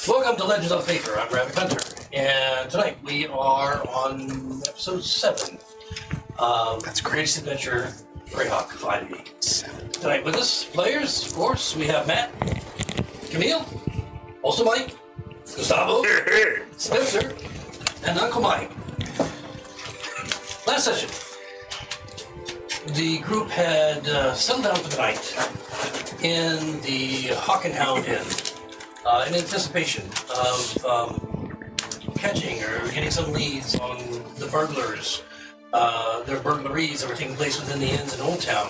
Welcome to Legends of Paper. I'm Ravek Hunter, and tonight we are on episode 7 of That's Greatest Adventure, Greyhawk 5e. Tonight with us, players, of course, we have Matt, Camille, also Mike, Gustavo, Spencer, and Uncle Mike. Last session, the group had settled down for the night in the Hawk and Hound Inn. In anticipation of catching or getting some leads on the burglars, their burglaries that were taking place within the inns in Old Town.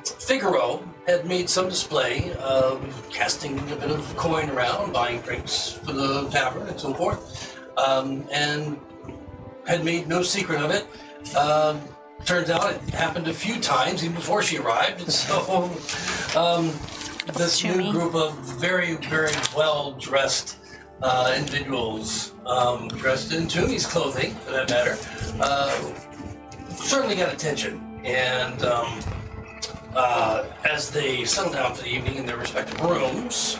Figaro had made some display of casting a bit of coin around, buying drinks for the tavern and so forth, and had made no secret of it. Turns out it happened a few times even before she arrived, and so this new group of very, very well-dressed individuals, dressed in Toomey's clothing, for that matter, certainly got attention. And as they settled down for the evening in their respective rooms,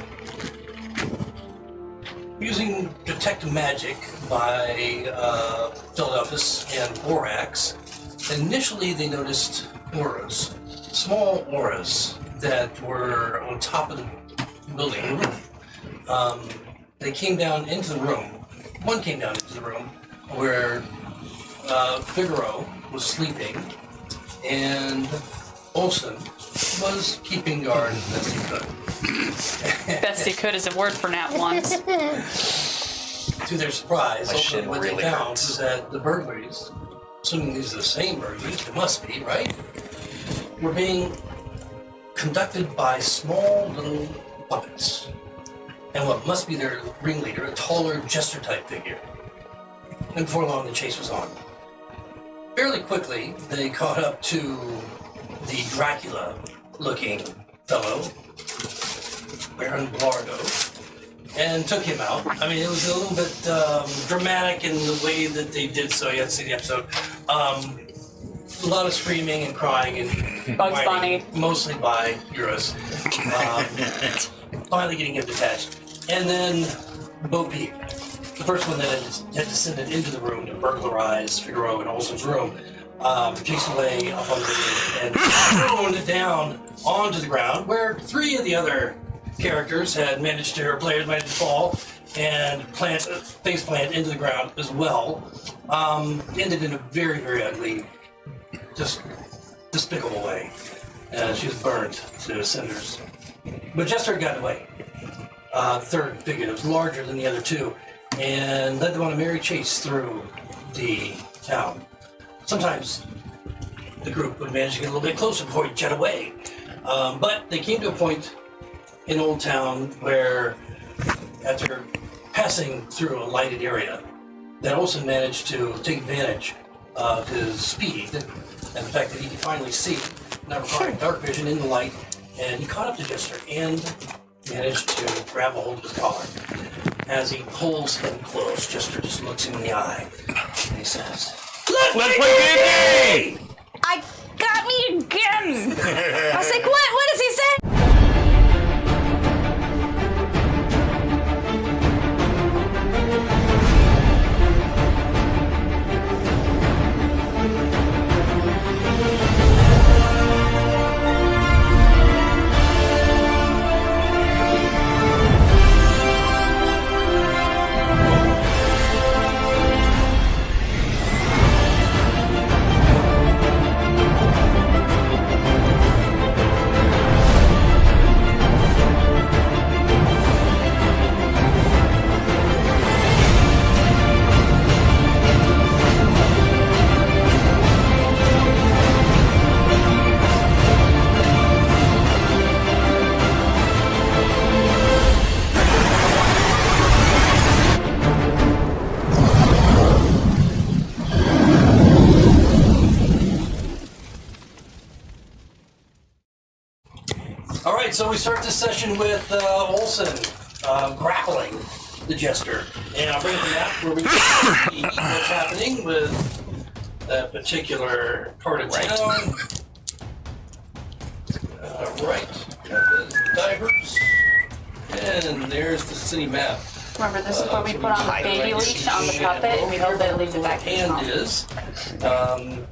using Detect Magic by Philadelphus and Borax, initially they noticed auras, small auras, that were on top of the building roof. They came down into the room. One came down into the room where Figaro was sleeping and Olsen was keeping guard as best he could. Best he could is a word for Nat once. To their surprise, what they found was that the burglaries, assuming these are the same burglaries, they must be, right? Were being conducted by small little puppets, and what must be their ringleader, a taller jester-type figure. And before long, the chase was on. Fairly quickly, they caught up to the Dracula-looking fellow, Baron Blardo, and took him out. I mean, it was a little bit dramatic in the way that they did so. You had to see the episode. A lot of screaming and crying and Bugs Bunny, mostly by Eurus. Finally getting him detached. And then Bo Peep, the first one that had descended into the room to burglarize Figaro and Olsen's room, chased away up on the roof and thrown it down onto the ground, where 3 of the other characters had managed to, or players managed to fall and face plant into the ground as well. Ended in a very, very ugly, just despicable way. She was burned to cinders. But Jester got away. Third figure that was larger than the other 2, and led them on a merry chase through the town. Sometimes the group would manage to get a little bit closer before he'd jet away. But they came to a point in Old Town where, after passing through a lighted area, that Olsen managed to take advantage of his speed and the fact that he could finally see, not requiring dark vision in the light, and he caught up to Jester and managed to grab a hold of his collar. As he pulls him close, Jester just looks him in the eye, and he says, Let's play D&D! I got me again! I was like, what does he say? So we start this session with Olsen grappling the Jester. And I'll bring it to that where we can see what's happening with that particular part of town. Right. Got the Dyvers. and there's the city map. Remember, this is where we put on the baby leash on the puppet, and we hope that it leaves it back in the Hand mouth. is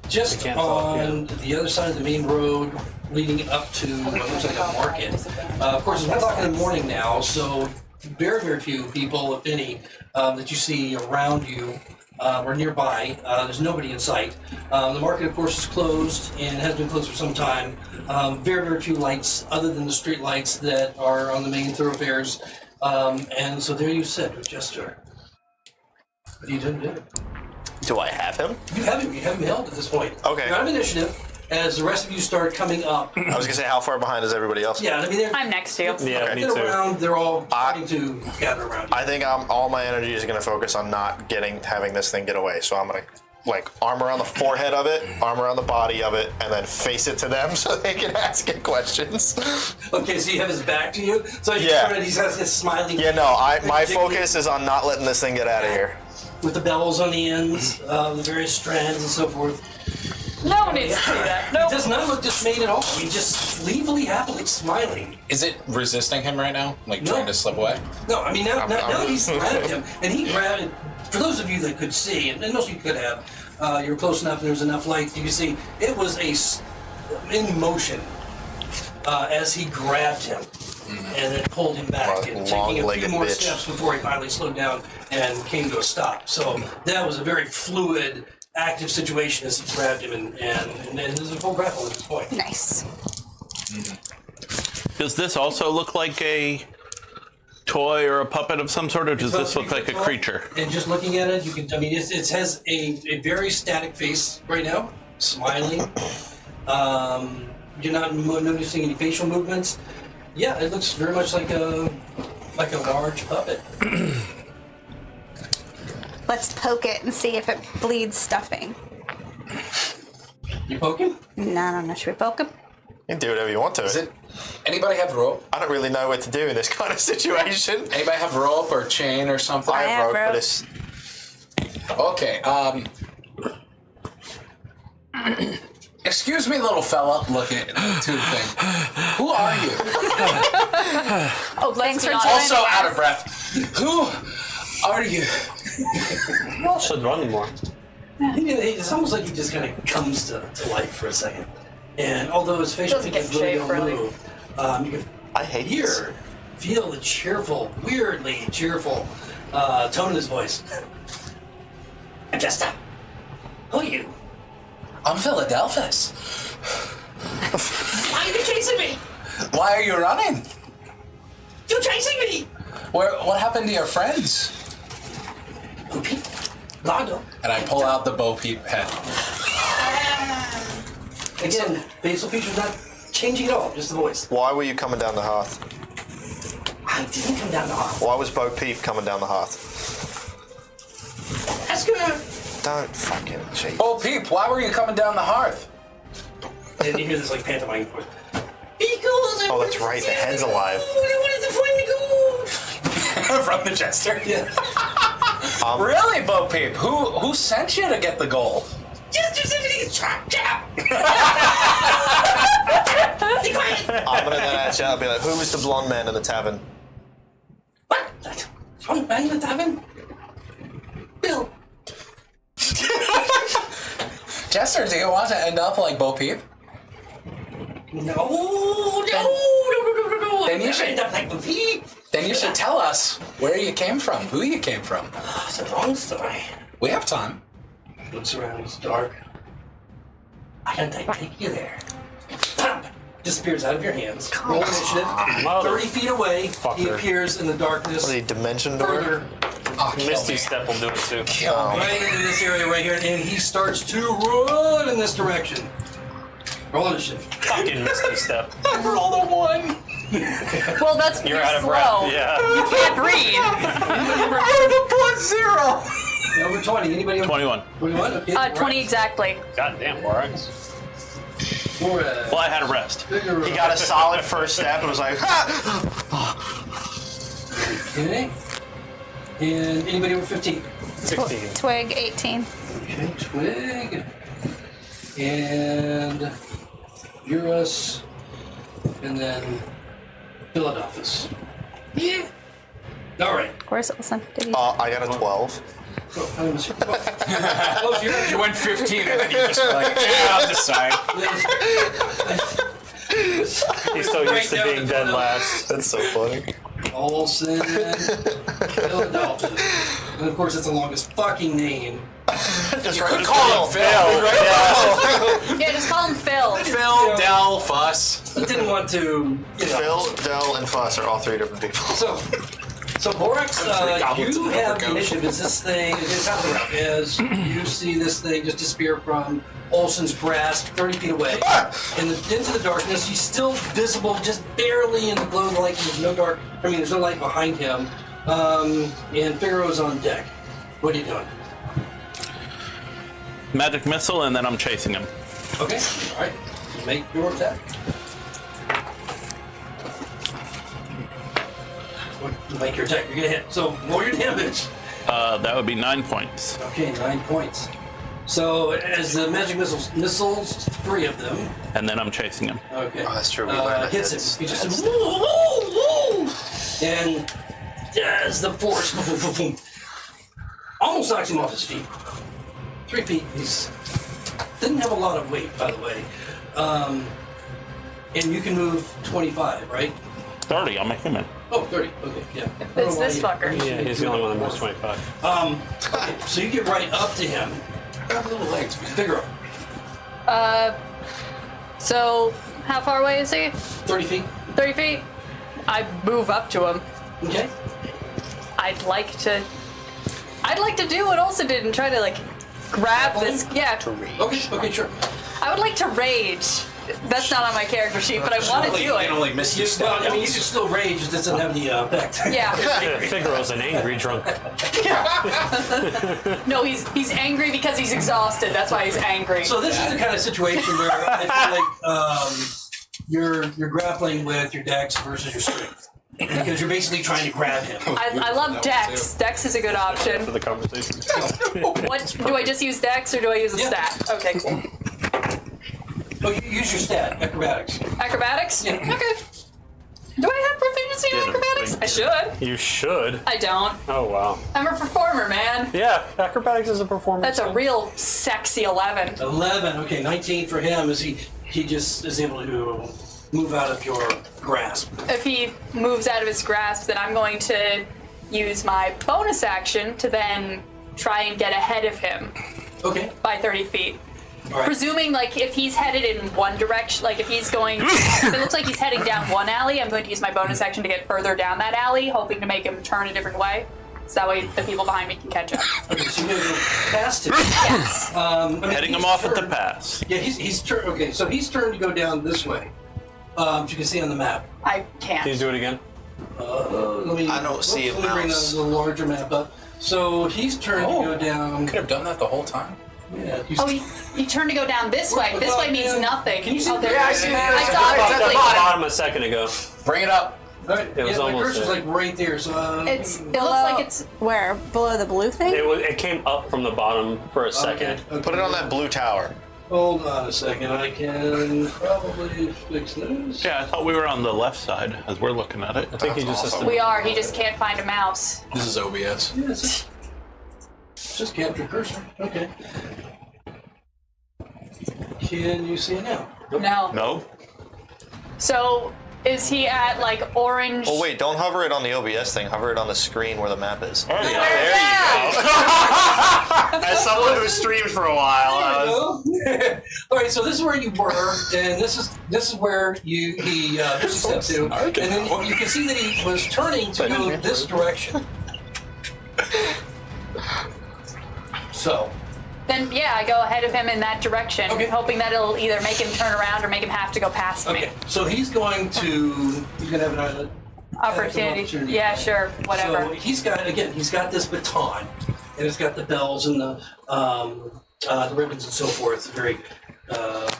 just on the other side of the main road, leading up to what looks like a market. Of course, it's 1 o'clock in the morning now, so very, very few people, if any, that you see around you or nearby. There's nobody in sight. The market, of course, is closed and has been closed for some time. Very, very few lights other than the street lights that are on the main thoroughfares. And so there you sit with Jester. What are you doing? Do I have him? You have him held at this point. Okay. You're on initiative as the rest of you start coming up. I was gonna say, how far behind is everybody else? Yeah, I mean, they're I'm next to you. Yeah, me they're too. around. They're all starting to gather around you. I think all my energy is gonna focus on not having this thing get away. So I'm gonna arm around the forehead of it, arm around the body of it, and then face it to them so they can ask it questions. Okay, so you have his back to you. So he's he's got this smiling. Yeah, no, my focus is on not letting this thing get out of here. With the bells on the ends, the various strands and so forth. No one needs to see that. He Nope. does not look dismayed at all. He's just gleefully, happily smiling. Is it resisting him right now? Like No. trying to slip away? No, I mean, now he's grabbed him. And he grabbed it. For those of you that could see, and most of you could have, you were close enough and there was enough light, you could see it was in motion as he grabbed him and then pulled him back and taking a few more steps before he finally slowed down and came to a stop. So that was a very fluid, active situation as he grabbed him and there's a full grapple at this point. Nice. Does this also look like a toy or a puppet of some sort, or does this look like a creature? And just looking at it, you can. I mean, it has a very static face right now, smiling. You're not noticing any facial movements. Yeah, it looks very much like a large puppet. Let's poke it and see if it bleeds stuffing. You poke him? No, I don't know. Should we poke him? You can do whatever you want to. Is it? Anybody have rope? I don't really know what to do in this kind of situation. Anybody have rope or chain or something? I have rope. But it's Okay. Excuse me, little fella. Looking to the thing. Who are you? Oh, thanks for Also joining out us. of breath. Who are you? You all should run more. It's almost like he just kind of comes to life for a second. And although his facial Doesn't get features really shaved don't early. move, you can I hate this. feel the cheerful, weirdly cheerful tone in his voice. Jester, who are you? I'm Philadelphus. Why are you chasing me? Why are you running? You're chasing me! What happened to your friends? Okay. Lando. And I pull out the Bo Peep head. Again, facial features not changing at all, just the voice. Why were you coming down the hearth? I didn't come down the hall. Why was Bo Peep coming down the hearth? Ask her. Don't fucking cheat. Bo Peep, why were you coming down the hearth? And you hear this like pantomime voice. Oh, that's right, the head's alive. From the jester. Yeah. Really, Bo Peep? Who sent you to get the goal? I'm gonna then actually I'll be like, who was the blonde man in the tavern? What? Blonde man in the tavern? Bill. Jester, do you want to end up like Bo Peep? No. Then you should- end up like the Pete. Then you should tell us where you came from, who you came from. It's a long story. We have time. Looks around, it's dark. I can't take you there. Pop! Disappears out of your hands. Roll initiative. 30 feet away, he Fucker. appears in the darkness. Was he dimension door? Further, Oh, kill Misty me. Step will do it too. Kill me. right into this area right here, and he starts to run in this direction. Roll initiative. Fucking Misty Step. Roll the one. Well, that's You're you're out of slow. breath. Yeah. You can't read. I have a +0. Over 20. Anybody? 21. 21? Okay. 20 exactly. Goddamn, Borax. For Well, I had a rest. He got a solid first step and was like, ha! Okay. And anybody over 15? 16. Twig 18. Okay, Twig. And Eurus. And then Philadelphus. Yeah. All right. Of course, it will sensitivity. I got a 12. So, oh, You went 15 and then you just were like, yeah, I'll decide. He's so used to being dead last. That's so funny. Olsen, Philadelphia. And of course, it's the longest fucking name. Just Could call him Phil. Yeah, just call him Phil. Phil, Del, Fuss. He didn't want to, you know. Phil, Del, and Fuss are all three different people. So Borax, goblins you and have overcoats. initiative as this thing, as you see this thing just disappear from Olsen's grasp 30 feet away. Into the darkness, he's still visible, just barely in the glow of the light. There's no there's no light behind him. And Figaro's on deck. What are you doing? Magic missile, and then I'm chasing him. Okay, alright. Make your attack. Make your attack, you're gonna hit. So roll your damage. That would be 9 points. Okay, 9 points. So as the magic missiles, 3 of them. And then I'm chasing him. Okay. Oh, that's true. We learned Hits that. him. He just woo, woo, woo, and as the force almost knocks him off his feet. 3 feet. He's didn't have a lot of weight, by the way. And you can move 25, right? 30, I'll make him in. Oh, 30. Okay, yeah. It's this fucker. Yeah, he's the only one that moves 25. Okay, so you get right up to him. Grab little legs, Figaro. So, how far away is he? 30 feet. 30 feet? I move up to him. Okay. I'd like to do what Olsen did and try to, like, grab this. Yeah. Okay, sure. I would like to rage. That's not on my character sheet, but I want to do You can it. only miss your Well, step. I mean, you can still rage, it doesn't have the effect. Yeah. Figaro's an angry drunk. No, he's angry because he's exhausted. That's why he's angry. So this is the kind of situation where I feel like you're grappling with your dex versus your strength. Because you're basically trying to grab him. I love Dex. Dex is a good option. For the conversation. What do I just use Dex or do I use a Yeah. stat? Okay, cool. Oh, you use your stat, acrobatics. Acrobatics? Yeah. Okay. Do I have proficiency in Get him, acrobatics? I should. You should. I don't. Oh, wow. I'm a performer, man. Yeah, acrobatics is a performance. That's a skill. real sexy 11. 11, okay, 19 for him as he just is able to move out of your grasp. If he moves out of his grasp, then I'm going to use my bonus action to then try and get ahead of him Okay, by 30 feet. all right. Presuming, like, if he's headed in one direction, like, if he's going, if it looks like he's heading down one alley, I'm going to use my bonus action to get further down that alley, hoping to make him turn a different way. So that way the people behind me can catch up. Okay, so you're gonna go past him. Yes. I mean, Heading him he's off at the turned- pass. Yeah, he's turned. Okay, so he's turned to go down this way. You can see on the map. I Can you can't. do it again? Let me. I don't see a Let me bring mouse. the larger map up. So he's turned to go down. Could have done that the whole time. Yeah. Oh, he turned to go down this way. This way means nothing. Can you see Oh, there the- it Yeah, I is. see the I cursor. saw it At the quickly. bottom a second ago. Bring it up. All right. It was yeah, my almost cursor's there. like right there. So It looks like it's Where? Below the blue thing? It came up from the bottom for a second. Okay. Put it on that blue tower. Hold on a second. I can probably fix this. Yeah, I thought we were on the left side as we're looking at it. I think he just has to. we are. He just can't find a mouse. This is OBS. Yeah, just capture cursor. Okay. Can you see it now? No. No? So is he at like orange? Oh wait, don't hover it on the OBS thing. Hover it on the screen where the map is. There you go. As someone who streamed for a while, I was... All right, so this is where you were, and this is where he stepped to, and then you can see that he was turning to go this direction. So, Then yeah, I go ahead of him in that direction, Okay. hoping that it'll either make him turn around or make him have to go past okay, me. so he's gonna have an Opportunity. Yeah, sure. Whatever. So he's got this baton, and it's got the bells and the ribbons and so forth. Very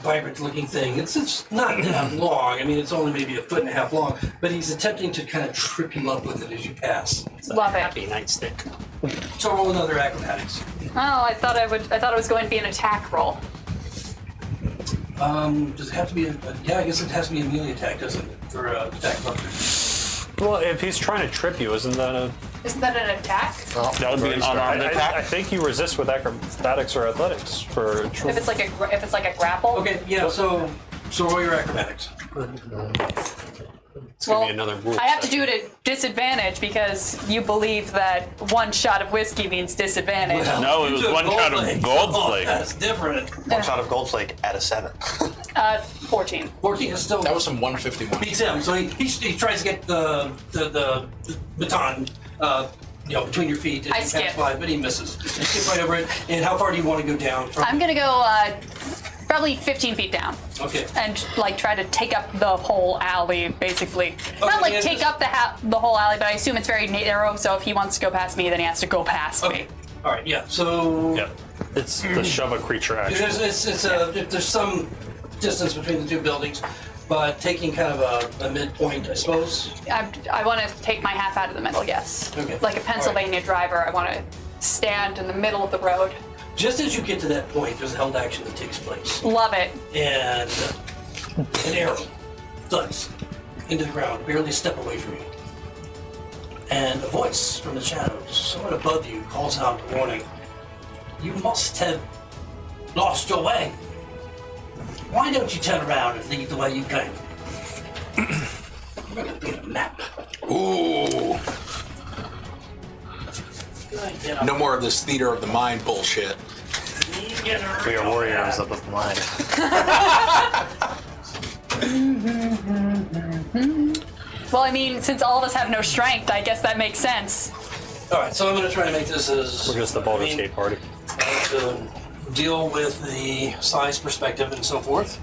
vibrant-looking thing. It's not that long. I mean, it's only maybe 1.5 feet long. But he's attempting to kind of trip you up with it as you pass. Love it. Happy nightstick. So roll another acrobatics. Oh, I thought it was going to be an attack roll. Does it have to be? Yeah, I guess it has to be a melee attack, doesn't it? For attack buster. Well, if he's trying to trip you, isn't that an attack? That would be an unarmed I attack. think you resist with acrobatics or athletics for. If it's like a grapple. Okay, yeah. So roll your acrobatics. It's gonna be another rule. I have to do it at disadvantage because you believe that one shot of whiskey means disadvantage. No, it was You took one shot of Flake. gold Oh, flake. that's different. One shot of gold flake at a 7. 14. 14 is still That was some 151. beats him. So he tries to get the baton, between your feet and I pass skip. by, but he misses. You skip right over it. And how far do you want to go down? I'm gonna go probably 15 feet down Okay. and like try to take up the whole alley, basically. Not like yeah, take just- up the whole alley, but I assume it's very narrow. So if he wants to go past me, then he has to go past Okay. me. All right. Yeah. So Yeah, it's the shove a creature action. there's some distance between the two buildings, but taking kind of a midpoint, I suppose. I want to take my half out of the middle. Yes. Okay. Like a Pennsylvania driver, I want to stand in the middle of the road. Just as you get to that point, there's a held action that takes place, Love it. and an arrow thuds into the ground, barely a step away from you. And a voice from the shadows, somewhat above you, calls out a warning. You must have lost your way. Why don't you turn around and leave the way you came? I'm gonna be a map. Ooh. Get up. No more of this theater of the mind bullshit. Get her. We are warriors of the mind. Well, I mean, since all of us have no strength, I guess that makes sense. All right, so I'm gonna try to make this as. We're just the Baldur's Gate party. To deal with the size perspective and so forth,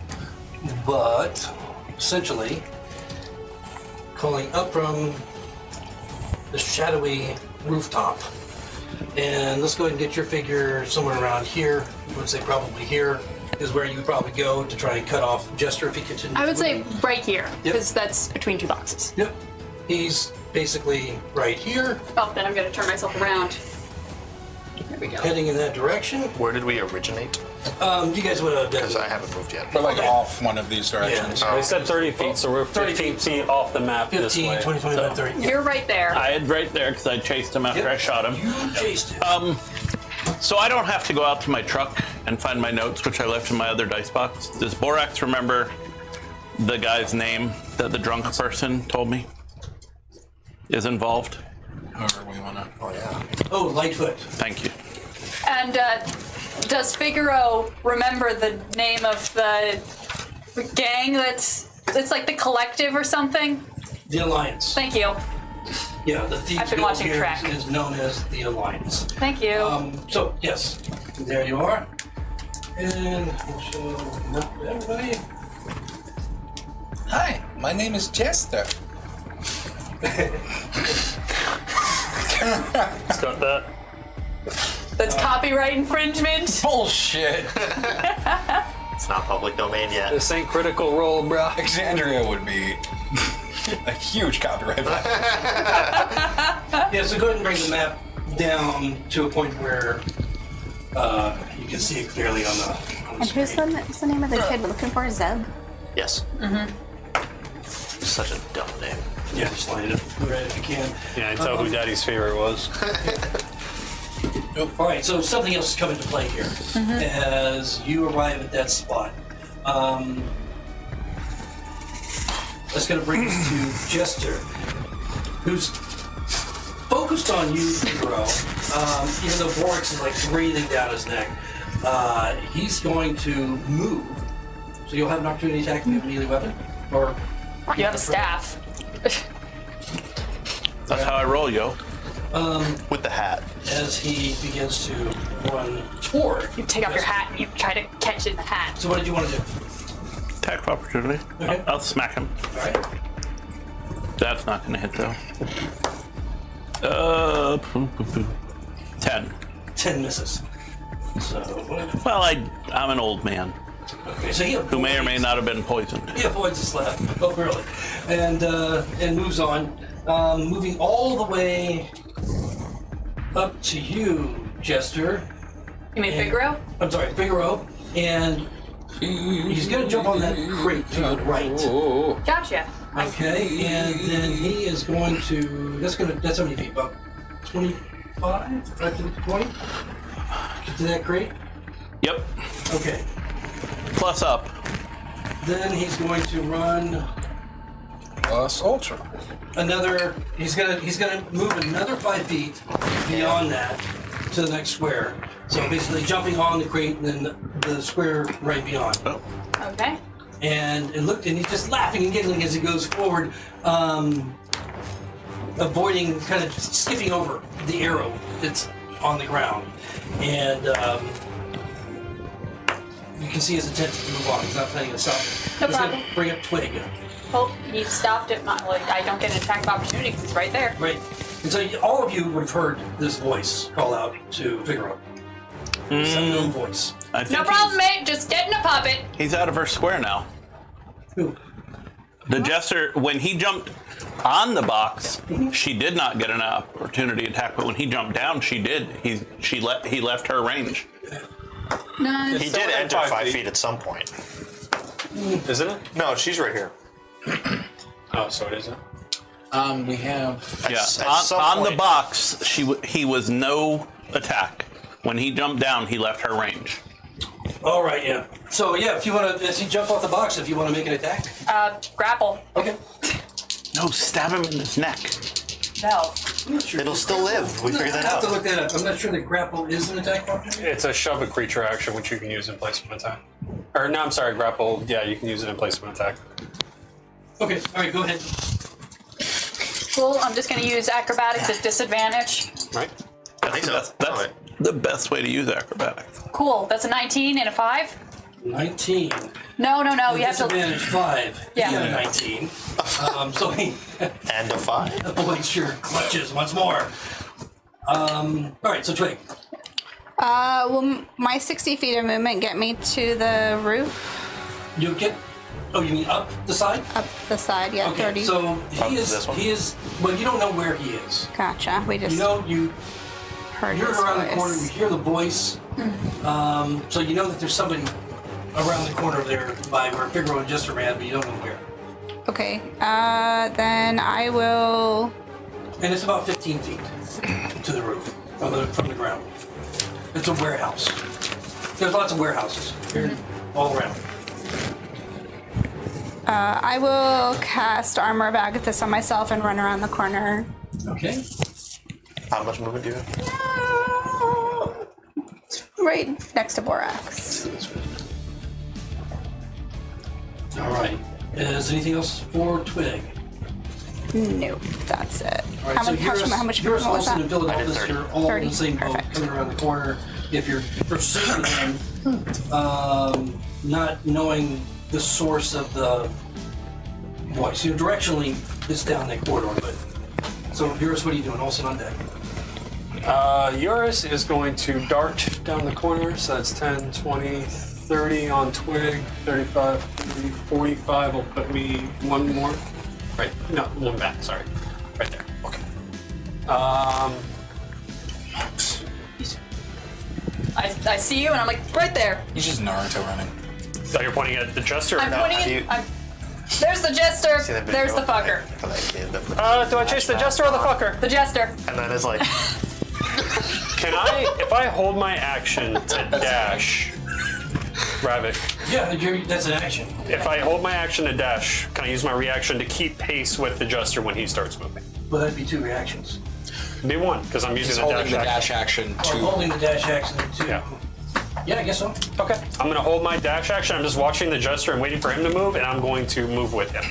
but essentially calling up from the shadowy rooftop. And let's go ahead and get your figure somewhere around here. I would say probably here is where you would probably go to try and cut off Jester if he continues. I would say moving. right here, Yep. because that's between two boxes. Yep. He's basically right here, Oh, then I'm going to turn myself around. There we go. heading in that direction. Where did we originate? You guys would have been. Because I haven't moved yet. We're like Okay. off one of these directions. Yeah. We said 30 feet, so we're 30 15 feet off the map 15, this way. 20, 25, 30. Yeah. You're right there. I had right there because I chased him after Yep. I shot him. You chased him. So I don't have to go out to my truck and find my notes, which I left in my other dice box. Does Borax remember the guy's name that the drunk person told me is involved? However we want to. Oh, yeah. Oh, Lightfoot. Thank you. And does Figaro remember the name of the gang it's like the Collective or something? The Alliance. Thank you. Yeah, the Thieves I've been Guild watching here track. is known as the Alliance. Thank you. So, yes, there you are. And we'll show everybody. Hi, my name is Jester. It's got that. That's copyright infringement. Bullshit. It's not public domain yet. This ain't Critical Role, bro. Alexandria would be a huge copyright violation. Yeah, so go ahead and bring the map down to a point where you can see it clearly on the And who's the name of the kid we're looking for? Zeb? Yes. Such a dumb name. Yeah, just line it up right if you can. Yeah, I tell who Daddy's favorite was. All right, so something else is coming to play here as you arrive at that spot. That's going to bring us to Jester, who's focused on you, Figaro. Even though Borax is like breathing down his neck, he's going to move. So you'll have an opportunity to attack if you have a melee weapon, or You have a staff. That's how I roll, yo. With the hat. as he begins to run toward. You take off your hat and you try to catch it in the hat. So what did you want to do? Attack of opportunity. Okay. I'll smack him. All right. That's not gonna hit though. 10. 10 misses. So, Well, I'm an old man okay, so he who may or may not have been poisoned. He avoids the slap. Oh, really? And moves on, moving all the way up to you, Jester. You mean Figaro? I'm sorry, Figaro. And he's going to jump on that crate to your right. Gotcha. Okay, and then he is going to. That's how many feet? About 25? Right to 20? Get to that crate? Yep. Okay. Plus up. Then he's going to run Plus ultra. another. He's gonna move another 5 feet beyond that to the next square. So basically jumping on the crate and then the square right beyond. Oh. Okay. And he's just laughing and giggling as he goes forward, avoiding, kind of skipping over the arrow that's on the ground. And you can see his intent to move on. He's not planning to stop. No He's problem. gonna bring up Twig. Well, he stopped at my. Like, I don't get an attack of opportunity because it's right there. Right. And so all of you would have heard this voice call out to Figaro. It's an unknown voice. I think No problem, mate. Just getting a puppet. He's out of her square now. Who? The jester, when he jumped on the box, she did not get an opportunity attack, but when he jumped down, she did. He left her range. No. He did enter 5 feet at some point. Isn't it? No, she's right here. Oh, so it isn't. We have. Yeah, At some on the point- box, he was no attack. When he jumped down, he left her range. All right, yeah. So yeah, if you want to, as he jumps off the box, if you want to make an attack. Grapple. Okay. No, stab him in his neck. No. I'm not sure. It'll still live. We figured that I have to out. look that up. I'm not sure that grapple is an attack opportunity. It's a shove a creature action, which you can use in place of an attack. Or no, I'm sorry, grapple. Yeah, you can use it in place of an attack. Okay, all right, go ahead. Cool. I'm just going to use acrobatics at disadvantage. Right? I think so. That's the best way to use acrobatics. Cool. That's a 19 and a 5. 19. No. You have to. Disadvantage 5. Yeah. He got a 19. So he And a 5. avoids your clutches once more. All right, so Twig. Will my 60 feet of movement get me to the roof? You get. Oh, you mean up the side? Up the side, yeah, Okay, 30. so Up to this one? he is. Well, you don't know where he is. Gotcha. We just You heard You're his around voice. the corner. You hear the voice. So you know that there's somebody around the corner there by where Figaro and Jester ran, but you don't know where. Okay. Then I will. And it's about 15 feet to the roof from the ground. It's a warehouse. There's lots of warehouses here all around. I will cast Armor of Agathis on myself and run around the corner. Okay. How much movement do you have? Right next to Borax. All right. Is anything else for Twig? Nope, that's it. All right. How much movement was Olsen and that? Philadelphus, you're all in 30, the same boat perfect. coming around the corner. If you're pursuing them, not knowing the source of the voice, directionally it's down that corridor, but. So, Eurus, what are you doing? Olsen on deck. Eurus is going to dart down the corner, so that's 10, 20, 30 on Twig, 35, 40, 45 will put me one more. Right, no, one back, sorry. Right there, okay. I see you and I'm like, right there. He's just Naruto running. So you're pointing at the Jester? I'm or pointing have it. you- There's the Jester. See that big There's the girl fucker. For that kid that put do I chase the Jester or the fucker? The Jester. And then it's like, Can I, if I hold my action to dash, Ravek, Yeah, that's an action. if I hold my action to dash, can I use my reaction to keep pace with the Jester when he starts moving? Well, that'd be 2 reactions. Be one, because I'm He's using the holding dash the action. dash action Or to. holding the dash action too. Yeah. Yeah, I guess so. Okay. I'm going to hold my dash action. I'm just watching the Jester and waiting for him to move, and I'm going to move with him.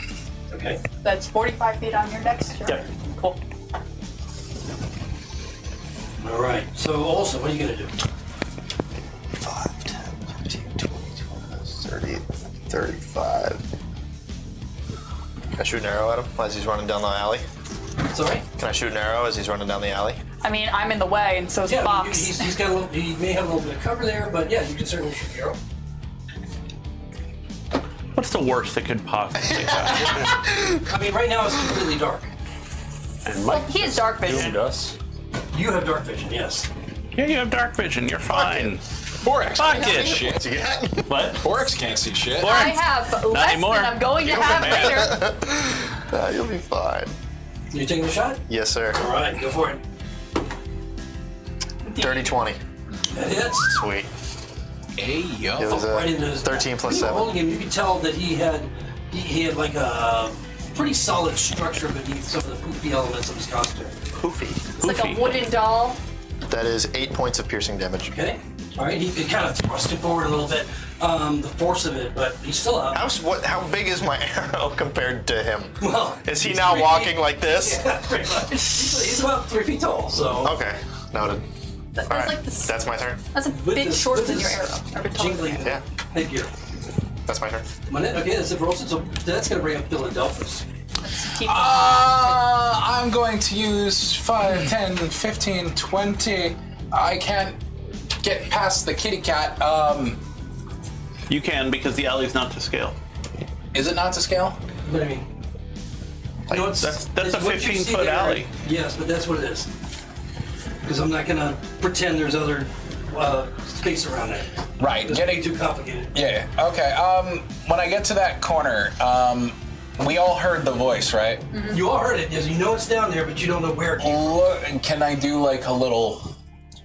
Okay. That's 45 feet on your next. Sure. Yep. Cool. All right. So, Olsen, what are you gonna do? 5, 10, 15, 20, 30, 35. Can I shoot an arrow at him as he's running down the alley? It's all right. Can I shoot an arrow as he's running down the alley? I mean, I'm in the way, and so is the Yeah, box. he's got a little. He may have a little bit of cover there, but yeah, you can certainly shoot the arrow. What's the worst that could possibly happen? I mean, right now it's completely dark. And Well, Mike he has dark vision. doomed us. You have dark vision, yes. Yeah, you have dark vision. You're fine. Borax Fuck can't it. see shit. What? Borax can't see shit. I have less anymore. than I'm going to have later. You'll be fine. You taking a shot? Yes, sir. All right, go for it. Dirty 20. That hits. Sweet. Hey, yo. It was Right into his 13 plus When you were 7. holding him, you could tell that he had like a pretty solid structure beneath some of the poofy elements of his costume. Poofy. It's like a wooden doll. That is 8 points of piercing damage. Okay. All right. He kind of thrust him forward a little bit, the force of it, but he's still up. How big is my arrow compared to him? Well, Is he he's now 3 walking feet- like this? Yeah, pretty much. He's about 3 feet tall, so. Okay, noted. That's All right, like this. that's my turn. That's a With bit this- shorter with than your this arrow. Or a bit taller. Jingling Yeah. headgear. That's my turn. Okay, that's it for Olsen, so that's going to bring up Philadelphus. Keep I'm going to use 5, 10, 15, 20. I can't get past the kitty cat. You can because the alley's not to scale. Is it not to scale? What do you mean? You know, That's it's a what you 15-foot see there. alley. Yes, but that's what it is. Because I'm not going to pretend there's other space around it. Right. It's Getting too complicated. Yeah. Okay. When I get to that corner, we all heard the voice, right? You all heard it, yes. You know it's down there, but you don't know where it came from. Look, can I do like a little?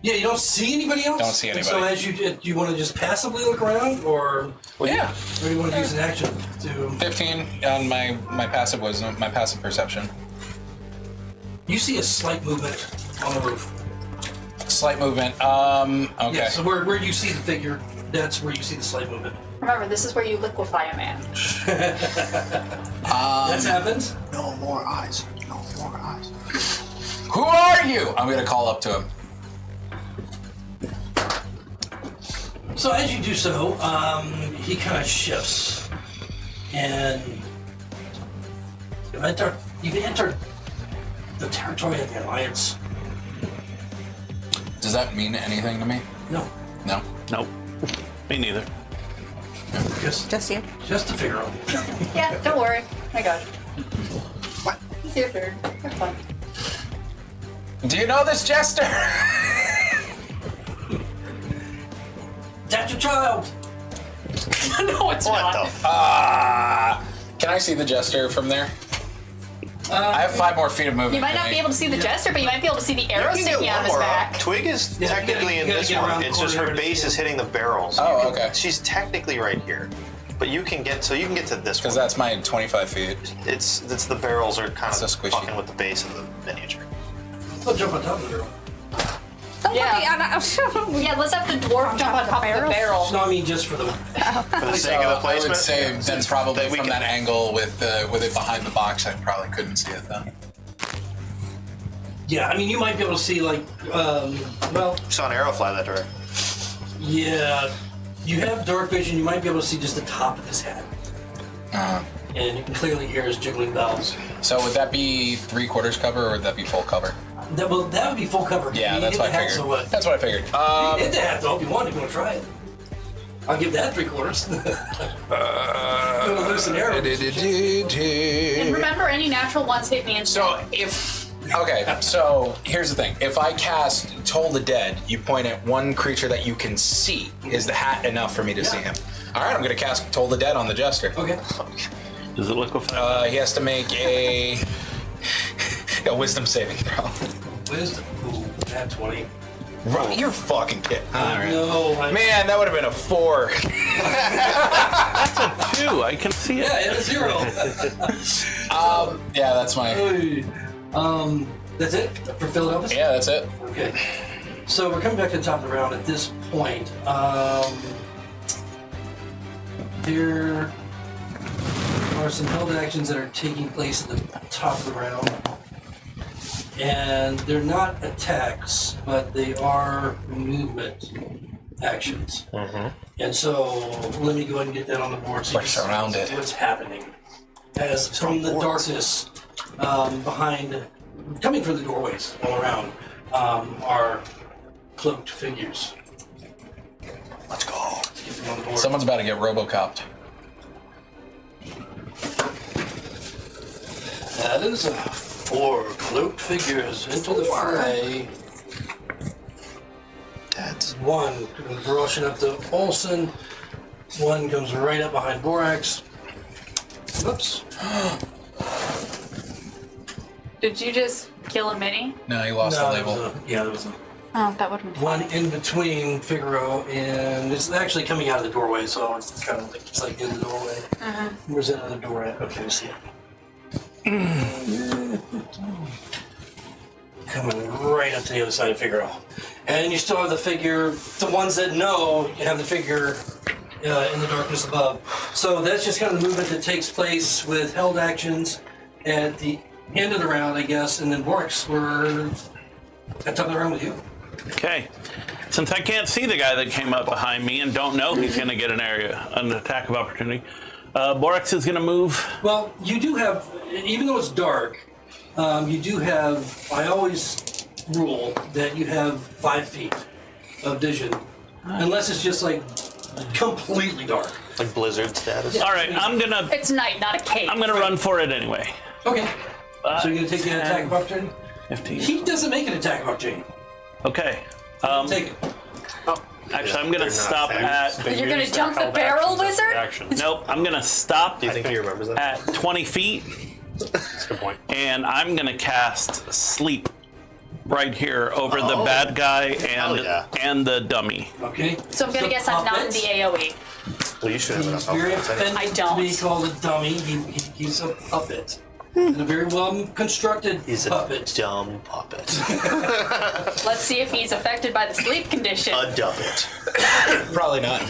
Yeah, you don't see anybody else? Don't see And so anybody. as do you want to just passively look around, or Yeah. do you want to use an action to... 15 on my passive wisdom, my passive perception. You see a slight movement on the roof. Slight movement. Okay. Yeah, so where you see the figure, that's where you see the slight movement. Remember, this is where you liquefy a man. That's happened. No more eyes. No more eyes. Who are you? I'm gonna call up to him. So as you do so, he kind of shifts, and you've entered the territory of the Alliance. Does that mean anything to me? No, No. Nope. Me neither. Just you. just to figure out. Yeah, don't worry. I got it. What? It's your turn. Have fun. Do you know this jester? That's your child. No, it's What not. the Can I see the jester from there? I have 5 more feet of movement. You might not be able to see the jester, but you might be able to see the arrow sticking out of his back. Twig is Yeah, technically you in gotta this get around one. the It's just corner her to base see is it. hitting the barrels. Oh, You can- okay. She's technically right here, but you can get to this Because one. that's my 25 feet. It's the barrels are kind So of squishy. fucking with the base of the miniature. I'll jump on top of the barrel. Don't Yeah. put me on Yeah, let's have the dwarf jump on top of the barrel. No, I mean just for the. For the sake of the I would placement. say then probably Then we from can- that angle with it behind the box, I probably couldn't see it then. Yeah, I mean you might be able to see like, well, Saw an arrow fly that direction. yeah, you have dark vision. You might be able to see just the top of his head, and you can clearly hear his jiggling bells. So would that be 3/4 cover or would that be full cover? That would be full cover. Yeah, You that's hit what I the hat, figured. So what? That's what I figured. You hit the hat though if you want. If you want to try it, I'll give that 3/4. Gonna lose an arrow. And remember, any natural ones hit me in. So so here's the thing. If I cast Toll the Dead, you point at one creature that you can see. Is the hat enough for me to see him? All right, I'm gonna cast Toll the Dead on the jester. Okay. Does it liquefy? He has to make a wisdom saving throw. Wisdom. Ooh, nat 20. You're fucking kidding. All right. No, Man, that would have been a 4. 2. I can see it. Yeah, and a 0. Yeah, that's my. Hey. That's it for Philadelphia. Yeah, that's it. Okay. So we're coming back to the top of the round at this point. There are some held actions that are taking place at the top of the round. And they're not attacks, but they are movement actions. And so let me go ahead and get that on the board so you We're can see surrounded. what's happening. As from the darkness coming from the doorways all around, are cloaked figures. Let's go. Let's get them on the board. Someone's about to get Robocopped. That is 4 cloaked figures into the fray. That's 1 comes rushing up to Olsen. 1 comes right up behind Borax. Whoops. Did you just kill a mini? No, he lost the No, there label. was there was Oh, that would have been one funny. in between Figaro and it's actually coming out of the doorway, so it's kind of like it's like in the doorway. Where's that other door at? Okay, I see it. Coming right up to the other side of Figaro. And you still have the figure, the ones that know, you have the figure in the darkness above. So that's just kind of the movement that takes place with held actions at the end of the round, I guess, and then Borks, we're at top of the round with you. Okay. Since I can't see the guy that came up behind me and don't know he's going to get an attack of opportunity, Borax is going to move. Well, you do have, even though it's dark, you do have, I always rule that you have 5 feet of vision, unless it's just like completely dark. Like blizzard status. All right, I'm going to It's night, not a cave. I'm going to run for it anyway. Okay. So you're going to take the attack of opportunity? 15. He doesn't make an attack of opportunity. Okay. Take it. Actually, I'm going to stop at... You're gonna jump the barrel, wizard? Nope, I'm going to stop Do you think he remembers that? at 20 feet, That's a good point. and I'm going to cast Sleep right here over the bad guy and the dummy. Okay. So I'm gonna guess I'm not in the AoE. Well, you should have He's enough. very health points, offended I don't. to be called a dummy. He's a puppet. And a very well constructed He's a puppet. dumb puppet. Let's see if he's affected by the sleep condition. A duppet. Probably not.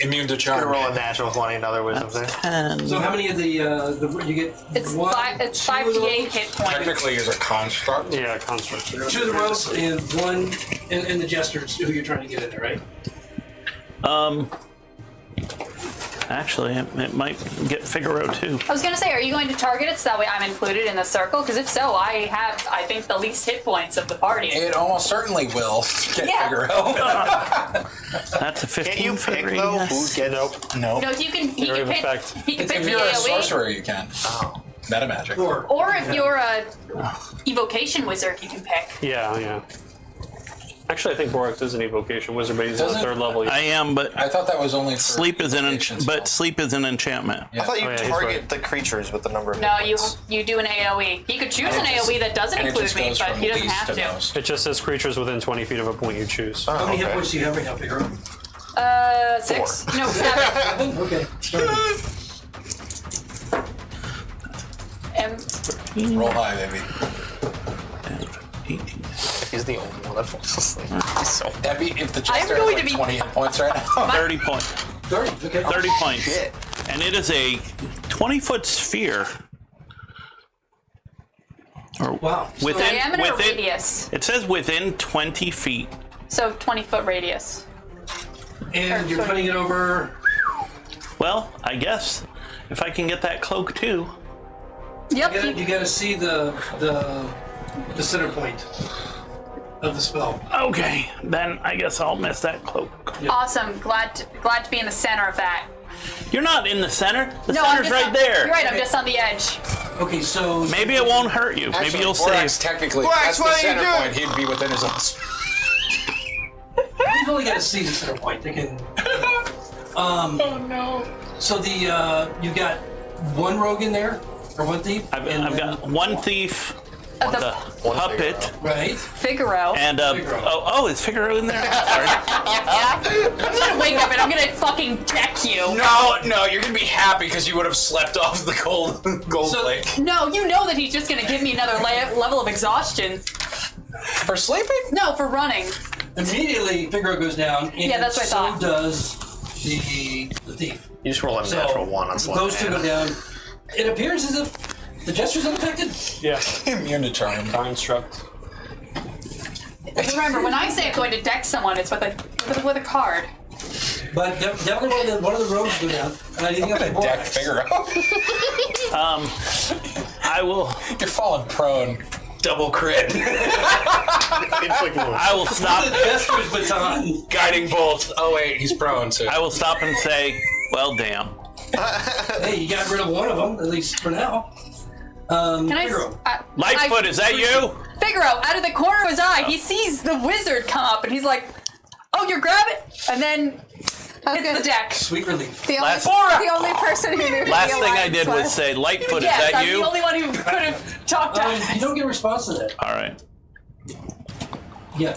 Immune to Gonna charm. roll a natural 20, another wisdom save. 10. So how many of the you get? It's one, it's two of the 5d8 rogues? hit points. Technically, is a construct. Yeah, construct. 2 of the rogues and 1 and the jesters who you're trying to get in there, right? Actually, it might get Figaro too. I was gonna say, are you going to target it so that way I'm included in the circle? Because if so, I have, I think, the least hit points of the party. It almost certainly will get Yeah. Figaro. That's a 15 Can't you for pick, the though, radius. who get No. No, you can. He Area can of pick. effect. He can pick If the you're a AoE. sorcerer, you can. Oh. Meta magic. Or if you're a evocation wizard, you can pick. Yeah. Actually, I think Borax is an evocation wizard, but he's on the Doesn't- 3rd level. I am, but I thought that was only for sleep is an evocation but spells. sleep is an enchantment. I thought you Oh, yeah, he's target right. the creatures with the number of No, hit you points. do an AoE. He could choose an And it just- AoE that doesn't and it include just me, goes but from he doesn't least have to. most. It just says creatures within 20 feet of a point you choose. How many hit okay. points do you have right now, Figaro? 6? No, 7. Okay. Roll high, baby. 18. He's the only one that falls asleep. He's so That'd be if the I'm chester going has to like be- 20 hit points right now. 30 points. 30. Okay. 30 points. shit. And it is a 20-foot sphere. Or Wow. So- within, Diameter or within, radius? it says within 20 feet. So 20-foot radius. And you're putting it over. Well, I guess if I can get that cloak too. Yep. You gotta see the center point of the spell. Okay, then I guess I'll miss that cloak. Awesome. Glad to be in the center of that. You're not in the center. The No, I'm center's just right on, there. You're right. I'm just on the edge. Okay, so Maybe it won't hurt you. Maybe you'll Borax, save. technically, Borax, that's the what are you center doing? point. He'd be within his own space. you've only got to see the center point. They can. Oh no. So you've got one rogue in there, or one thief. I've and got one thief, The the puppet, right. Figaro. and Figaro. oh, is Figaro in there? Sorry. I'm gonna wake up and I'm gonna fucking deck you. No, you're gonna be happy because you would have slept off the gold So- plate. No, you know that he's just gonna give me another level of exhaustion. For sleeping? No, for running. Immediately, Figaro goes down, and Yeah, that's what I so thought. does the thief. You just roll a So natural 1 on slap. those two go down. It appears as if the jester's unaffected. Yeah. Immune to charm. Construct. Remember, when I say I'm going to deck someone, it's with a card. But definitely one of the rogues go down. And I think I'm gonna deck Figaro. I will. You're falling prone. Double crit. I will stop. The jester's baton. Guiding bolt. Oh wait, he's prone, so I will stop and say, "Well, damn." Hey, you got rid of one of them, at least for now. Can Figaro. Lightfoot, is that you? Figaro, out of the corner of his eye, he sees the wizard come up and he's like, "Oh, you're grabbing," and then Hits the deck. Sweet relief. The only, Last- the only person who knew who Last the thing I alliance did was say, Lightfoot, Yes, is that I'm you? the only one who could have talked to You don't get a response to that. All right. Yeah.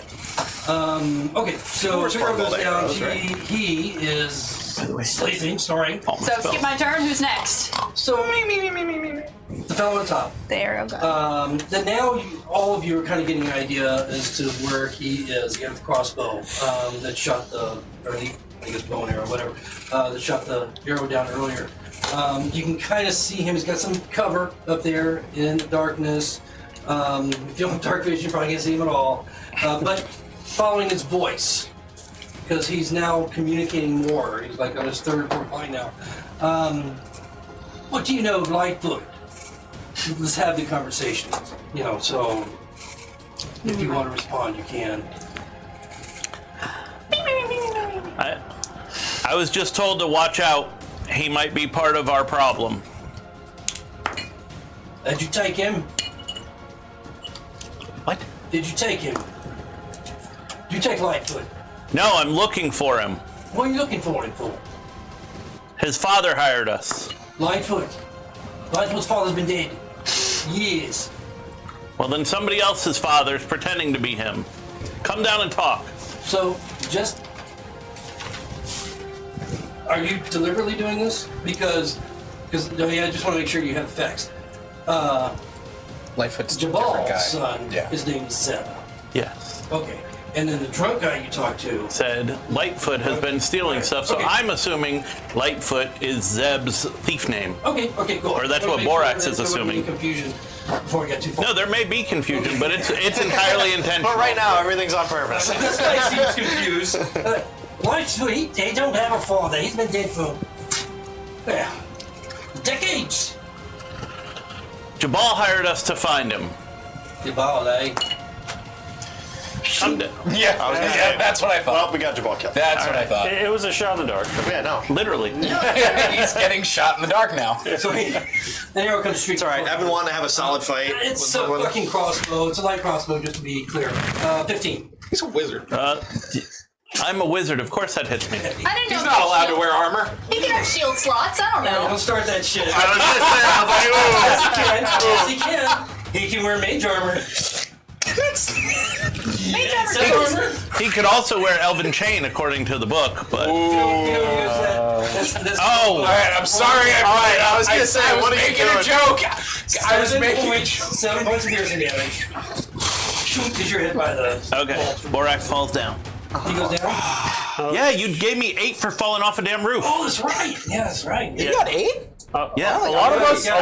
Okay, so Where's Figaro goes Sparkle down. Arrows, right? He is sleeping, snoring. Almost So fell. skip my turn. Who's next? So, the fellow on top. The arrow gun. Then now all of you are kind of getting an idea as to where he is. You have the crossbow that shot the, or the, I guess bow and arrow, whatever, that shot the arrow down earlier. You can kind of see him. He's got some cover up there in the darkness. If you don't have dark vision, you probably can't see him at all. But following his voice, because he's now communicating more. He's like on his third or fourth line now. What do you know of Lightfoot? Let's have the conversation. You know, so if you want to respond, you can. I was just told to watch out. He might be part of our problem. Did you take him? What? Did you take him? Did you take Lightfoot? No, I'm looking for him. What are you looking for him for? His father hired us. Lightfoot. Lightfoot's father's been dead. Years. Well, then somebody else's father's pretending to be him. Come down and talk. So, just... Are you deliberately doing this? Because I just want to make sure you have the facts. Lightfoot's a different guy. Jabal's son, Yeah. his name is Zeb. Yes. Okay. And then the drunk guy you talked to, Said Lightfoot has been stealing stuff, so Okay. I'm assuming Lightfoot is Zeb's thief name. okay, cool. Or that's I what wanna make Borax sure is that there wouldn't be assuming. Confusion before we get too far. No, there may be confusion, but it's entirely intentional. But right now, everything's on purpose. This guy seems confused. Lightfoot, they don't have a father. He's been dead for, well, decades. Jabal hired us to find him. Jabal, eh? Come down. Yeah, I was gonna yeah, say. that's what I Well, thought. we got Jabal killed. That's what I thought. It was a shot in the dark. Yeah, no. Literally. He's getting shot in the dark now. So the arrow comes straight. It's all right. I've been wanting to have a solid fight. It's a fucking crossbow. It's a light crossbow, just to be clear. 15. He's a wizard. I'm a wizard. Of course that hits me. I didn't know. He's not allowed to wear armor. He can have shield slots. I don't know. Don't start that shit. I was just saying, I was like, ooh. Yes, he can. He can wear mage armor. Mage armor Set too. armor. He could also wear elven chain, according to the book, but... You don't use that. That's Oh! All right, I'm sorry. I was gonna say, I was what are you making a doing? joke. I was 7 making a points, joke. 7 points of piercing damage. Shoot, because you're hit by the. Okay, Borax falls down. He goes down. Yeah, you gave me 8 for falling off a damn roof. Oh, that's right. Yeah, that's right. You got 8? Yeah. A lot of us know.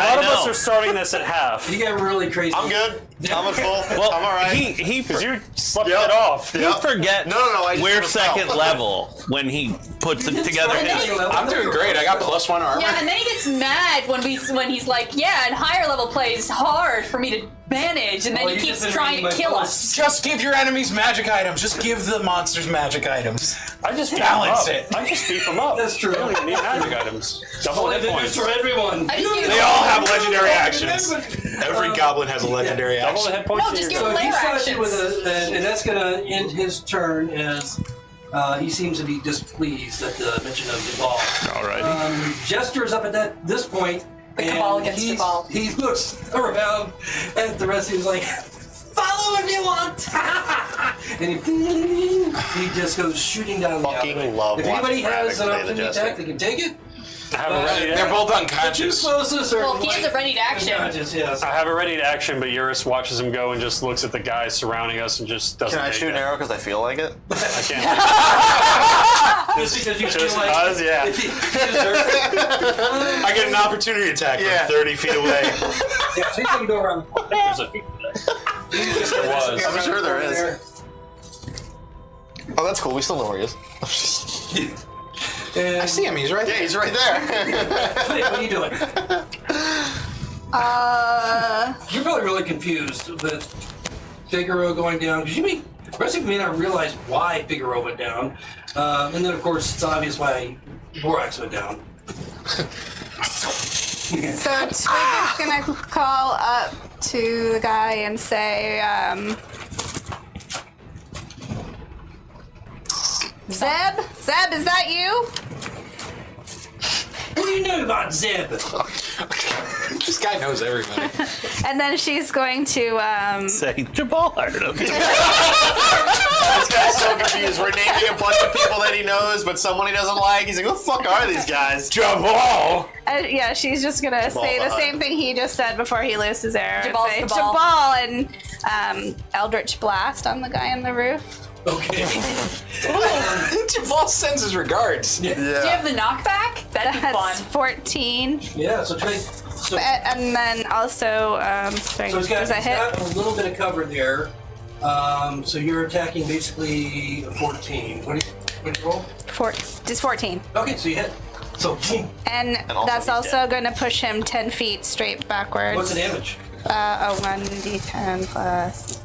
are starting this at half. You got really crazy. I'm good. I'm at full. Well, I'm all right. he Because you slept Yep. it off. Yep. forgets No, I just we're would've fell. second level when he puts it together. And then- I'm doing great. I got +1 armor. Yeah, and then he gets mad when he's like, yeah, and higher level play is hard for me to manage, and then Well, he you keeps just been trying reading to my kill posts. us. Just give your enemies magic items. Just give the monsters magic items. I just Balance beef 'em it. up. I just beef them up. That's true. I don't even need magic items. Double hit points. for everyone. I just use They all have legendary actions. Every goblin has a legendary Double action. the hit points. No, and just you're give good. So he Player shot you actions. with and that's gonna end his turn as he seems to be displeased at the mention of Jabal. Alrighty. Jester's up at this point. The and Cabal against Jabal. He looks around at the rest. He's like, "Follow if you want." And he just goes shooting down the Fucking alleyway. love If anybody watching has Ravek an play the opportunity to Jester. attack, they can take it. I have a ready to They're both Two unconscious. closest are Well, he has a ready to action. unconscious, yes. I have a ready to action, but Eurus watches him go and just looks at the guys surrounding us and just doesn't. Can I take shoot an it. arrow because I feel like it? I can't. Just because you feel Just like cause, yeah. you deserve it. I get an opportunity attack from 30 feet away. Yeah, so you can go around the corner. There's a feat for that. There was. I'm sure there is. There. Oh, that's cool. We still know where he is. And I see him. He's right Yeah, there. he's right there. Wait, what are you doing? You're probably really confused with Figaro going down because the rest of you may not realize why Figaro went down, and then of course it's obvious why Borax went down. So Twig is gonna call up to the guy and say, Zeb? Zeb, is that you? What do you know about Zeb? This guy knows everybody. And then she's going to, Say Jabal heard of it. This guy's so confused. We're naming a bunch of people that he knows, but someone he doesn't like. He's like, "Who the fuck are these guys?" Jabal. yeah, she's just gonna say the same thing he just said before he loses air. Jabal's Say, Jabal. Jabal and Eldritch Blast on the guy on the roof. Okay. Jabal sends his regards. Do you have the knockback? That'd be That's fun. 14. Yeah. So try. So And then also, sorry, he's got, does that he's hit? got a little bit of cover there. So you're attacking basically a 14. What do you roll? Just 14. Okay, so you hit. So boom. And also that's he's also going to push him 10 feet straight backwards. What's the damage? 1d10 plus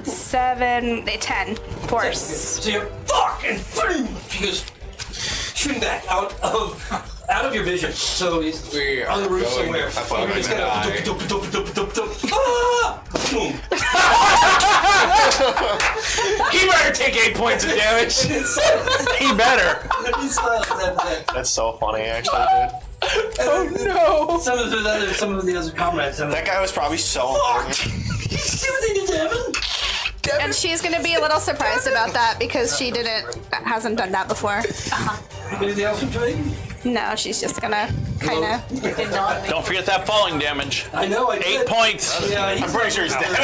7, 10 force. So you're fucking. He goes shooting back out of your vision. So he's We are on the roof going somewhere. to fucking You're just gonna die. boom. He better take 8 points of damage. He better. He smiles after that. That's so funny, actually, dude. Oh no! Some of the other comrades. That guy was probably so important. See what they did to Evan? And she's going to be a little surprised about that because she hasn't done that before. Anything else from Trey? No, she's just going to kind of. Don't forget that falling damage. I know. 8 points. Yeah, I'm pretty sure he's dead.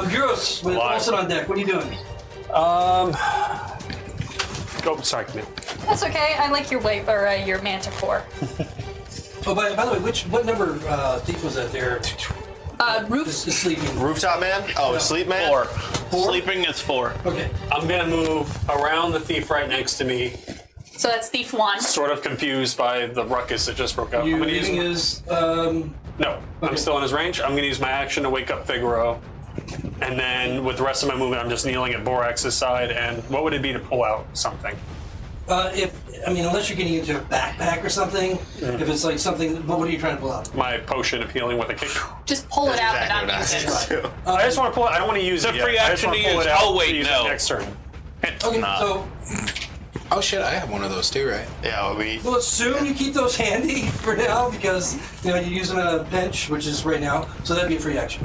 Gyros with Olsen on deck. What are you doing? Oh, sorry, Camille. That's okay. I like your wave or your manticore. Oh, by the way, what number thief was that there? Roof. Is sleeping. Rooftop man? Oh, sleep man? 4. Sleeping is 4. Okay. I'm going to move around the thief right next to me, So that's thief 1. sort of confused by the ruckus that just broke out. You I'm gonna use using his No, I'm Okay. still in his range. I'm going to use my action to wake up Figaro. And then with the rest of my movement, I'm just kneeling at Borax's side. And what would it be to pull out something? unless you're getting into a backpack or something, if it's like something, what are you trying to pull out? My potion of healing with a kick. Just pull it out, Exactly but not what I use was it. too. I just want to pull it. I don't want to use It's it a free yet. I just action want to pull use. it out Oh, wait, to use no. it next turn. Okay, Nah. so Oh shit! I have one of those too, right? Yeah, we'll assume you keep those handy for now because you use them at a bench, which is right now. So that'd be a free action.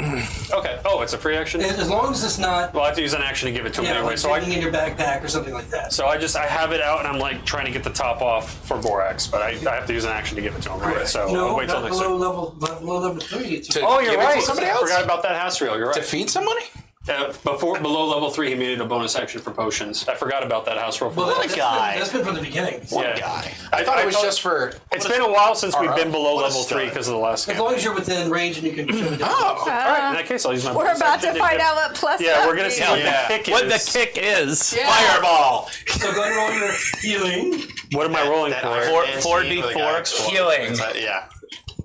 Okay. Oh, it's a free action. As long as it's not Well, I have to use an action to give it to him anyway. like So getting in your backpack or something like that. I have it out and I'm like trying to get the top off for Borax, but I have to use an action to give it to him, right? So No, I'll wait till not next below turn. level 3. It's To Oh, you're give it to right. somebody I else? forgot about that house reel. You're right. Defeat somebody? Below level 3, he made it a bonus action for potions. I forgot about that house reel. well, What a guy. That's been from the beginning. Yeah. guy. I thought it was just for. It's been a while since we've been below What a level 3 stud. because of the last As game. long as you're within range and you can show it. Oh, All right, in that case, I'll use my We're bonus about action to find give- out what plus. Yeah, we're gonna see what Yeah. the kick is. What the kick is. Fireball! So go ahead and roll your healing. What am I rolling That for? Iron Four- Man 4d4 scene where the guy explodes. healing. Yeah.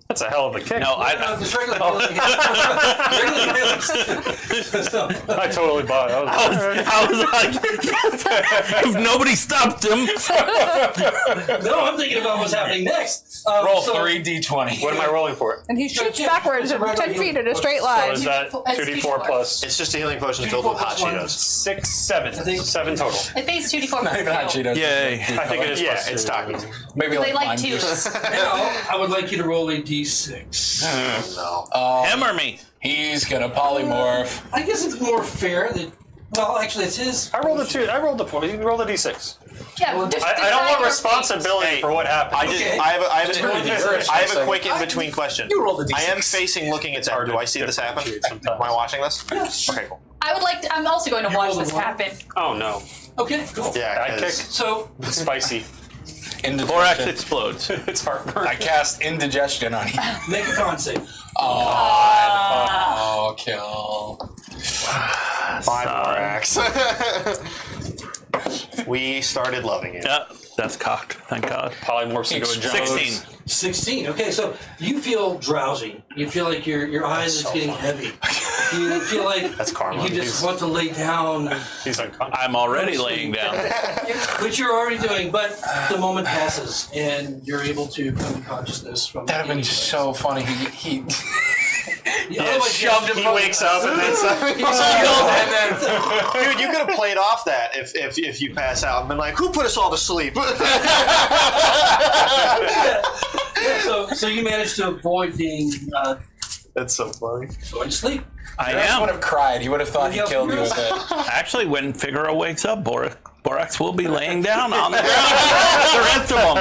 That's a hell of a kick. No, Just regular healing. Regular healing. So, I totally bought it. I was like, if nobody stopped him. no, I'm thinking about what's happening next. Roll so- 3d20. What am I rolling for? And he shoots Yeah, backwards it's a regular 10 feet in healing. a straight So line. is that 2d4 plus It's just a healing potion filled with hot 2d4 Cheetos. 6, 7? think- 7 total. I think it's 2d4 Not even hot plus 2. Cheetos. Yay. I think it is Yeah, plus it's 2. talkies. Maybe They like lime to. juice. Now, I would like you to roll a d6. No. Him or me? He's gonna polymorph. I guess it's more fair that. Well, actually, it's his. I rolled a 2. I rolled a 4. You rolled a d6. Yeah, Well, just I don't decide want your responsibility Hey, for what happened. I just, Okay. I have a You're a quick in between question. You rolled a I am d6. facing looking at them. hard Do to I see this happen? differentiate sometimes. Am I watching this? Yes. Okay, cool. I would like to. I'm also going to You watch rolled a this one? happen. Oh no. Okay, cool. Yeah, Bad kick. 'cause- So, It's spicy. Borax explodes. It's heartburn. I cast indigestion on you. make a con save. Oh, kill. 5 Borax. We started loving it. Yeah, that's cocked. Thank God. Polymorphs into a giant. 16. 16. Okay, so you feel drowsy. You feel like your eyes is getting heavy. You feel like That's karma. you just want to lay down, He's unconscious. I'm already laying down. which you're already doing, but the moment passes and you're able to come to consciousness from That'd have been so funny. He Shoved him. He wakes up and then and then dude, you could have played off that if you pass out and been like, who put us all to sleep? So you managed to avoid being That's so funny. going to sleep. I Dyvers would am. have cried. He would have thought he killed you with it. Actually, when Figaro wakes up, Borax will be laying down on the ground. The rest of them.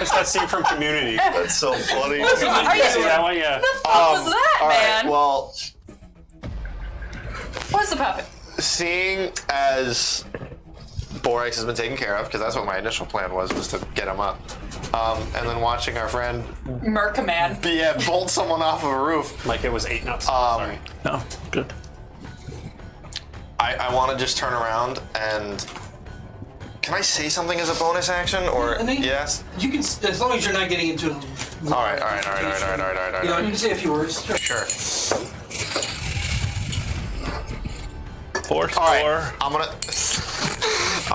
It's that scene from Community. That's so funny. Are you See that one? Yeah. What was that, All man? right, well, What's the puppet? seeing as Borax has been taken care of, because that's what my initial plan was to get him up, and then watching our friend Merc-a-man. bolt someone off of a roof, Like it was 8 nuts. Sorry. No, good. I want to just turn around and. Can I say something as a bonus action, or I think yes? You can, as long as you're not getting into. All right. You know, you can say a few words. Sure. Four All right. score. I'm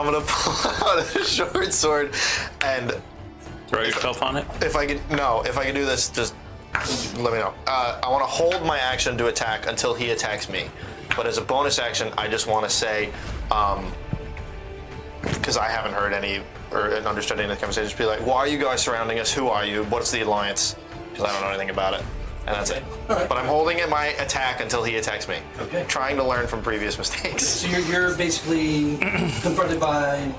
gonna pull out a short sword, and Throw yourself on it. if I can do this, just let me know. I want to hold my action to attack until he attacks me, but as a bonus action, I just want to say, because I haven't heard any or understood any of the conversation, just be like, why are you guys surrounding us? Who are you? What's the alliance? Because I don't know anything about it. And that's it. All right. But I'm holding in my attack until he attacks me. Okay. Trying to learn from previous mistakes. So you're basically confronted by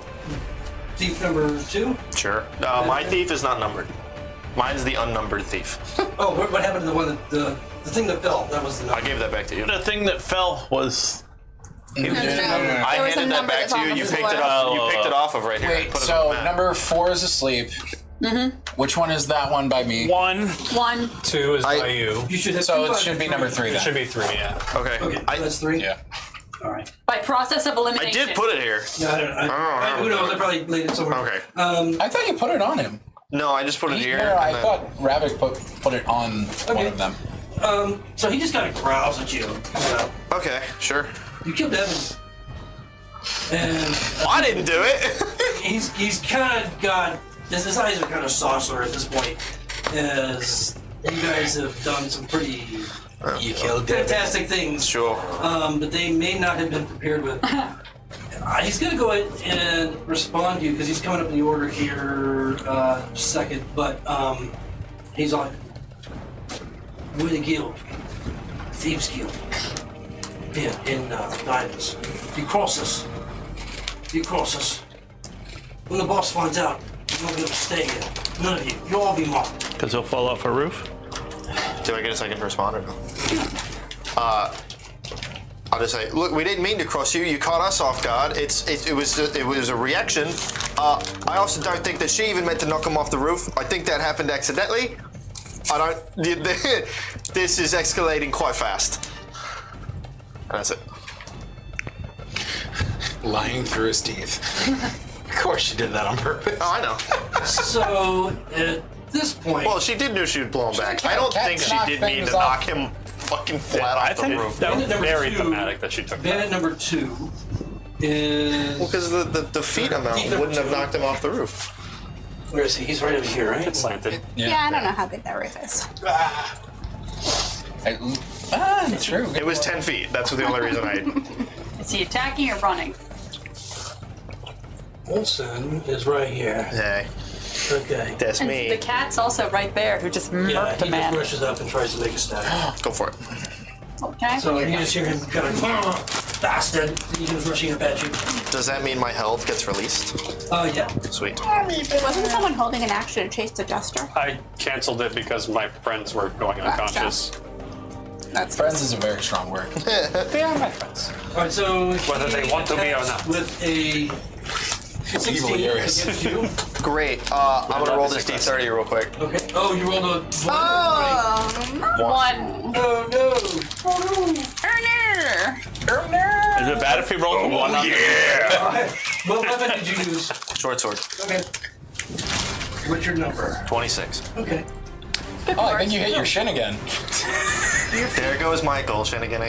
thief number 2. Sure. My thief is not numbered. Mine's the unnumbered thief. Oh, what happened to the one that the thing that fell? That was the. I gave that back to you. The thing that fell was. I There was a handed that number back that's to on you. the You picked floor. it up. You picked it off of right here. Wait, Put it so on the map. number 4 is asleep. Mm-hmm. Which one is that one by me? 1. 1. 2 is by you. You should have. So it should be number 3 It then. should be 3, yeah. Okay. Okay, I that's 3. Yeah. All right. By process of elimination. did put it here. Yeah, who knows? I probably laid it somewhere. Okay. I thought you put it on him. No, I just put it here. No, I and then- thought Ravek put it on one of them. So he just kind of growls at you. Okay, sure. You killed Evans. And I didn't do it. he's kind of got his eyes are kind of saucer at this point, as you guys have done some pretty You killed Dyvers. fantastic things. Sure. But they may not have been prepared with. He's gonna go ahead and respond to you because he's coming up in the order here second. But he's on. We're the guild, Thieves Guild. Yeah, in Dyvers. You cross us. When the boss finds out, you're not gonna stay here. None of you. You'll all be mocked. Because he'll fall off a roof. Do I get a second to respond or no? I'll just say, look, we didn't mean to cross you. You caught us off guard. It was a reaction. I also don't think that she even meant to knock him off the roof. I think that happened accidentally. This is escalating quite fast. And that's it. Lying through his teeth. Of course she did that on purpose. Oh, I know. So at this point, Well, she did know she would blow him back. can't- I don't can't think she knock did mean things to off. knock him fucking flat I off the think roof. That was Bandit number very 2 thematic that she took that. bandit number 2 is. Well, because the feet amount wouldn't have knocked him off the roof. Where is he? He's right over here, right? It's slanted. Yeah, I don't know how big that roof is. True. It was 10 feet. That's the only reason I. Is he attacking or running? Olsen is right here. Hey, Okay. that's And me. the cat's also right there who just Yeah, murked he a just man. rushes up and tries to make a stab. Go for it. Okay. So you just hear him kind of bastard. He comes rushing up at you. Does that mean my health gets released? Yeah. Sweet. Wasn't someone holding an action to chase the jester? I canceled it because my friends were going unconscious. That's Friends is a very strong word. They are my friends. All right. So Whether they want to be or not. with a 16 Darius. against you. Great. I'm gonna roll this That's d30 real quick. Okay. Oh, you rolled a. Oh, 1. Oh no! Is it bad if he rolls a 1 on What weapon did you use? Short sword. Okay. What's your number? 26. Okay. Oh, I think you hit your shin again. There goes Michael, shenanigan.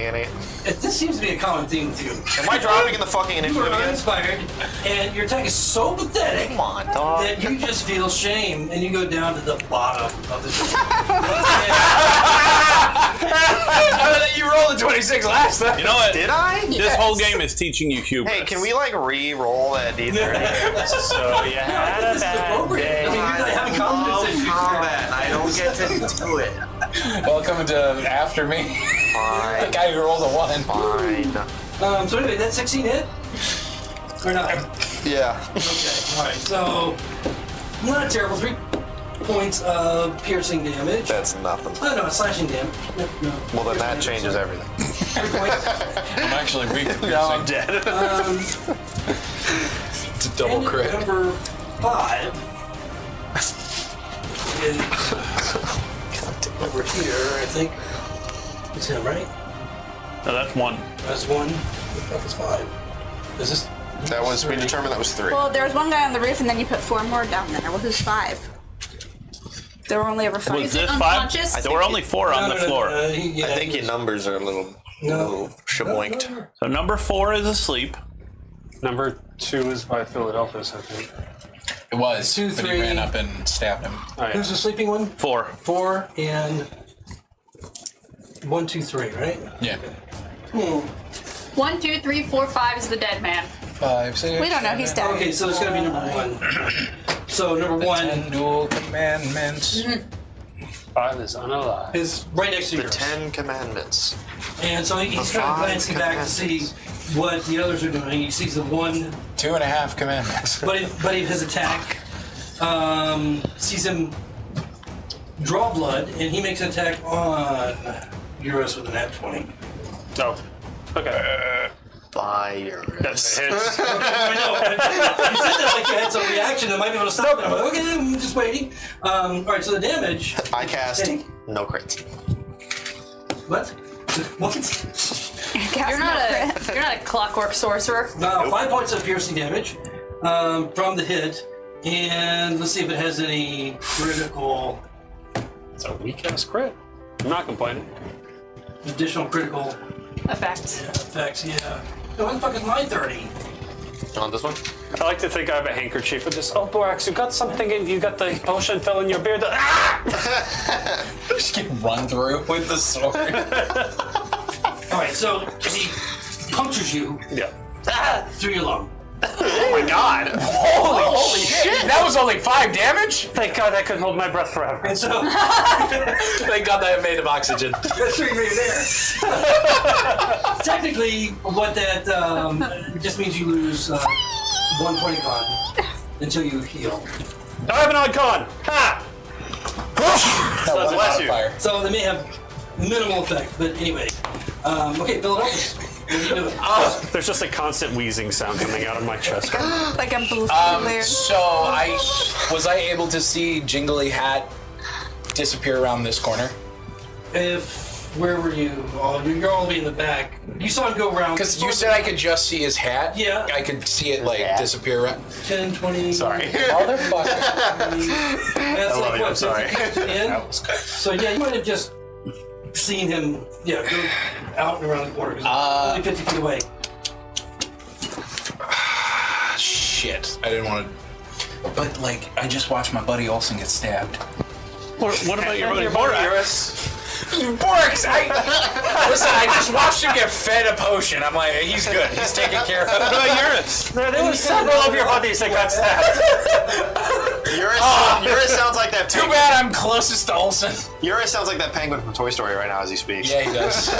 This seems to be a common theme with you. Am I dropping in the fucking You initiative are again? uninspired, and your attack is so pathetic Come on, dog. that you just feel shame, and you go down to the bottom of the You rolled a 26 last time. You know what? Did I? This whole game is teaching you hubris. Hey, can we like re-roll that D30? So you had This a is bad appropriate. I mean, day. you're not having confidence issues. Combat. I don't get to do it. Welcome to After Me. The Fine. guy who rolled a 1. Fine. So anyway, that 16 hit? Or not? Yeah. Okay, alright, so not terrible. 3 points of piercing damage. That's nothing. Oh no, slashing damage. No. Well, then that Piercing changes damage, everything. 3 points. I'm actually weak to Now I'm piercing. dead. It's a double And crit. Number 5 is over here, I think. It's him, right? No, that's 1. That's 1. What the fuck is 5? Is this? That was, we determined that was 3. Well, there was one guy on the roof, and then you put 4 more down there. Well, who's 5? There were only ever 5. Was this 5? unconscious? There were only 4 on the floor. I think your numbers are a little shaboinked. So number 4 is asleep. Number 2 is by Philadelphus, I think. It was. 2, but 3. he ran up and stabbed him. Oh, yeah. Who's the sleeping one? 4. 4 and 1, 2, 3, right? Yeah. 1, 2, 3, 4, 5 is the dead man. 5, 6. We don't know. He's dead. Okay, so it's gonna be number 1. So number 1 10 dual commandments. 5 is unalive. is right next to The yours. 10 Commandments. And so he's The kind of 5 glancing back to see what the others are doing. He sees the one, 2.5 commandments. buddy of his attack, sees him draw blood, and he makes an attack on Eurus with a nat 20. Oh, okay. Fire. That's hits. I know. You said that like you had some reaction that might be able to stop it. I'm like, okay, I'm just waiting. All right, so the damage. I cast no crits. What? What? You're not a clockwork sorcerer. 5 points of piercing damage from the hit, and let's see if it has any critical, It's a weak ass crit. I'm not complaining. additional critical Effects. effects. Yeah. No, what the fuck is mine 30? On this one? I like to think I have a handkerchief with this. Oh, Borax, you got something in. You got the potion fell in your beard. Ah! Just get run through with the sword. All right, so he punctures you Yeah. through your lung. Oh my god. Holy shit! That was only 5 damage? Thank God I couldn't hold my breath forever. And so Thank God that made him oxygen. that's three right there. Technically, what that just means you lose 1 point of con until you heal. I have an icon. Ha! Bless you. Fire. So they may have minimal effect, but anyway. Okay, Philadelphia. What are you doing? There's just a constant wheezing sound coming out of my chest. Like a blue layer. So was I able to see Jingly Hat disappear around this corner? Where were you? Oh, you're all the way in the back. You saw him go around. Because you said I could just see his hat. Yeah. I could see it like disappear around. 10, 20. Sorry. Motherfucker. That's love you, I'm sorry. So yeah, you might have just seen him, go out and around the corner. 'Cause only 50 feet away. Shit. I didn't want to. But like, I just watched my buddy Olsen get stabbed. What about your buddy Borax? Borax, listen, I just watched him get fed a potion. I'm like, he's good. He's taken care of. What about Eurus? There were several of your buddies that got stabbed. Eurus sounds like that. Too bad I'm closest to Olsen. Eurus sounds like that penguin from Toy Story right now as he speaks. Yeah, he does.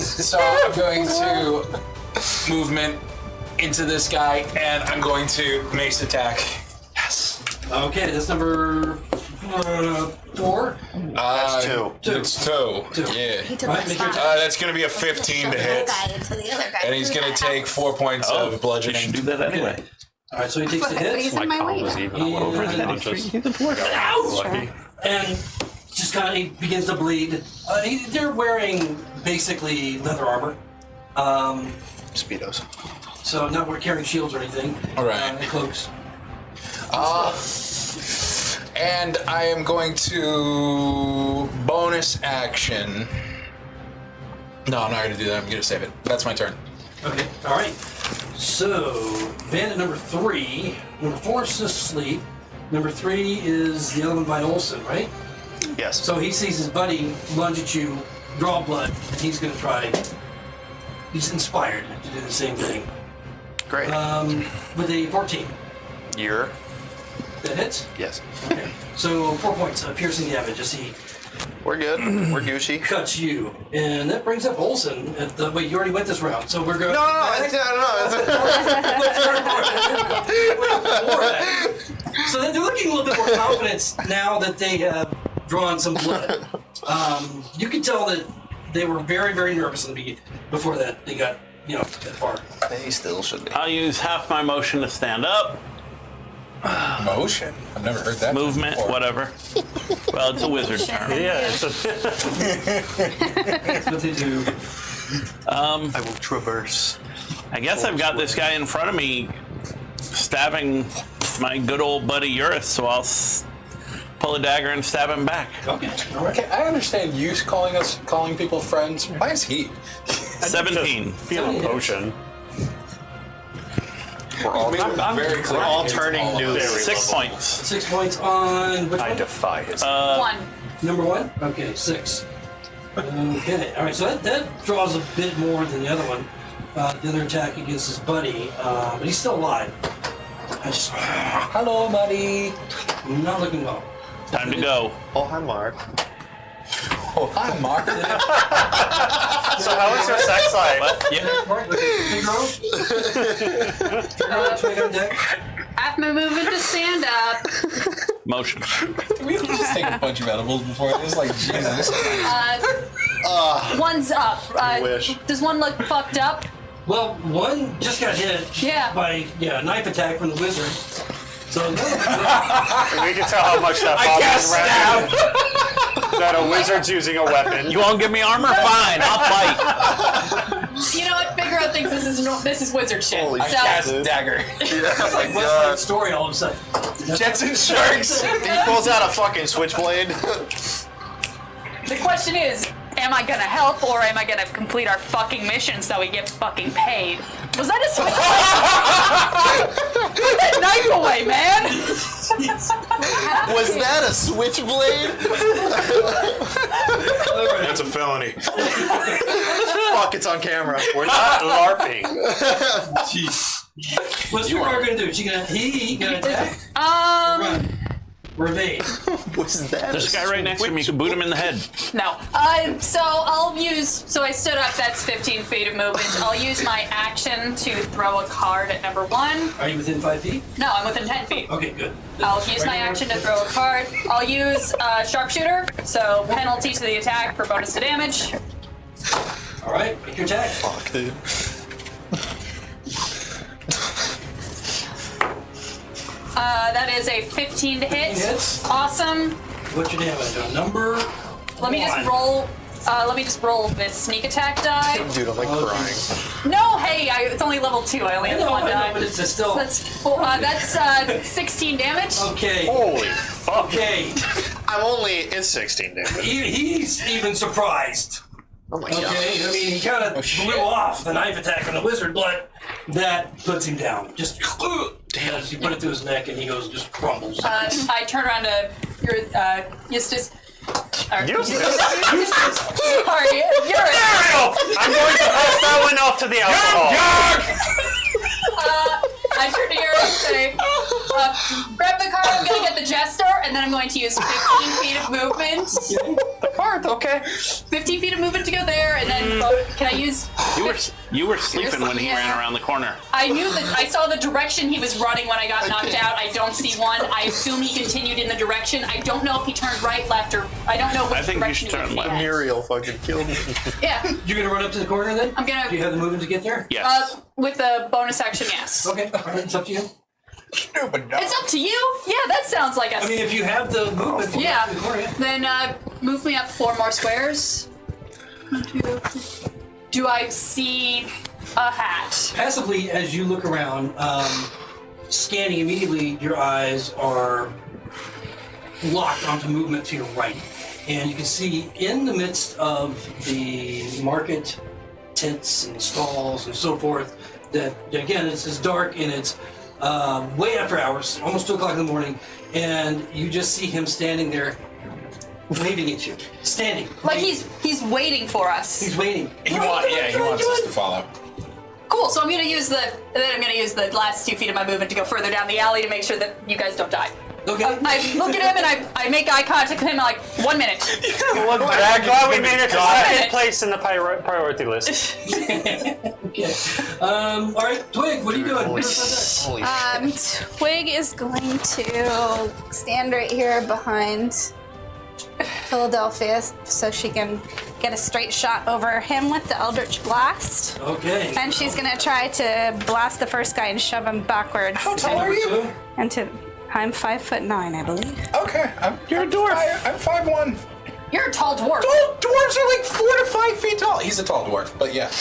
So I'm going to movement into this guy, and I'm going to mace attack. Yes. Okay, that's number 4. That's 2. It's 2. Two. Yeah. He took Right, my make your spot. That's going to be a 15 to hit. To the other guy. And he's going to take 4 points Oh, of you bludgeoning. should do that anyway. All right, so he takes the hit He's in my Calm way. was even. And- Over the conscious. Lucky. and just kind of begins to bleed. They're wearing basically leather armor. Speedos. So not carrying shields or anything. All right. And cloaks. And I am going to bonus action. No, I'm not going to do that. I'm going to save it. That's my turn. Okay, all right. So, bandit number 3. Number 4 is asleep. Number 3 is the other one by Olsen, right? Yes. So he sees his buddy lunge at you, draw blood, and he's going to try. He's inspired to do the same thing. Great. With a 14. You're. That hits? Yes. Okay. So 4 points of piercing damage as he We're good. We're Gucci. cuts you. And that brings up Olsen. Wait, you already went this round, so we're going. No. So they're looking a little bit more confident now that they have drawn some blood. You can tell that they were very, very nervous in the beginning before that they got, that far. They still should be. I'll use half my motion to stand up. Motion? I've never heard that. Movement, before. whatever. Well, it's a wizard term. Yeah, it's That's what they do. I will traverse. I guess I've got this guy in front of me stabbing my good old buddy Eurus, so I'll pull a dagger and stab him back. Okay. All right. Okay, I understand you calling people friends. Mine's heat. 17. feel a potion. We're all, very clear. we're all It's turning all new. very 6 points. 6 points on which I one? defy his. 1. Number 1? Okay, 6. Okay, all right, so that draws a bit more than the other one. The other attack against his buddy, but he's still alive. Hello, buddy. Not looking well. Time to go. Oh, hi, Mark. Oh, hi, Mark. So how is your sex life? Yeah. Mark, Figaro, Twig on deck. Half my movement to stand up. Motion. Did we just take a bunch of edibles before this? Like, Jesus. 1's up. Wish. Does 1 look fucked up? Well, one just got hit Yeah. by a knife attack from the wizard. So We can tell how much that bothers Ravek. That a wizard's using a weapon. You won't give me armor? Fine, I'll fight. You know what? Figaro thinks this is wizard shit. Holy so, shit. Cast dagger. It's like West Side Story all of a sudden. Jets and sharks. He pulls out a fucking switchblade. the question is, am I gonna help or am I gonna complete our fucking mission so we get fucking paid? Was that a switchblade? Put that knife away, man! Was that a switchblade? That's a felony. Fuck, it's on camera. We're not LARPing. What's Figaro gonna do? He gonna attack? Run. Or evade? Was that There's a guy right next to me. You can boot him in the head. No. So I'll use, so I stood up, that's 15 feet of movement. I'll use my action to throw a card at number 1. Are you within 5 feet? No, I'm within 10 feet. Okay, good. I'll use my action to throw a card. I'll use sharpshooter, so penalty to the attack for bonus to damage. All right, make your attack. Fuck, dude. That is a 15 to hit. Hits. Awesome. What's your damage? A number? Let me just roll. Let me just roll this sneak attack die. Dude, I'm like crying. No, hey, it's only level 2. I only have one die. But it's still. That's 16 damage. Okay. Holy fuck. Okay. It's 16 damage. He's even surprised. Oh my god. Okay, I mean, he kind of blew off the knife attack on the wizard, but that puts him down. Just damn. You put it to his neck, and he just crumbles. I turn around to Eustace. Eustace? Sorry, you're Ariel! I'm going to pass that one off to the alcohol. I turn to Eustace and say, grab the card, I'm going to get the jester, and then I'm going to use 15 feet of movement. The card, okay. 15 feet of movement to go there, and then can I use... You were sleeping when he ran around the corner. I knew that I saw the direction he was running when I got knocked out. I don't see one. I assume he continued in the direction. I don't know if he turned right, left, or I don't know which I think you direction should he turn went. left. Muriel fucking killed me. Yeah. You're gonna run up to the corner then? I'm gonna- Do you have the movement to get there? Yes. With the bonus action, yes. Okay. All right. It's up to you. It's up to you. Yeah, that sounds like a. I mean, if you have the movement. Yeah. To the corner, yeah. Then move me up 4 more squares. 1, 2. Do I see a hat? Passively, as you look around, scanning immediately, your eyes are locked onto movement to your right. And you can see in the midst of the market tents and stalls and so forth, that again, it's dark and it's way after hours, almost 2 o'clock in the morning, and you just see him standing there, waving at you. Standing. Like he's waiting for us. He's waiting. He wants us to follow. Cool. So I'm gonna use the last 2 feet of my movement to go further down the alley to make sure that you guys don't die. Okay. I look at him and I make eye contact with him. I'm like, 1 minute. I'm glad we made it to second place in the priority list. Okay. All right, Twig, what are you doing? Holy Twig is going to stand right here behind Philadelphia so she can get a straight shot over him with the Eldritch Blast. Okay. And she's gonna try to blast the first guy and shove him backwards. How tall are you? I'm 5'9", I believe. Okay, you're a dwarf. I'm 5'1". You're a tall dwarf. Dwarves are like 4 to 5 feet tall. He's a tall dwarf, but yeah.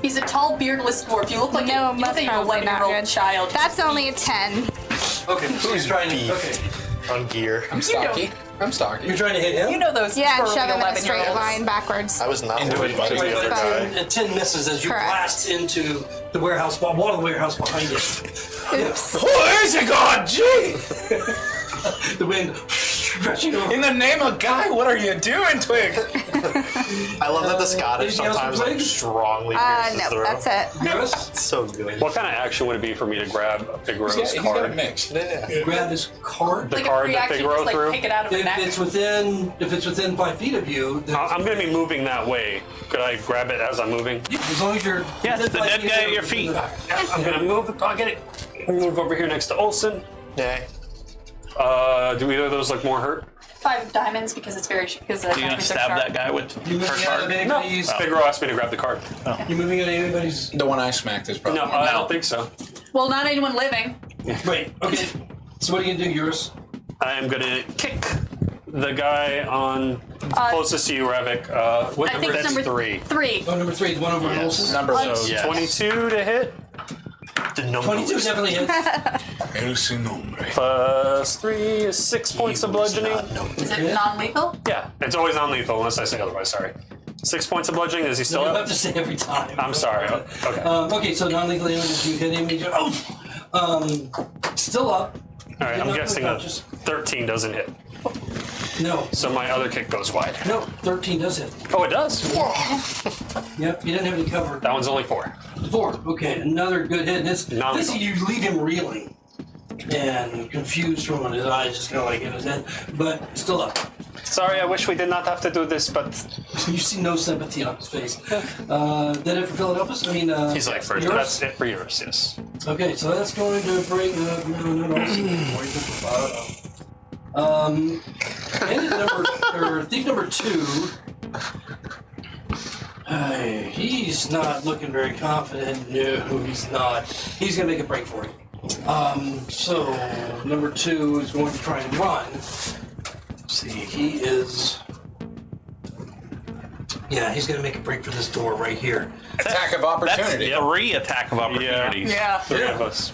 He's a tall, beardless dwarf. You look like No, an that's probably not 11-year-old good. child. That's only a 10. Okay, who's trying to... Okay. On gear. I'm stocky. You're trying to hit him? You know those Yeah, and burly shove him in a straight 11-year-olds. line backwards. I was not Into worried it, about buddy. the other guy. A 10 misses as you Correct. blast into the warehouse, wall of the warehouse behind you. Oops. Who is it, God? Gee! The wind rushing over. In the name of Guy, what are you doing, Twig? I love that the Scottish anything else for sometimes like Twig? strongly pierces No, through. that's it. Yes. It's so good. What kind of action would it be for me to grab Figueroa's He's got a card? mix. Grab this card. The Like card a free that action, Figaro just like threw? pick it out of the If neck. it's within 5 feet of you, then I'm going to be moving that way. Could I grab it as I'm moving? as long as you're Yeah, it's within the 5 dead feet guy of at your him, feet. I'm going to move. I'll get it. Move over here next to Olsen. Yeah. Do either of those look more hurt? 5 diamonds because it's very because the Are you gonna diamonds are stab sharp. that guy with You her moving out of card? anybody's? Figaro asked me to grab the card. You moving out of anybody's? The one I smacked is probably. No, I don't think so. Well, not anyone living. Right. Okay. So what are you gonna do, yours? I am going to kick the guy on closest to you, Ravek. What I think number? it's number 3. 3. Oh, number 3 is one over on Olsen. Number So Yes. 22 to hit, The number 22 was definitely hits. El su nombre. plus 3 is 6 points of bludgeoning. Is it non-lethal? Yeah, it's always non-lethal unless I say otherwise, sorry. 6 points of bludgeoning, is he still You have up? to say every time. I'm sorry, okay. Okay, so non-lethal damage. You hit him. Still up. Alright, You're I'm not guessing a unconscious. 13 doesn't hit. No. So my other kick goes wide. No. 13 does hit. Oh, it does? Yep. You didn't have any cover. That one's only 4. 4. Okay, another good hit. This Non-lethal. you leave him reeling and confused from when his eyes just kind of like in his head, but still up. Sorry, I wish we did not have to do this, but You see no sympathy on his face. That it for Philadelphia? I mean, He's like first. yours? that's it for yours, yes. Okay, so that's going to bring up bandit number or thief number 2. He's not looking very confident. No, he's not. He's gonna make a break for it. So number 2 is going to try and run. Let's see, he is. Yeah, he's gonna make a break for this door right here. Attack of That's opportunity. 3 attack of opportunities. Yeah. 3 of us.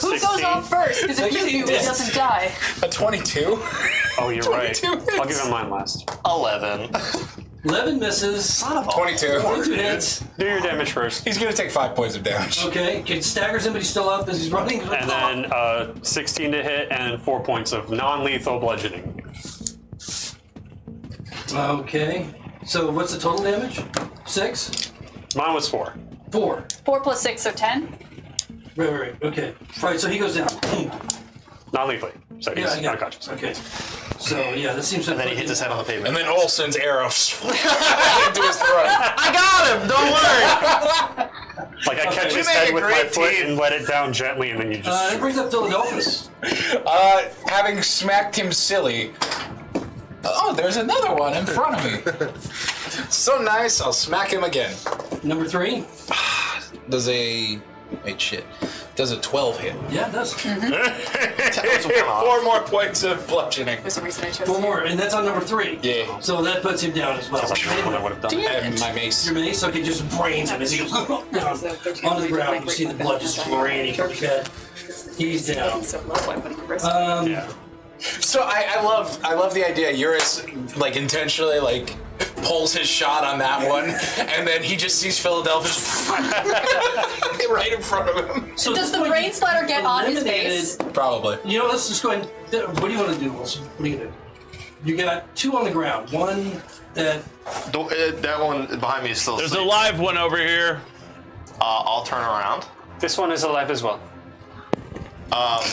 Who goes 16. off first? Because if you do, he doesn't die. A 22. Oh, you're right. 22 hits. I'll give him mine last. 11. 11 misses. 22. 22 hits. Do your damage first. He's gonna take 5 points of damage. Okay, it staggers him, but he's still up as he's running. And then 16 to hit and 4 points of non-lethal bludgeoning. Okay, so what's the total damage? 6? Mine was 4. 4. 4 plus 6, so 10. Right. Okay. Right, so he goes down. Non-lethally. So he's Yeah, I got it. unconscious. Okay. So yeah, that seems to. And then he hits his head on the pavement. And then Olsen's arrow into his throat. I got him! Don't worry! Like I catch You his make head a with my great foot team. and let it down gently, and then you just. That brings up Philadelphia. Having smacked him silly. Oh, there's another one in front of me. So nice, I'll smack him again. Number 3. Does a... Wait, shit. Does a 12 hit? Yeah, it does. That was one off. 4 more points of bludgeoning. There's a reason I chose One more, and that's on number 3. Yeah. So that puts him down as well. That's what I would have done. And my mace. Your mace, okay, just brains him as he goes down onto the ground. You see the blood just flowing from his head. He's down. so low, I wouldn't risk it. Yeah. So I love the idea. Eurus like intentionally like pulls his shot on that one, and then he just sees Philadelphia right in front of him. So Does at the this brain point, splatter get on his eliminated- face? Probably. You know, let's just go ahead. What do you want to do, Wilson? What are you going to do? You got 2 on the ground. One that. That one behind me is still There's a asleep. live one over here. I'll turn around. This one is alive as well. And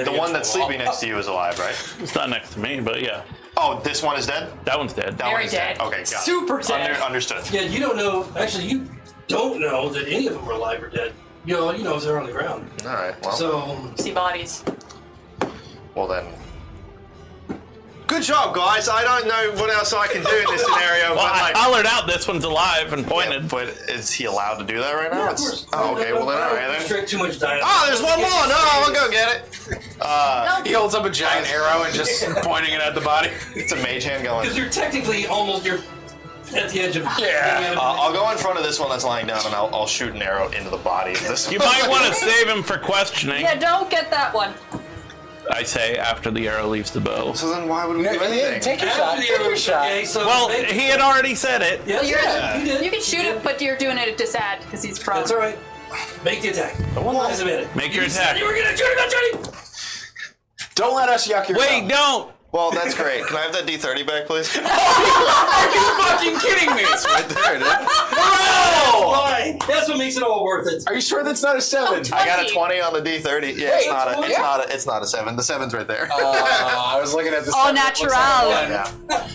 the one that's sleeping next to you is alive, right? It's not next to me, but yeah. Oh, this one is dead? That one's dead. That Very one's dead. Okay, got it. Super dead. Understood. Yeah, you don't know. Actually, you don't know that any of them are alive or dead. You know, all you know is they're on the ground. All right, well, So. See bodies. well then. Good job, guys. I don't know what else I can do in this scenario, Well, but I like. hollered out this one's alive and pointed. Yeah, but is he allowed to do that right now? Yeah, of course. Oh, okay, well then, all right then. Restrict too much diet. Oh, there's one more! No, I'll go get it. He holds up a giant arrow and just pointing it at the body. It's a mage hand going. Because you're technically almost you're at the edge of. Yeah. I'll go in front of this one that's lying down, and I'll shoot an arrow into the body of this You one. might want to save him for questioning. Yeah, don't get that one. I say after the arrow leaves the bow. So then why would we do anything? Take your After shot. the Take your arrow- shot. Okay, so Well, make- he had already said it. Yes, You're- you did. You can shoot did. it, but you're doing it at disad because he's prone. That's all right. Make the attack. Wait a minute. Make your You said attack. You were gonna shoot him. Don't let us yuck your Wait, thumb. don't! Well, that's great. Can I have that D30 back, please? Are you fucking kidding me? Right there, dude. Why? That's what makes it all worth it. Are you sure that's not a 7? I got a 20 on the D30. Yeah, it's not a, Wait, it's not a, it's not a 7. The 7's right there. I was looking at the Au 7. It looks like natural. a 1.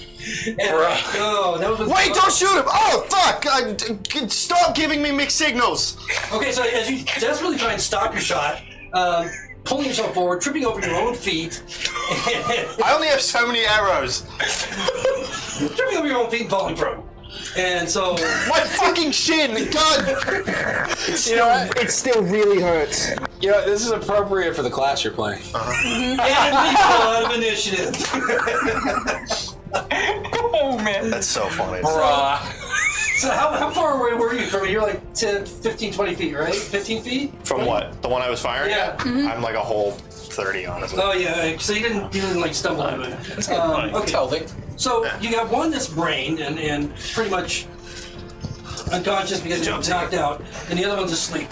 Yeah. Oh, that was. Wait, don't shoot him! Oh, fuck! Stop giving me mixed signals! Okay, so as you desperately try and stop your shot, pulling yourself forward, tripping over your own feet, I only have so many arrows. tripping over your own feet, and falling prone. And so, My fucking shin! God! You know what? It still really hurts. You know, this is appropriate for the class you're playing. and we pull out of initiative. Oh, man. That's so funny. Bruh. So how far away were you from it? You're like 10, 15, 20 feet, right? 15 feet? From what? The one I was firing Yeah. at? I'm like a whole 30, honestly. Oh yeah, so you didn't like stumble into it. Okay. Healthy. So you got one that's brained and pretty much unconscious because he was knocked out, and the other one's asleep.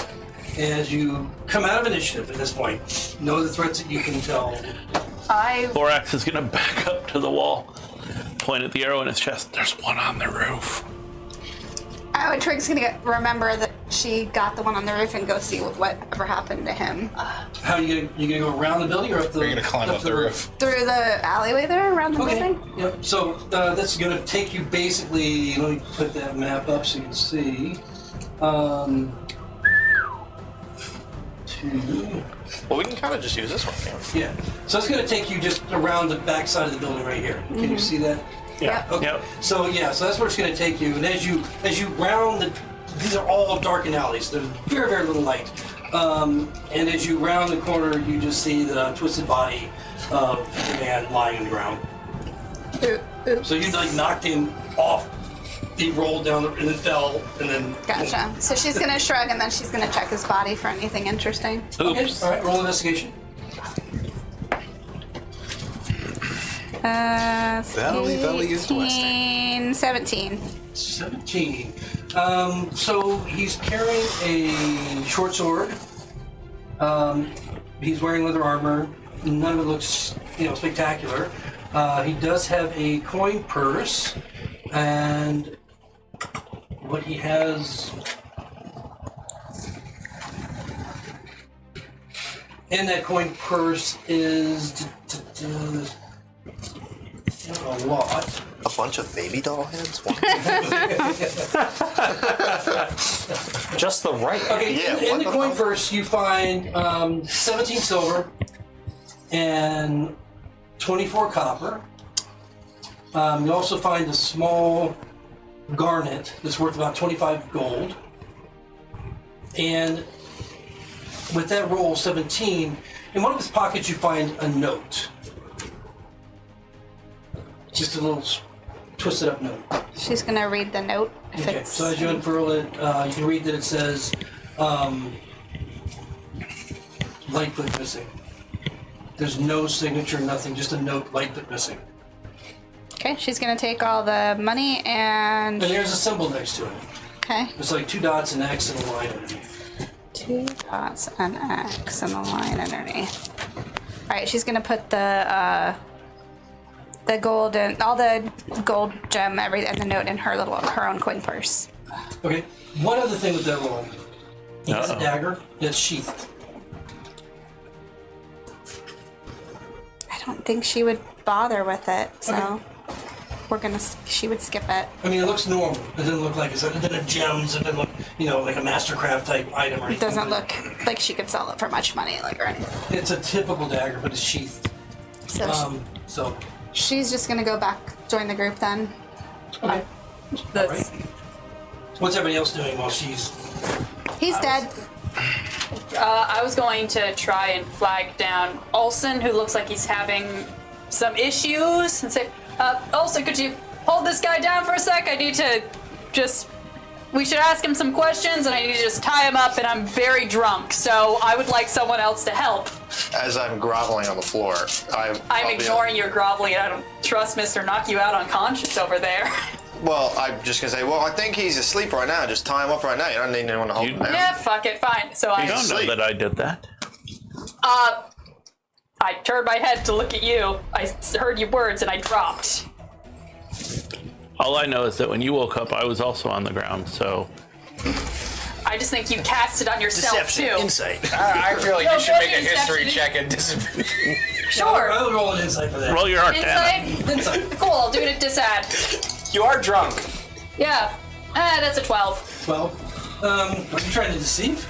As you come out of initiative at this point, know the threats that you can tell. Borax is gonna back up to the wall, point at the arrow in his chest. There's one on the roof. Oh, Trig's gonna remember that she got the one on the roof and go see whatever happened to him. How are you gonna go around the building or up the? You're going to climb up the roof. Through the alleyway there, around the Okay. building? Yep. So that's gonna take you basically. Let me put that map up so you can see. Two. Well, we can kind of just use this one. Can't we? Yeah. So it's going to take you just around the back side of the building right here. Can you see that? Yeah. Okay. Yep. So yeah, so that's where it's going to take you. And as you round the, these are all darkened alleys. There's very very little light. And as you round the corner, you just see the twisted body of the man lying on the ground. Oops. So you like knocked him off. He rolled down and then fell and then. Gotcha. So she's gonna shrug and then she's gonna check his body for anything interesting. Okay. Oops. All right. Roll investigation. Valley is 18, 17. 17. So he's carrying a short sword. He's wearing leather armor. None of it looks, spectacular. He does have a coin purse, and what he has in that coin purse is not a lot. A bunch of baby doll heads? Just the right. Okay, Yeah, in what the the coin hell? purse you find 17 silver and 24 copper. You also find a small garnet that's worth about 25 gold. And with that roll 17, in one of his pockets you find a note. Just a little twisted up note. She's gonna read the note. If Okay, it's... so as you unfurl it, you can read that it says, Lightfoot missing. There's no signature, nothing, just a note, Lightfoot missing. Okay, she's gonna take all the money and... And there's a symbol next to it. Okay. It's like 2 dots, an X, and a line underneath. 2 dots, an X, and a line underneath. Alright, she's gonna put the gold and all the gold gem, everything, and the note in her own coin purse. Okay, one other thing with that roll. He has a Uh-oh. dagger that's sheathed. I don't think she would bother with it, so she would skip it. I mean, it looks normal. It doesn't look like it doesn't have gems. It doesn't look, like a Mastercraft type item or It anything. doesn't look like she could sell it for much money, or anything. It's a typical dagger, but it's sheathed. So So, she's just gonna go back, join the group then. okay. That's, Right. What's everybody else doing while she's... He's dead. I was going to try and flag down Olsen, who looks like he's having some issues, and say, Olsen, could you hold this guy down for a sec? I need to we should ask him some questions, and I need to just tie him up, and I'm very drunk, so I would like someone else to help. As I'm groveling on the floor, I'm ignoring your groveling, and I don't trust Mr. Knock You Out unconscious over there. Well, I'm just gonna say, I think he's asleep right now. Just tie him up right now. You don't need anyone to hold him down. Yeah, fuck it, fine. So You don't know that I did that. I turned my head to look at you. I heard your words, and I dropped. All I know is that when you woke up, I was also on the ground, so... I just think you cast it on yourself, too. Insight. I feel like No, you should roll make a your history deception. check and disappear. Sure. I'll roll an insight for that. Roll your arcana. Insight? Insight. Cool, I'll do it at disad. You are drunk. Yeah. That's a 12. 12. Are you trying to deceive?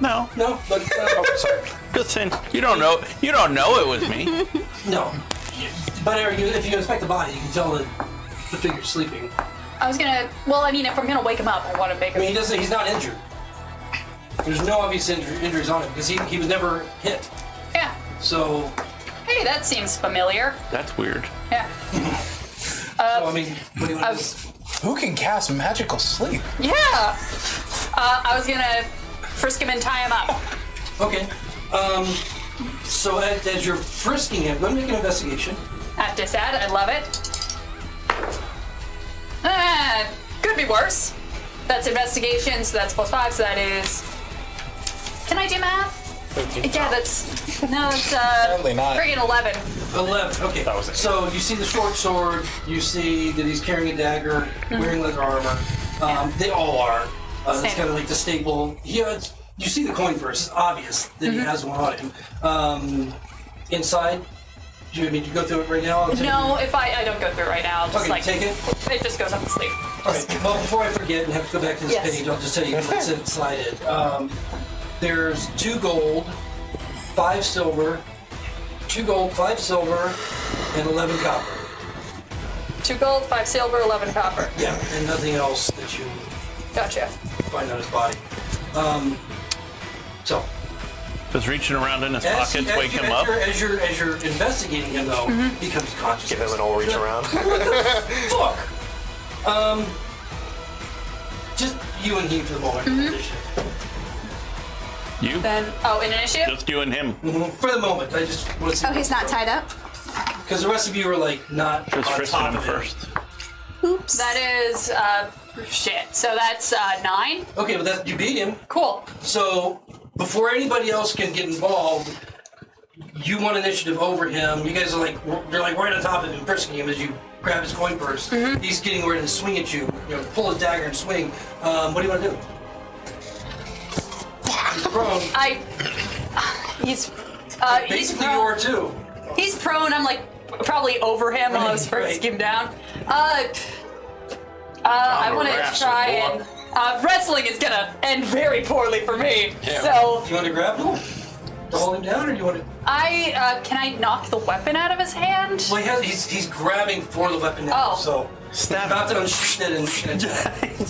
No, No, but... Sorry. just saying, you don't know it was me. No. But if you inspect the body, you can tell that the figure's sleeping. I was gonna... Well, I mean, if I'm gonna wake him up, I want to make I mean, him... he's not injured. There's no obvious injuries on him because he was never hit. Yeah. So, Hey, that seems familiar. That's weird. Yeah. I mean, what do you I want to was... Who can cast magical sleep? Yeah. I was gonna frisk him and tie him up. do? Okay. So as you're frisking him, let me make an investigation. At disad, I love it. Could be worse. That's investigation, so that's +5, so that is... Can I do math? 15. Yeah, that's... No, it's Apparently not. friggin' 11. 11. Okay. That was it. So you see the short sword. You see that he's carrying a dagger, wearing leather armor. They all are. It's Same. kind of like the staple. You see the coin purse. It's obvious that he has one on him. Inside, do you go through it right now? I'll take No, if I don't go through it right now, I'll just Okay, like... take it. It just goes up to sleep. All right. Well, before I forget and have to go back to this Yes. page, I'll just tell you what's inside it. There's 2 gold, 5 silver, 2 gold, 5 silver, and 11 copper. 2 gold, 5 silver, 11 copper. Yeah, and nothing else that you Gotcha. find on his body. So Was reaching around in his as pockets, wake him up. As you're investigating him, though, he comes conscious. Give him an old reach around. Fuck. Just you and he for the moment. You? Then, in initiative? Just you and him. For the moment, I just want to see. Oh, he's not tied up? Because the rest of you are like not Just on frisking top him of it. first. Oops. That is, shit. So that's 9. Okay, but you beat him. Cool. So before anybody else can get involved, you want initiative over him. You guys are you're like right on top of him, frisking him as you grab his coin purse. He's getting ready to swing at you. Pull his dagger and swing. What do you want to do? He's prone. He's Basically, prone. you are too. He's prone. I'm like probably over him while I was Right, frisking him down. I want to wrestle, try boy. and wrestling is gonna end very poorly for me. Yeah. So Do you want to grab him to hold him down, or do you want to? can I knock the weapon out of his hand? Well, he's grabbing for the weapon now, Oh. so Stab about to unsheath it and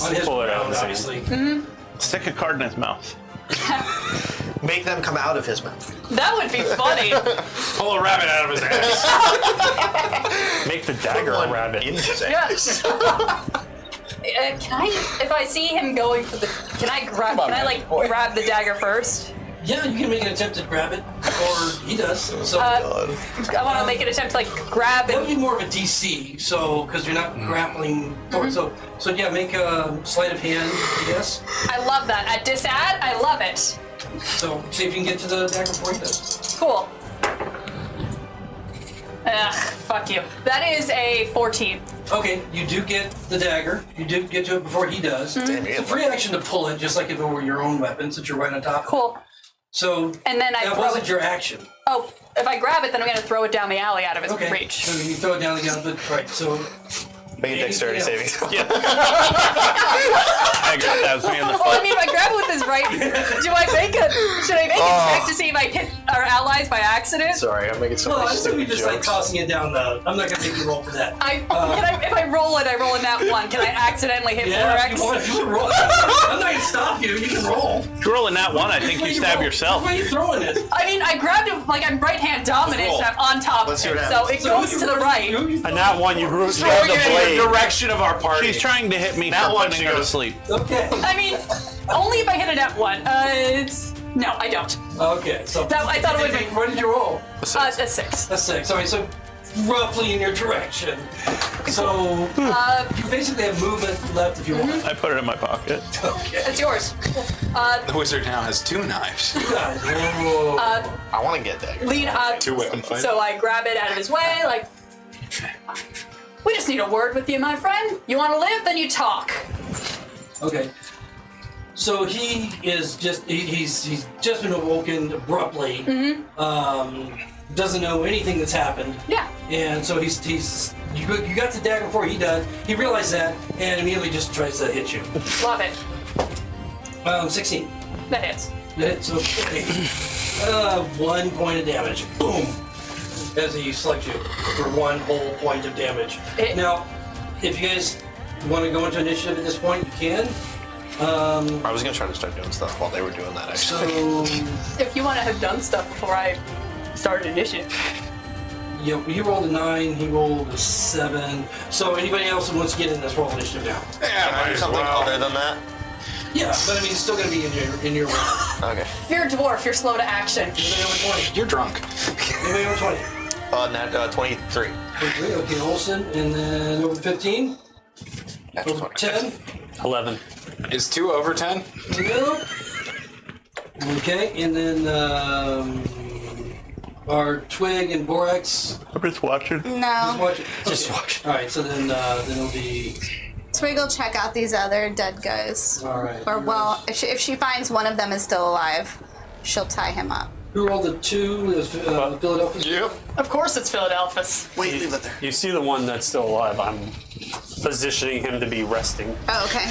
on his Pull it out ground, of his obviously. Stick a card in his mouth. Make them come out of his mouth. That would be funny. Pull a rabbit out of his ass. Make the dagger a rabbit. In his Yeah. ass. Can I, if I see him going for the, can I grab the dagger first? Yeah, you can make an attempt to grab it, or he does. So I want to make an attempt to like grab that would it. be more of a DC. So because you're not grappling forward. So yeah, make a sleight of hand. Yes. I love that. At disad, I love it. So see if you can get to the dagger before he does. Cool. Ugh, fuck you. That is a 14. Okay, you do get the dagger. You do get to it before he does. It's a free action to pull it, just like if it were your own weapon, since you're right on top. Cool. So And then I that throw wasn't it. your action. Oh, if I grab it, then I'm gonna throw it down the alley out of his Okay. reach. So you throw it down the gun, but right. So Make a dexterity saving throw. Dagger stabs me in the Well, I foot. mean, if I grab it with his right, should I make a check to see if I hit our allies by accident? Sorry, I'm making so well, many I assume stupid you're just like jokes. tossing it down the. I'm not gonna make you roll for that. If I roll it, I roll in that one. Can I accidentally hit Yeah, if 4x? you want, you can roll. I'm not gonna stop you. You can roll. If you're rolling that one, I think you stab yourself. Why are you throwing it? I mean, I grabbed it like I'm right hand dominant, roll. and I'm on top Let's see of what it, so happens. it goes to the right. And that one, you grab Throwing the it in blade. the direction of our party. She's trying to hit me That for one putting she her to goes- sleep. Okay. I mean, only if I hit it at one. No, I don't. Okay. So That- I thought it would be- What did you roll? A 6. A 6. All right. So roughly in your direction. So you basically have movement left if you want. I put it in my pocket. Okay. It's yours. The wizard now has 2 knives. Got it. Whoa. I want to get that. Lean up. 2 weapon fight. So I grab it out of his way, like, we just need a word with you, my friend. You want to live, then you talk. Okay. So he is just he's just been awoken abruptly. Doesn't know anything that's happened. Yeah. And so you got the dagger before he does. He realized that and immediately just tries to hit you. Love it. 16. That hits. Hits. Okay. 1 point of damage. Boom. As he selects you for 1 whole point of damage. Now, if you guys want to go into initiative at this point, you can. I was gonna try to start doing stuff while they were doing that. Actually. So If you want to have done stuff before I start initiative. yeah, you rolled a 9. He rolled a 7. So anybody else who wants to get in this, roll initiative now. Yeah, Can I do something other than that? Yeah, but I mean, it's still going to be in your round. Okay. If you're a dwarf, you're slow to action. Anybody over 20? You're drunk. Anybody over 20? 23. 23. Okay, Olsen, and then over 15. Natural Over 20. 10. 11. Is 2 over 10? No. Okay, and then our Twig and Borax. I'm just watching. No. Watch it. Just Okay. watch. All right, so then it'll be. Twig will check out these other dead guys. All right. Or, well, if she finds one of them is still alive, she'll tie him up. Who rolled the 2? Philadelphia? Yep. Of course it's Philadelphus. Wait, leave it there. You see the one that's still alive. I'm positioning him to be resting. Oh, okay.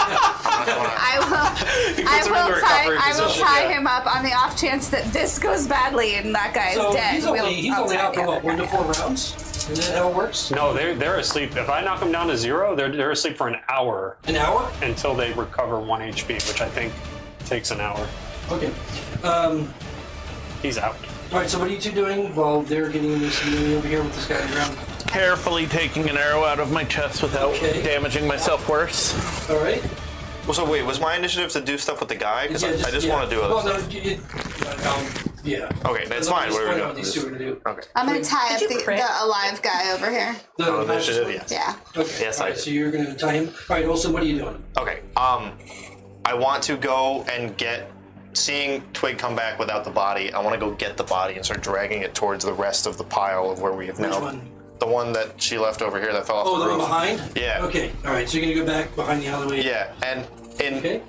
I puts him into recovery will position, tie yeah. him up on the off chance that this goes badly and that guy is So dead. he's only I'll tie out for the what, other 1 to guy 4 up. rounds? Is that how it works? No, they're asleep. If I knock them down to 0, they're asleep for an hour An hour? until they recover 1 HP, which I think takes an hour. Okay. He's out. All right, so what are you two doing while they're getting this meeting over here with this guy on the ground? Carefully taking an arrow out of my chest without Okay. damaging myself worse. All right. Well, so wait, was my initiative to do stuff with the guy? Because Yeah, I just yeah. want to do other Well, no, stuff. yeah. Okay, that's Let me fine. just What are we find out doing? what these two are going to do. Okay. I'm going to tie up Did you the crit? alive guy over here. Oh, initiative, yes. Yeah. Okay. Yes, all I right, did. so you're going to tie him. All right, Olsen, what are you doing? Okay. I want to go and get. Seeing Twig come back without the body, I want to go get the body and start dragging it towards the rest of the pile of where we have Which now. one? The one that she left over here that fell off Oh, the the one roof. behind? Yeah. Okay, all right, so you're going to go back behind the alleyway? Yeah, and Okay.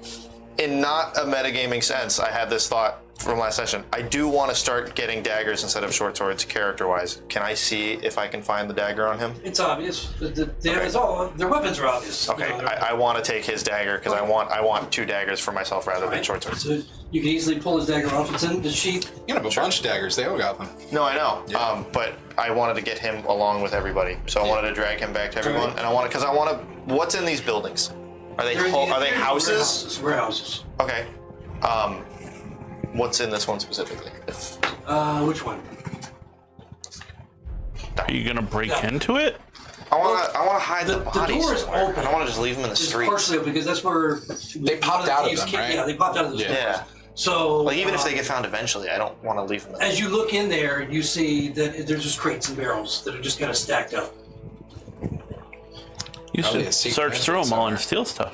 in not a metagaming sense, I had this thought from last session. I do want to start getting daggers instead of short swords character-wise. Can I see if I can find the dagger on him? It's obvious. It's all, their weapons are obvious. Okay, You know, they're- I want to take his dagger because I want 2 daggers for myself rather all than right, short swords. So you can easily pull his dagger off. It's in the sheath. You can have a bunch of daggers. They all got them. No, I know. Yeah. But I wanted to get him along with everybody, so I wanted to drag him back to everyone, Right. and I want to What's in these buildings? Are they They're in houses? Warehouses. Okay. What's in this one specifically? Which one? Are you gonna break Yeah. into it? I want to hide the The bodies door is somewhere. open. I don't want to just leave them in the It's street. partially open because that's where They popped out of thieves them, came- right? Yeah, they popped out of the doors. Yeah. So Like even if they get found eventually, I don't want to leave them. as you look in there, you see that there's just crates and barrels that are just kind of stacked up. You Probably a should secret search through them all somewhere. and steal stuff.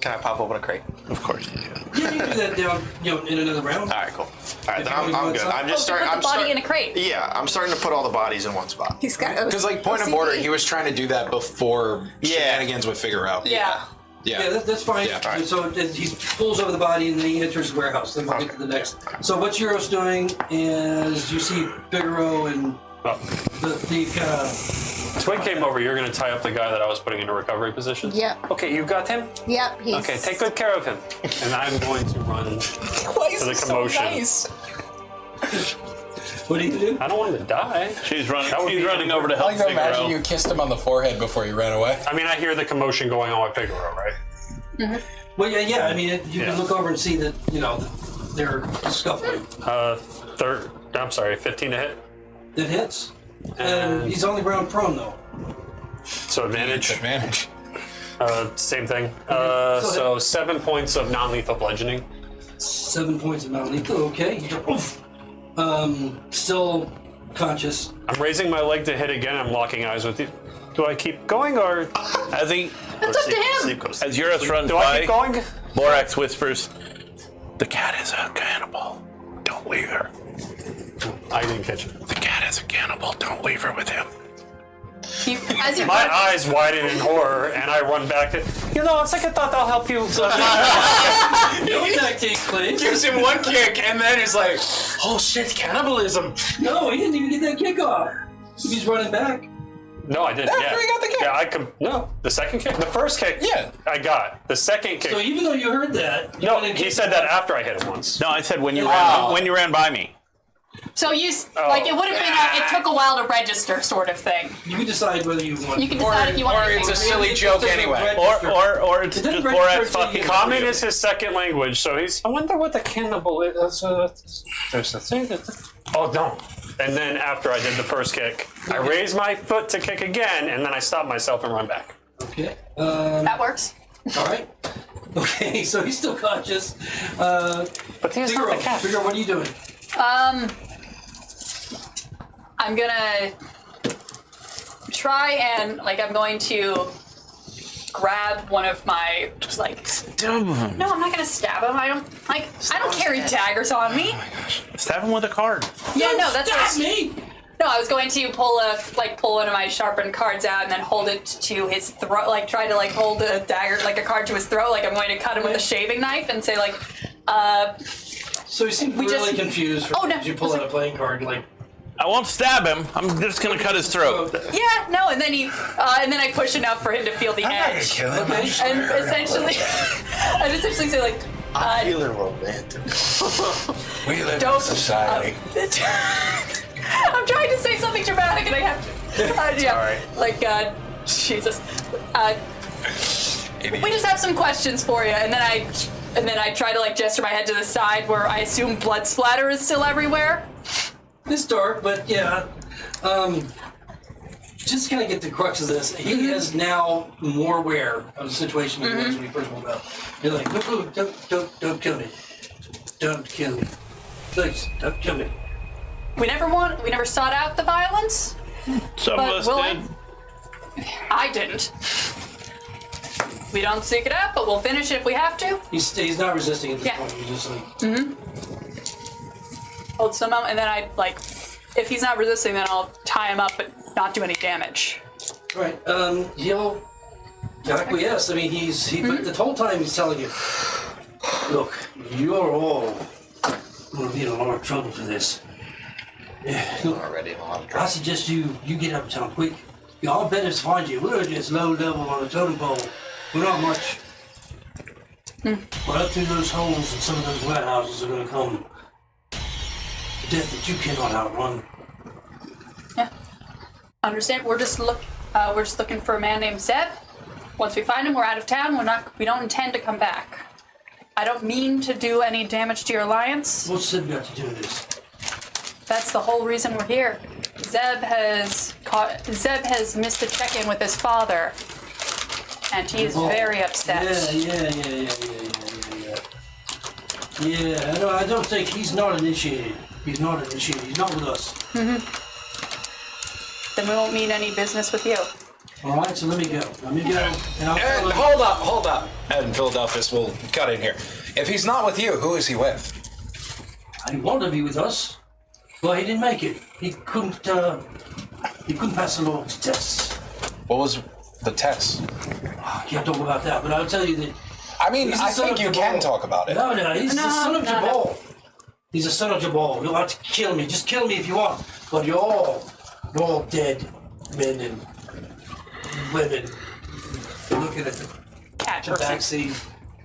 Can I pop open a crate? Of course you can. Yeah, you can do that down, in another round. All right, cool. All right, If then you I'm want good. some- I'm just Oh, starting. put the body in a crate. Yeah, I'm starting to put all the bodies in one spot. He's got Because like point of OCD. order, he was trying to do that before shenanigans with Figaro. Yeah. Yeah, that's fine. Yeah. Alright. So he pulls over the body and then he enters the warehouse. Then we'll get to the next. So what Euro's doing is you see Figaro and Oh. the thief kind of. Twig came over. You're going to tie up the guy that I was putting into recovery position? Yep. Okay, you got him? Yep. He's Okay, take good care of him. And I'm going to run to the commotion. What do you do? I don't want him to die. She's running. That would She's be- running over to I help like to imagine Figaro. you kissed him on the forehead before you ran away. I mean, I hear the commotion going on with Figaro, right? Well, yeah. I mean, you Yeah. can look over and see that they're scuffling. I'm sorry, 15 to hit. It hits, and he's only round prone though. So advantage. Advantage. Same thing. So So 7 points of non-lethal bludgeoning. 7 points of non-lethal. Okay. You go, oof. Still conscious. I'm raising my leg to hit again. I'm locking eyes with you. Do I keep going or As he, That's up to him. Sleep goes. as Eurus runs do I keep by, going? Borax whispers, "The cat is a cannibal. Don't leave her. I didn't catch it. The cat is a cannibal. Don't leave her with him." As you My eyes widen in horror, and I run back to. On second thought, I'll help you. No tactic, Clay. Gives him one kick, and then it's like, oh shit, cannibalism. No, he didn't even get that kick off. He's running back. No, I didn't. After he got the kick. Yeah, I could. No, the second kick. The first kick. Yeah. I got. The second kick. So even though you heard that, you no, went and he kicked said him. that after I hit him once. No, I said when you Wow. ran by me. So it would have been it took a while to register sort of thing. You can decide whether you want. You can decide if you want or to it's a make silly joke anyway. Or it's It doesn't just register Borax to you. fucking. Common is his second language, so he's. I wonder what the cannibal is. There's a thing that. Oh no! And then after I did the first kick, I raised my foot to kick again, and then I stopped myself and run back. Okay. That works. All right. Okay. So he's still conscious. But he's not the cat. Figure what are you doing? I'm gonna try and I'm going to grab one of my Stab him. No, I'm not gonna stab him. I don't carry daggers on me. Stab him with a card. Yeah, no, that's what I That's was, me. no. I was going to pull one of my sharpened cards out and then hold it to his throat. Try to hold a dagger, a card to his throat. I'm going to cut him with a shaving knife and say So he seemed We really just- confused. Oh, no. You pull out a playing card I won't stab him. I'm just gonna cut his throat. yeah, no, and then I push enough for him to feel the edge. Kill him. Okay. And essentially say I'm feeling romantic. We live Don't- in society. I'm trying to say something dramatic and I have yeah. Jesus. We just have some questions for you, and then I try to gesture my head to the side where I assume blood splatter is still everywhere. It's dark, but yeah. Just kind of get the crux of this. He is now more aware of the situation he was when he first woke up. You're like, no, don't kill me. Don't kill me. Please, don't kill me. We never sought out the violence. Some But of us will did. I didn't. We don't seek it out, but we'll finish it if we have to. He's not resisting at this Yeah. point. He's just Hold some moment, and then if he's not resisting, then I'll tie him up but not do any damage. all right. He'll acquiesce. I mean, but the whole time he's telling you, look, you're all going to be in a lot of trouble for this. Yeah, look, Already in a lot of I trouble. suggest you get uptown quick. Y'all better find you. We're just low level on the totem pole. We're not much. But up through those holes and some of those warehouses are going to come death that you cannot outrun. Yeah. Understand? We're just looking for a man named Zeb. Once we find him, we're out of town. We don't intend to come back. I don't mean to do any damage to your alliance. What's Zeb got to do with this? That's the whole reason we're here. Zeb has missed a check-in with his father, and he is very upset. Yeah, I don't think he's not initiated. He's not initiated. He's not with us. Then we won't mean any business with you. All right, so let me go. And I'll And hold up. And Philadelphus will cut in here. If he's not with you, who is he with? He wanted to be with us. Well, he didn't make it. He couldn't pass the law tests. What was the test? I can't talk about that, but I'll tell you that. I mean, He's the I son think of you Jabal. can talk about it. No, he's the son of No. Jabal. He's the son of Jabal. You'll have to kill me. Just kill me if you want. But you're all dead men and women. You're looking at the Cat person. taxi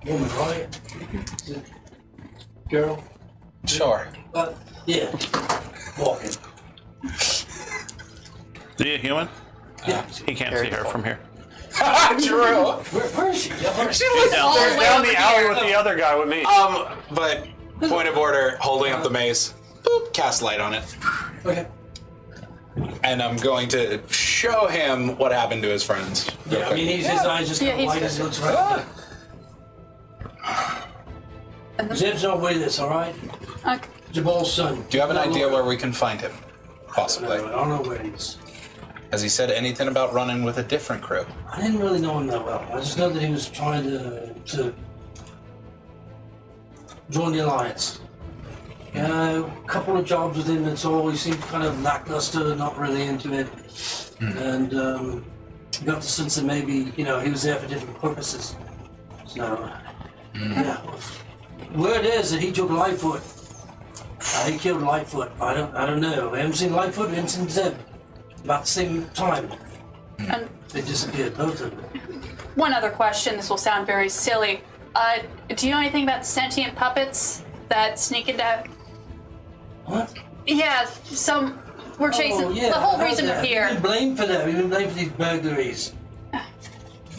woman, right? Is it girl? Sure. Yeah. Walking. Is he a human? Yeah. He can't see her from here. True. Where is she? She looks all the way Down over the alley here. with the other guy with me. But point of order, holding up the mace. Boop, cast light on it. Okay. And I'm going to show him what happened to his friends. Yeah, I mean, his eyes just Yeah, kind of he's white as good. he looks right. Zeb's not with us, all right? Okay. Jabal's son. Do you have an idea where we can find him? Possibly. No, I don't know where he is. Has he said anything about running with a different crew? I didn't really know him that well. I just know that he was trying to join the Alliance. A couple of jobs with him, that's all. He seemed kind of lackluster, not really into it. And got the sense that maybe, he was there for different purposes. So, yeah. Word is that he took Lightfoot. He killed Lightfoot. I don't know. I haven't seen Lightfoot, I haven't seen Zeb. About the same time. And They disappeared, both of them. one other question. This will sound very silly. Do you know anything about sentient puppets that sneak into? What? Yeah, we're chasing. The whole reason we're We've here. been blamed for that. We've been blamed for these burglaries.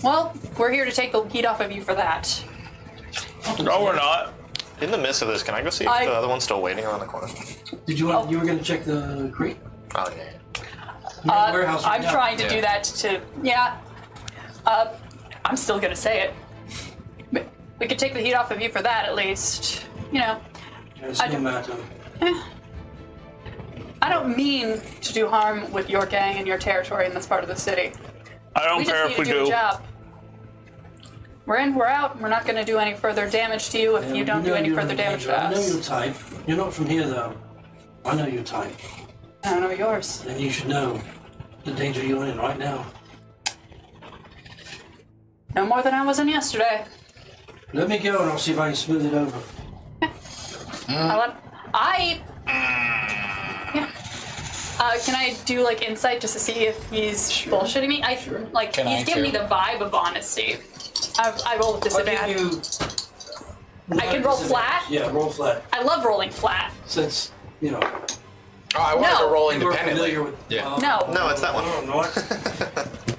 Well, we're here to take the heat off of you for that. No, we're not. In the midst of this, can I go see if I- the other one's still waiting around the corner? Did you want? You were going to check the crate? Oh, yeah. You're in the warehouse right I'm now. trying to do that to. Yeah. I'm still gonna say it. But we could take the heat off of you for that, at least. It's I no don't- matter. I don't mean to do harm with your gang and your territory in this part of the city. I don't We just care need if to we do the do. job. We're in, we're out. We're not going to do any further damage to you if you don't do any you're further in damage danger. to I know your us. type. You're not from here, though. I know your type. I don't know yours. And you should know the danger you're in right now. No more than I was in yesterday. Let me go and I'll see if I can smooth it over. Can I do insight just to see if he's bullshitting me? Can I He's giving me too? the vibe of honesty. I roll with I'll give disadvantage. you. I can roll flat? Yeah, roll flat. I love rolling flat. Since, Oh, I wanted No. to roll you were independently. familiar with. Yeah. No. No, it's that one. No,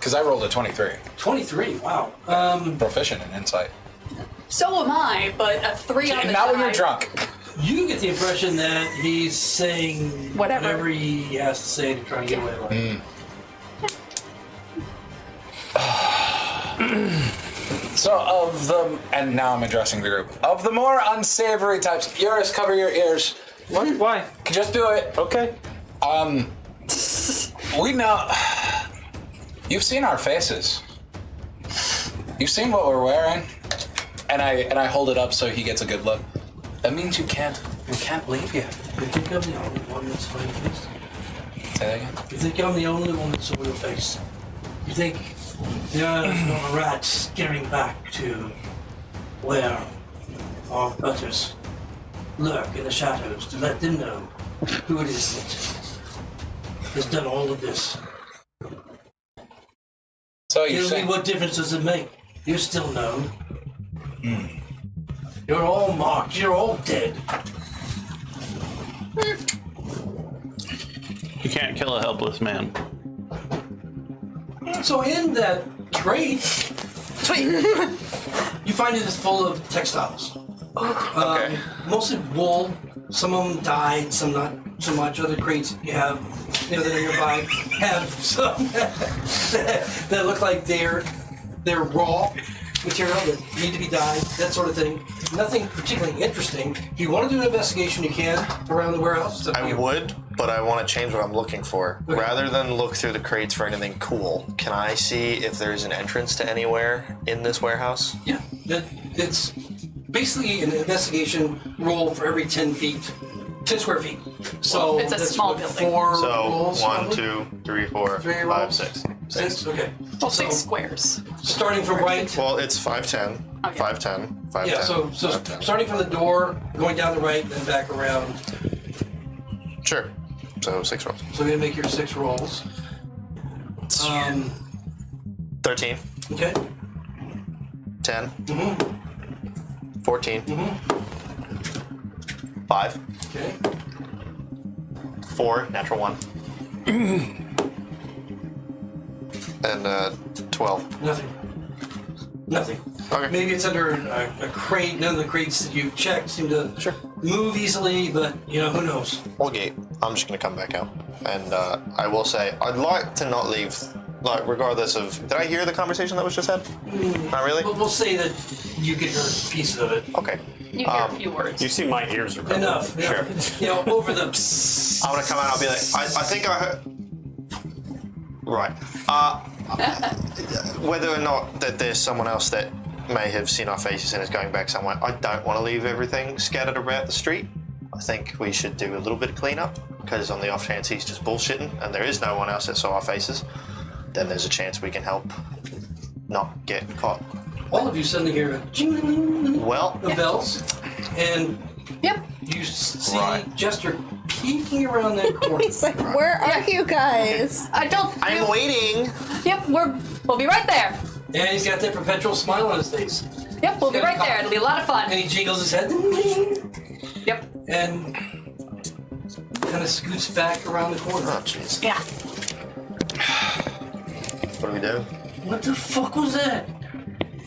'Cause I rolled a 23. 23, wow. Proficient in insight. So am I, but a 3 on the Not when you're die. drunk. You get the impression that he's saying Whatever. he has to say to try and get away with it. So and now I'm addressing the group. Of the more unsavory types, Eurus, cover your ears. What? Why? Just do it. Okay. We know. You've seen our faces. You've seen what we're wearing, and I hold it up so he gets a good look. That means we can't leave you. You think I'm the only one that saw your face? Say that again. You think I'm the only one that saw your face? You think there are no rats skittering back to where our butters lurk in the shadows to let them know who it is that has done all of this? So you're Tell me, saying what difference does it make? You're still known. You're all marked. You're all dead. You can't kill a helpless man. So in that crate, Sweet. you find it is full of textiles. Okay. Mostly wool. Some of them dyed, some not so much. Other crates you have, that are nearby have some that look like they're raw material that need to be dyed, that sort of thing. Nothing particularly interesting. If you want to do an investigation, you can around the warehouse. I would, but I want to change what I'm looking for. Okay. Rather than look through the crates for anything cool, can I see if there's an entrance to anywhere in this warehouse? Yeah, it's basically an investigation roll for every 10 square feet. So It's a that's small what, building. 4 So rolls, 1, probably? 2, 3, 4, 3 5, rolls? 6. 6? Okay. Well, So, 6 squares. starting from right. Well, it's 5'10", Okay. 5'10", 5'10". Yeah, so 5'10". starting from the door, going down the right, then back around. Sure. So 6 rolls. So you're gonna make your 6 rolls. 13, Okay. 10, Mm-hmm. 14, Mm-hmm. 5, Okay. 4, natural 1, and 12. Nothing. Okay. Maybe it's under a crate. None of the crates that you checked seem to move easily, but who knows? Gate. I'm just gonna come back out, and I will say I'd like to not leave. Like, regardless of, did I hear the conversation that was just had? Not really. We'll say that you get your piece of it. Okay. You hear a few words. You see my ears are covered. Enough. Sure. Over the. I'm gonna come out. I'll be like, I think I heard. Right. Whether or not that there's someone else that may have seen our faces and is going back somewhere, I don't want to leave everything scattered about the street. I think we should do a little bit of cleanup, because on the off chance he's just bullshitting and there is no one else that saw our faces, then there's a chance we can help not get caught. All of you suddenly hear a jing Well, of bells, and Yep. you see Right. Jester peeking around that corner. He's like, where are you guys? I don't. I'm waiting. Yep, we'll be right there. And he's got that perpetual smile on his face. Yep, we'll be right there. It'll be a lot of And fun. he jiggles his head. Yep. And kind of scoots back around the corner. Oh, jeez. Yeah. What do we do? What the fuck was that?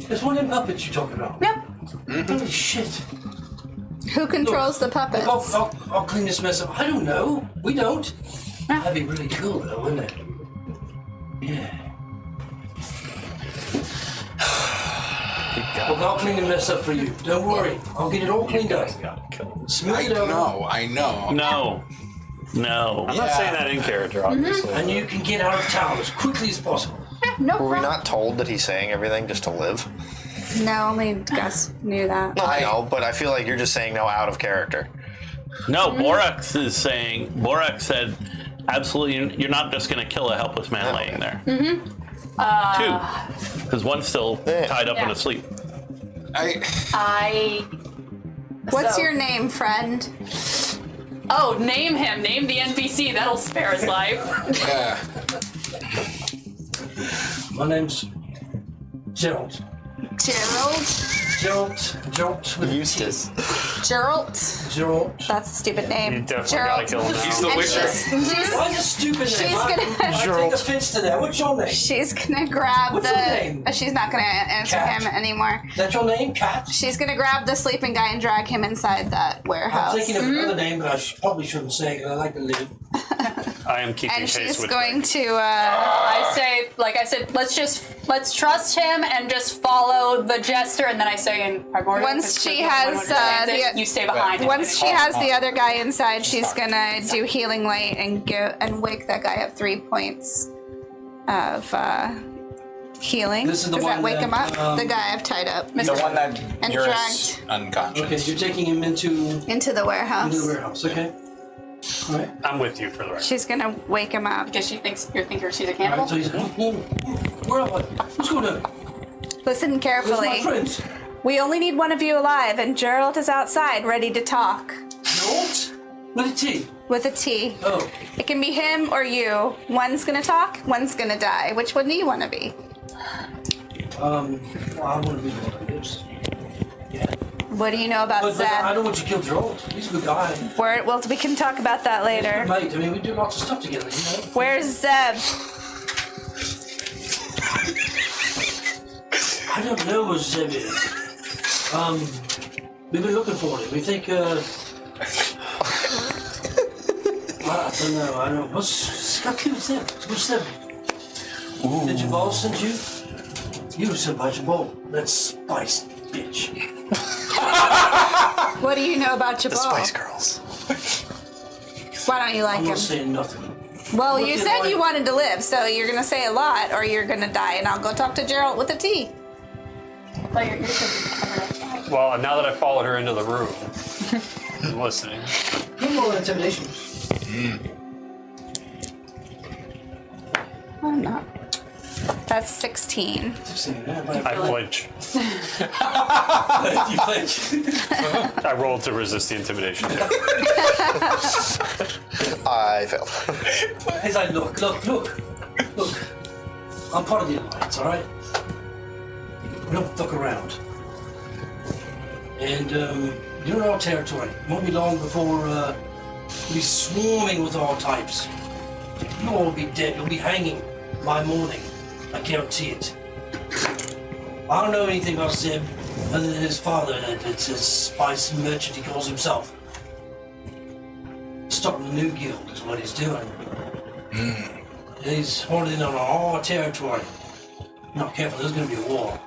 There's one of them puppets you're talking about. Yep. Holy shit. Who controls the puppets? I'll clean this mess up. I don't know. We don't. That'd be really cool though, wouldn't it? Yeah. Well, I'll clean the mess up for you. Don't worry. I'll get it all cleaned up. Smooth I it over. know, I know. No. I'm not saying that in character, obviously. And you can get out of town as quickly as possible. No Were we problem. not told that he's saying everything just to live? No, only Gus knew that. No, I know, but I feel like you're just saying no out of character. No, Borax is saying, Borax said, absolutely, you're not just going to kill a helpless man laying there. Mm-hmm. 2, because one's still tied up and Yeah. asleep. What's So- your name, friend? Oh, name him. Name the NPC. That'll spare his life. Yeah. My name's Gerald. Gerald? Gerald with Eustace. Gerald? Gerald. That's a stupid name. You definitely gotta kill him now. He's the And witcher. she's Why is it stupid name? She's I gonna- take offense to that. What's your name? Is she's gonna grab What's the. his name? She's not gonna answer Cat. him anymore. that your name, Cat? She's gonna grab the sleeping guy and drag him inside that I'm warehouse. thinking of another name, but I probably shouldn't say it because I like to live. I am keeping And pace she's with going Greg. to. I say, like I said, let's trust him and just follow the jester. And then I say in primordial. Once she because has, no one understands it, the- you stay behind. him. Once she has the other guy inside, she's gonna do healing light and wake that guy up 3 points of healing. This is the Does one that wake that, him up? The guy I've tied up The one that And you're dragged. unconscious. Okay, so you're taking him into into the warehouse. the warehouse, okay? All right. I'm with you for the rest. She's gonna wake him up. Because she thinks you're thinking she's a All cannibal. right, so he's where am I? What's going on? Listen Where's my carefully. friends? We only need one of you alive, and Gerald is outside, ready to talk. What? With a T. With a T. Oh, It can be him or you. One's gonna talk, one's gonna die. Which one do you want to be? well, I want to be one of those. Yeah. What do you know about But I Zeb? don't want you to kill Gerald. He's a good guy. We can talk about that later. Mate, I mean, we do lots of stuff together, you know? Where's Zeb? I don't know where Zeb is. We've been looking for him. We think, I don't know. I don't know. What's got to do with him? Who's him? Did Jabal send you? You were sent by Jabal. That spice bitch. What do you know about Jabal? The Spice Girls. Why don't you like I'm him? not saying nothing. Well, you Look at said my- you wanted to live, so you're gonna say a lot, or you're gonna die, and I'll go talk to Gerald with a T. But your ears are covered up. Well, now that I followed her into the room, I'm listening. Give him all intimidation. I'm not. That's 16. I flinch. You flinch. I rolled to resist the intimidation. I failed. He's like, look. I'm part of the Alliance, all right? We don't fuck around. And you're in our territory. It won't be long before we'll be swarming with all types. You all will be dead. You'll be hanging by morning. I guarantee it. I don't know anything about Zeb other than his father. It's a spice merchant, he calls himself. Starting a new guild is what he's doing. He's holding on our territory. Not careful, there's going to be a war.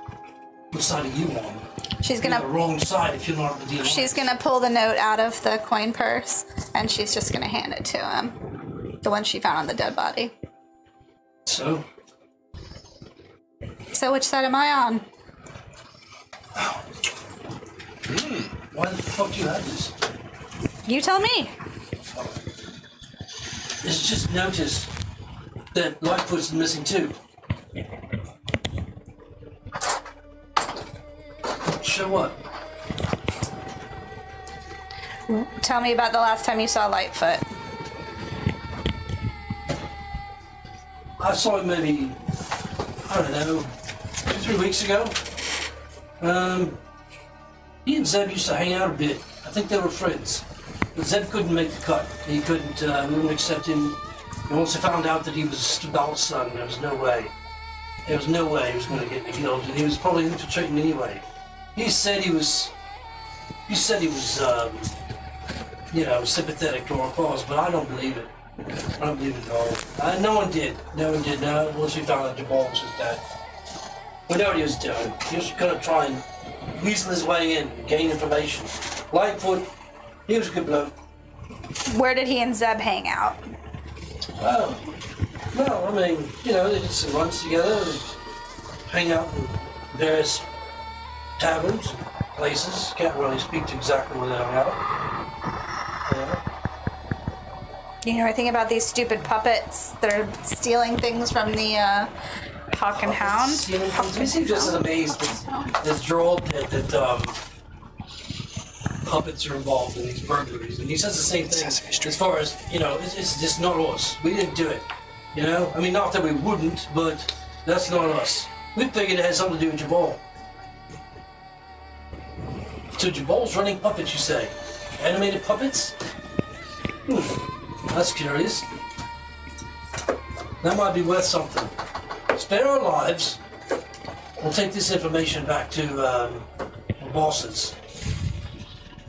What side are you on? She's You're on the gonna wrong side if you're not with the Alliance. she's gonna pull the note out of the coin purse, and she's just gonna hand it to him. The one she found on the dead body. So, So which side am I on? why the fuck do you have this? You tell me. It's just noticed that Lightfoot's missing too. Show what? Tell me about the last time you saw Lightfoot. I saw him maybe, I don't know, 2-3 weeks ago. He and Zeb used to hang out a bit. I think they were friends. But Zeb couldn't make the cut. He couldn't, wouldn't accept him. And once they found out that he was Stubal's son, there was no way. There was no way he was going to get in the guild, and he was probably infiltrating anyway. He said he was, sympathetic to our cause, but I don't believe it. I don't believe it at all. No one did. No, once we found out Jabal was his dad. We know what he was doing. He was going to try and weasel his way in and gain information. Lightfoot, he was a good bloke. Where did he and Zeb hang out? Well, I mean, they did some runs together and hang out in various taverns, places. Can't really speak to exactly where they hung out. Yeah. You know anything about these stupid puppets that are stealing things from the Hawk and Hound? He seems just as amazed as Gerald that puppets are involved in these burglaries, and he says the same thing. As far as it's just not us. We didn't do it. I mean, not that we wouldn't, but that's not us. We figured it had something to do with Jabal. So Jabal's running puppets, you say? Animated puppets? That's curious. That might be worth something. Spare our lives. We'll take this information back to the bosses.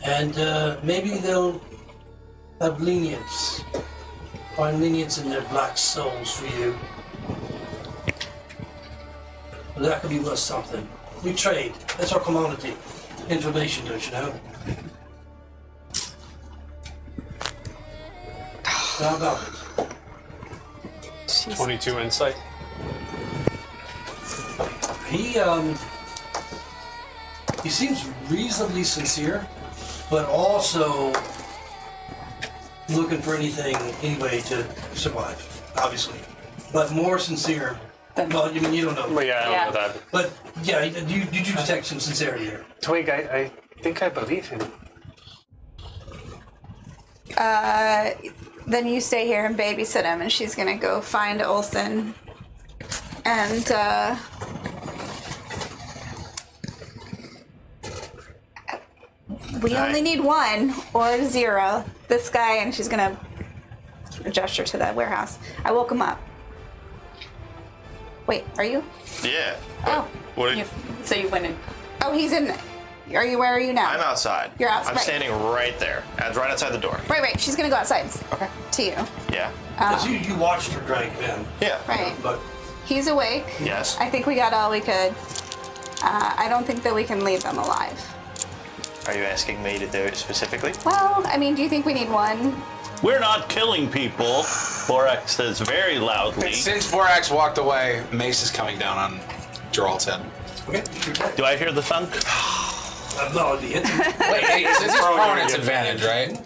And maybe they'll have lenience. Find lenience in their black souls for you. But that could be worth something. We trade. That's our commodity. Information, don't you know? How about it? 22 insight. He seems reasonably sincere, but also looking for anything, any way to survive, obviously. But more sincere. Well, I mean, you don't know. But yeah, I don't know that. But yeah, you do detect some sincerity here. Twig, I think I believe him. Then you stay here and babysit him, and she's gonna go find Olsen. And we only need 1 or 0. This guy, and she's gonna gesture to the warehouse. I woke him up. Wait, are you? Yeah. Oh. What? So you went in. Oh, he's in. Where are you now? I'm outside. You're outside. I'm standing right there. Right outside the door. Right. She's gonna go outside. Okay. To you. Yeah. Because you watched her drag him in. Yeah. Right. But He's awake. Yes. I think we got all we could. I don't think that we can leave them alive. Are you asking me to do it specifically? Well, I mean, do you think we need one? We're not killing people, Borax says very loudly. Since Borax walked away, Mace is coming down on Gerald's head. okay. Do I hear the thunk? No, the instant. Wait, since he's prone, it's advantage, right?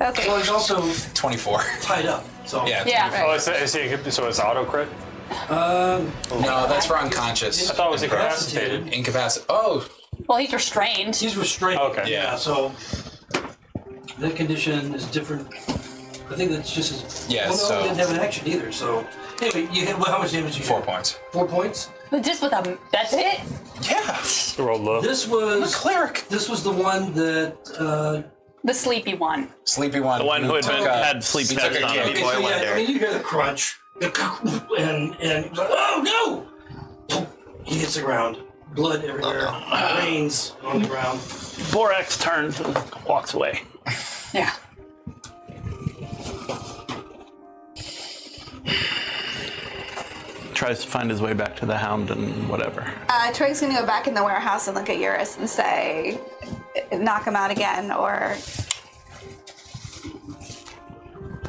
Okay. Well, he's also 24. tied up. So Yeah. Yeah. Oh, so it's auto crit? No, that's for unconscious. I thought it was incapacitated. Incapacitated. Oh, Well, he's restrained. he's restrained. Okay. Yeah. So that condition is different. I think that's just as. Yeah, Well, no, so- he didn't have an action either. So anyway, you hit. Well, how much damage did you? 4 do? points. 4 points. But just with a. That's it? Yeah. Roll low. This I'm a was. cleric. This was the one that. The sleepy one. Sleepy one. The one who had been, had sleep he took test a on kick. him. Okay, Boy so went yeah, there. I mean, you hear the crunch, and oh no! He hits the ground. Blood everywhere. Rains on the ground. Borax turns and walks away. Yeah. Tries to find his way back to the hound and whatever. Twig's gonna go back in the warehouse and look at Eurus and say, knock him out again, or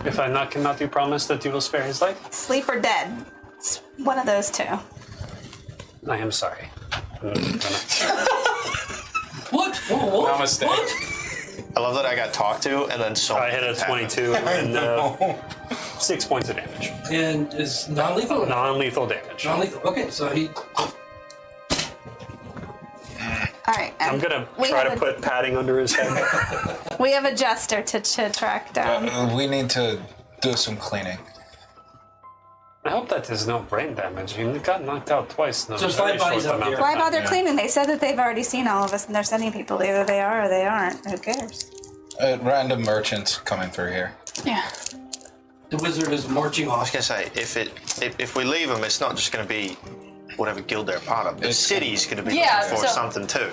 If I knock him out, you promise that you will spare his life? sleep or dead. It's one of those two. I am sorry. I'm gonna- What? What? Namaste. What? I love that I got talked to and then so I hit a 22 and 6 points of damage. And is non-lethal? Non-lethal damage. Non-lethal. Okay, so he. All right. I'm and gonna we try have to a- put padding under his head. We have a jester to track down. We need to do some cleaning. I hope that there's no brain damage. He got knocked out twice in a So there's very 5 bodies short out amount there. of Why time. bother Yeah. cleaning? They said that they've already seen all of us and they're sending people. Either they are or they aren't. Who cares? Random merchants coming through here. Yeah. The wizard is marching I was off. gonna say, if we leave them, it's not just gonna be whatever guild they're part of. The It's- city's gonna be Yeah, looking for so- something too.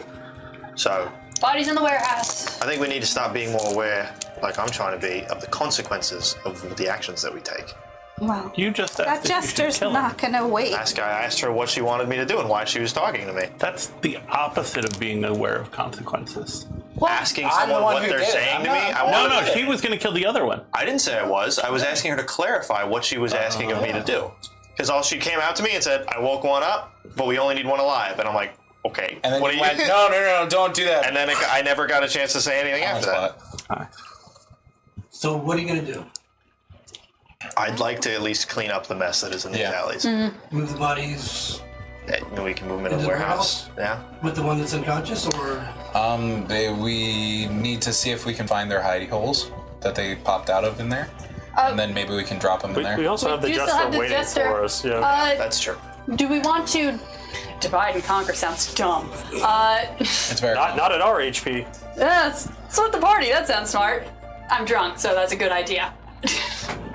So Bodies in the warehouse. I think we need to start being more aware, like I'm trying to be, of the consequences of the actions that we take. Well, You just that asked if you should jester's kill him. not gonna wait. I asked her what she wanted me to do and why she was talking to me. That's the opposite of being aware of consequences. Asking I'm the someone one what who they're did it. saying I'm to me. not- I No, wanted no, she was going to kill the other one. I didn't say I was. I was asking her to clarify what she was asking of me to do. Because all she came out to me and said, I woke one up, but we only need one alive. And I'm like, okay. And then what you are you? went, no, don't do that. And then I never got a chance to say anything On the after that. spot. So what are you gonna do? I'd like to at least clean up the mess that is in these Yeah. alleys. Move the bodies We can move them in Into a the warehouse. Yeah. with the one that's unconscious, or We need to see if we can find their hidey holes that they popped out of in there. And then maybe we can drop them in We there. also have the do still jester have the waiting jester. for us. Yeah. That's true. Do we want to divide and conquer? Sounds dumb. It's very not at our HP. Yes, split the party. That sounds smart. I'm drunk, so that's a good idea.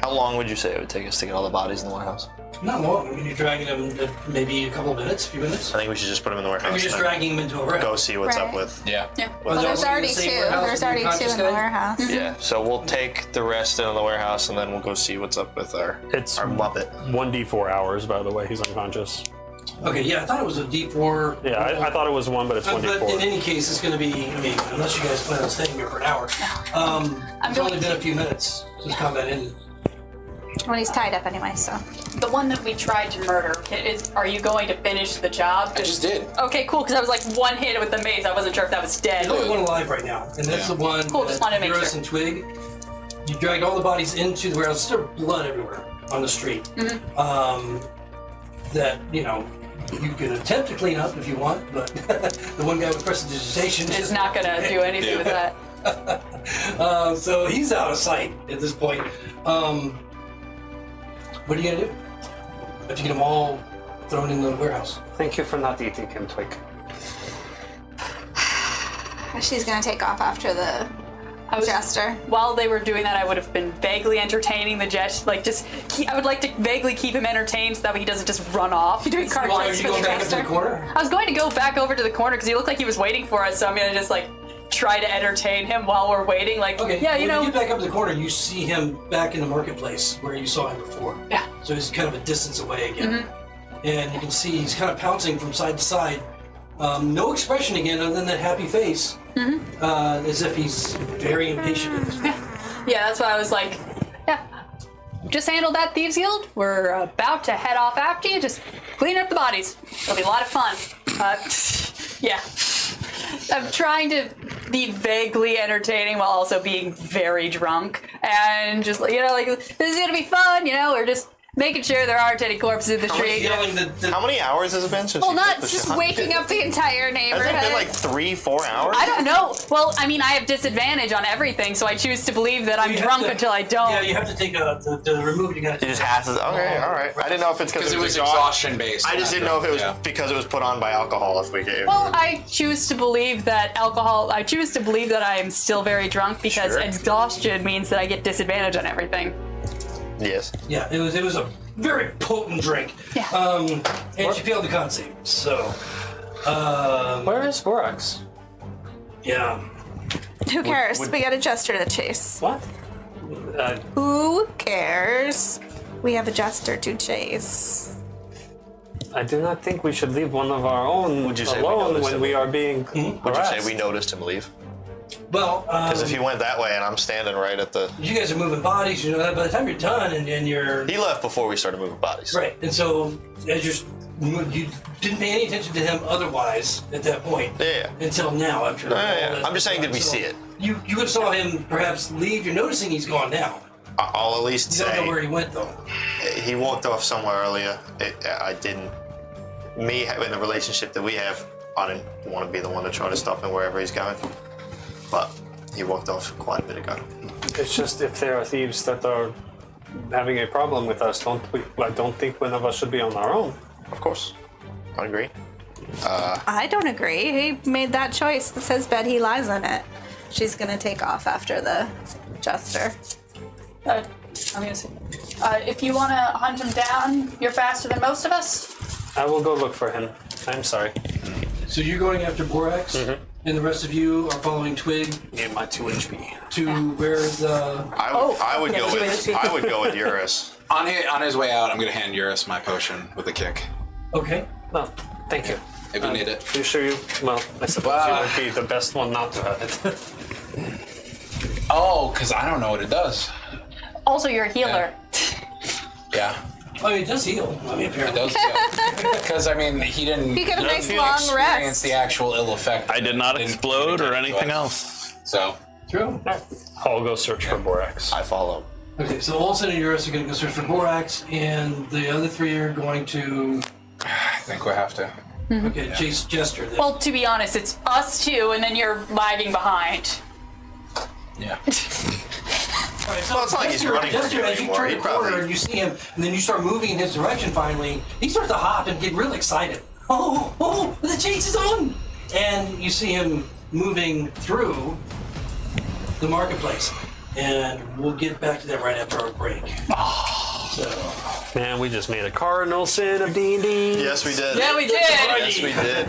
How long would you say it would take us to get all the bodies in the warehouse? not long. I mean, you're dragging them maybe a couple of minutes, a few minutes. I think we should just put them in the warehouse. You're just and dragging them into a warehouse. go see what's up Right. with. Yeah. Yeah. Well, there's Are we in already the same two. warehouse There's as the already two unconscious in the guy? warehouse. Yeah. So we'll take the rest into the warehouse and then we'll go see what's up with our It's Muppet. 1d4 hours, by the way. He's unconscious. Okay, yeah, I thought it was a D4. Yeah, I thought it was 1, but it's But in 1d4. any case, it's going to be, I mean, unless you guys plan on staying here for an hour. It's only been a few minutes since combat ended. When he's tied up anyway, so. The one that we tried to murder, are you going to finish the job? I just did. Okay, cool, because I was like one hit with the mace. I wasn't sure if that was dead. There's only one alive right now, and that's the one Cool, just wanted to make Eurus sure. and Twig. You dragged all the bodies into the warehouse. There's blood everywhere on the street. That, you know, you can attempt to clean up if you want, but the one guy with prestidigitation It's not going to do anything with that. so he's out of sight at this point. What are you gonna do? Have to get them all thrown in the warehouse. Thank you for not eating him, Twig. She's gonna take off after the Jester. While they were doing that, I would have been vaguely entertaining the Jester. Like, I would like to vaguely keep him entertained so that way he doesn't just run off. Doing card Why are tricks you for the going back up to the Jester. corner? I was going to go back over to the corner because he looked like he was waiting for us, so I'm gonna just like try to entertain him while we're waiting. Like, Okay. yeah, when you get back up to the corner, you see him back in the marketplace where you saw him before. Yeah. So he's kind of a distance away again, and you can see he's kind of pouncing from side to side. No expression again, other than that happy face, as if he's very impatient. At this point. Yeah, that's why I was like, yeah, just handled that Thieves Guild. We're about to head off after you. Just clean up the bodies. It'll be a lot of fun. Yeah. I'm trying to be vaguely entertaining while also being very drunk. And just, like, this is going to be fun, We're just making sure there aren't any corpses in the street. How many hours has it been since Well, you not took the just shot? waking up the entire Has neighborhood. it been like 3-4 hours? I don't know. Well, I mean, I have disadvantage on everything, so I choose to believe that I'm You have drunk to- until I don't. Yeah, you have to take the remove. You got It just has to. Okay, all right. I didn't know if it's Because because it was exhaustion based. I just didn't know if it was Yeah. because it was put on by alcohol. If we gave. Well, I choose to believe that I choose to believe that I am still very drunk because Sure. exhaustion means that I get disadvantage on everything. Yes. Yeah, it was a very potent drink. Yeah. And she failed the con save. So, Where is Borax? yeah. Who cares? We got a Jester to chase. What? Who cares? We have a Jester to chase. I do not think we should leave one of our own Would you say we alone noticed when him? we are being Would you harassed. say we noticed him leave? Well, Because if he went that way and I'm standing right at the, you guys are moving bodies. By the time you're done and you're he left before we started moving bodies. right, and so as you didn't pay any attention to him otherwise at that point. Yeah. Until now, after. all Yeah. that I'm just saying, did we so see it? You would have saw him perhaps leave. You're noticing he's gone now. I'll at least You don't know say where he went though. he walked off somewhere earlier. I didn't. Me having the relationship that we have, I didn't want to be the one to try to stop him wherever he's going. But he walked off quite a bit ago. It's just if there are thieves that are having a problem with us, I don't think one of us should be on our own. Of course, I agree. I don't agree. He made that choice. It says bed, he lies in it. She's gonna take off after the Jester. I'm gonna say, if you want to hunt him down, you're faster than most of us. I will go look for him. I'm sorry. So you're going after Borax, and the rest of you are following Twig Need my 2 HP. to where the. I would go with Eurus. On his way out, I'm going to hand Eurus my potion with a kick. Okay. No, thank you. If you need it. You sure you? Well, I suppose you would be the best one not to have it. Oh, because I don't know what it does. Also, you're a healer. Yeah, I mean, it does heal. I mean, it apparently. does. Because, I mean, he didn't You get a nice feel long experience rest. the actual ill effect. I did not Didn't explode or communicate to anything us. else. So, True. I'll go search for Borax. I follow. Okay, so Olsen and Eurus are going to go search for Borax, and the other three are going to I think we have to. chase Jester. Then. Well, to be honest, it's us two, and then you're lagging behind. Yeah. All right, so Well, it's not like he's running from Jester, you as you anymore. turn He the corner probably- and you see him, and then you start moving in his direction. Finally, he starts to hop and get really excited. Oh, the chase is on! And you see him moving through the marketplace, and we'll get back to that right after our break. So. Man, we just made a cardinal sin of D&D. Yes, we did. Yeah, we did. Yes, we did.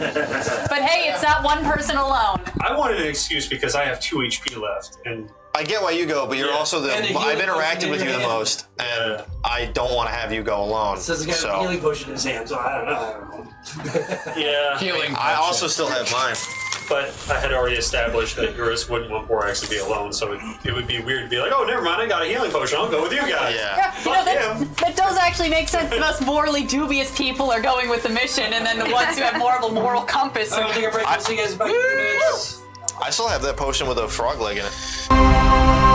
But hey, it's not one person alone. I wanted an excuse because I have 2 HP left, and I get why you go, but you're Yeah. also the. And the I've healing interacted potion with in you your the hand. most, and Yeah. I don't want to have you go alone. Says the guy with a So healing potion in his hand, so I don't know. yeah, Healing. I also still have mine. but I had already established that Eurus wouldn't want Borax to be alone, so it would be weird to be like, oh, never mind, I got a healing potion, I'll go with you guys. Yeah. That does actually make sense. The most morally dubious people are going with the mission, and then the ones who have more of a moral compass I'm are gonna take a break. We'll see you guys back in a few minutes. I still have that potion with a frog leg in it.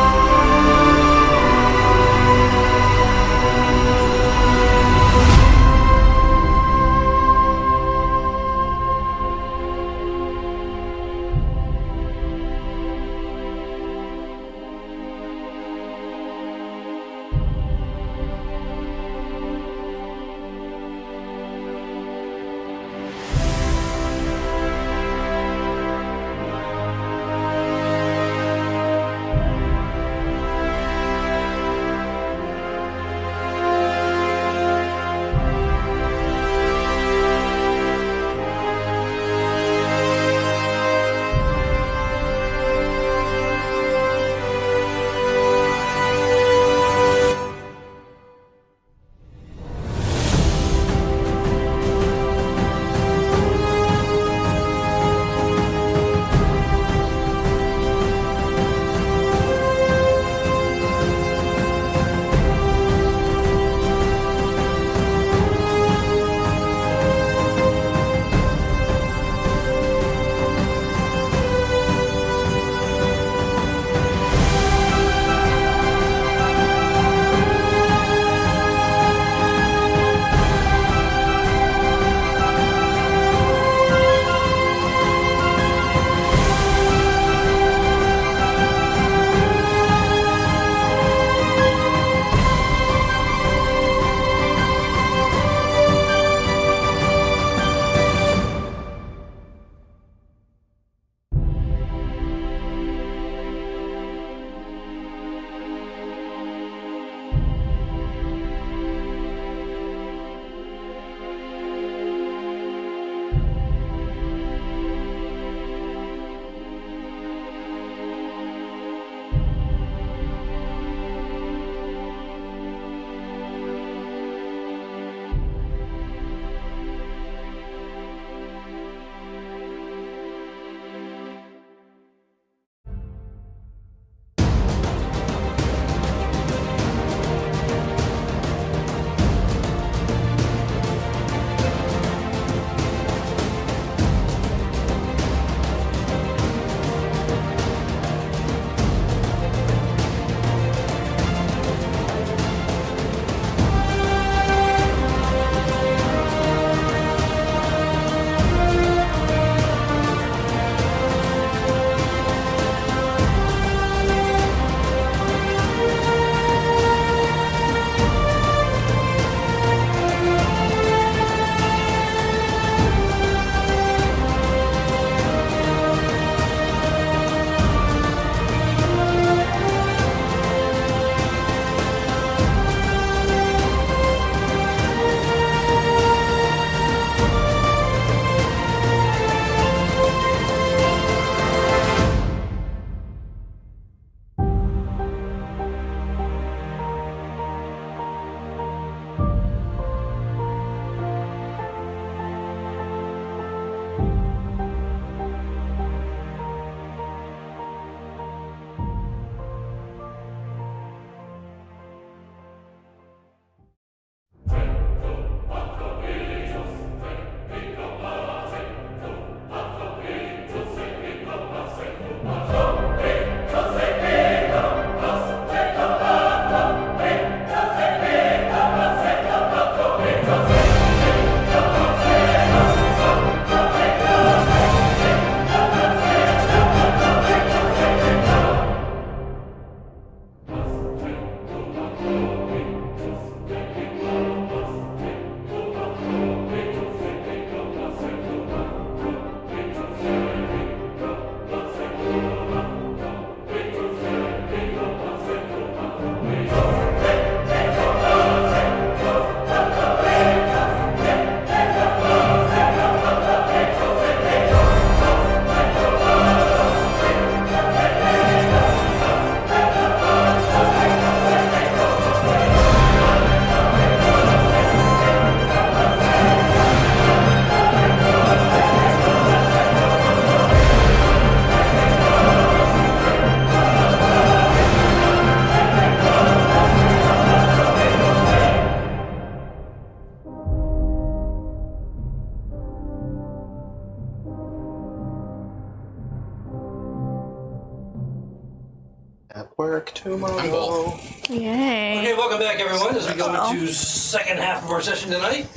work tomorrow. I'm both. Yay. Okay, welcome back, everyone, as we go into second half of our session tonight.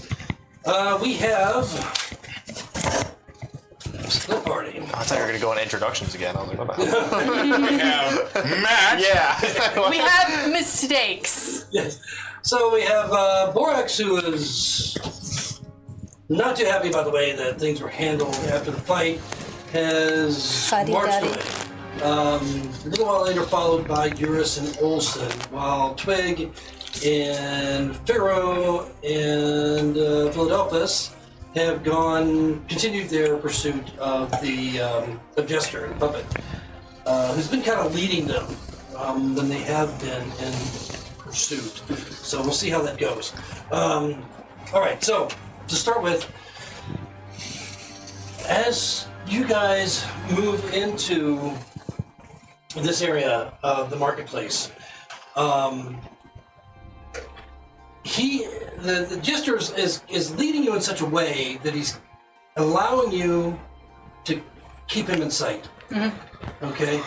We have split party. I thought you were going to go on introductions again. I was like, what the hell? Matt. Yeah. We have mistakes. Yes. So we have Borax, who is not too happy about the way that things were handled after the fight, has marched Fuddy-duddy. away. A little while later, followed by Eurus and Olsen, while Twig and Figaro and Philadelphus have continued their pursuit of the of Jester, the puppet, who's been kind of leading them when they have been in pursuit. So we'll see how that goes. All right, so to start with, as you guys move into this area of the marketplace, the Jester is leading you in such a way that he's allowing you to keep him in sight. Mm-hmm. Okay,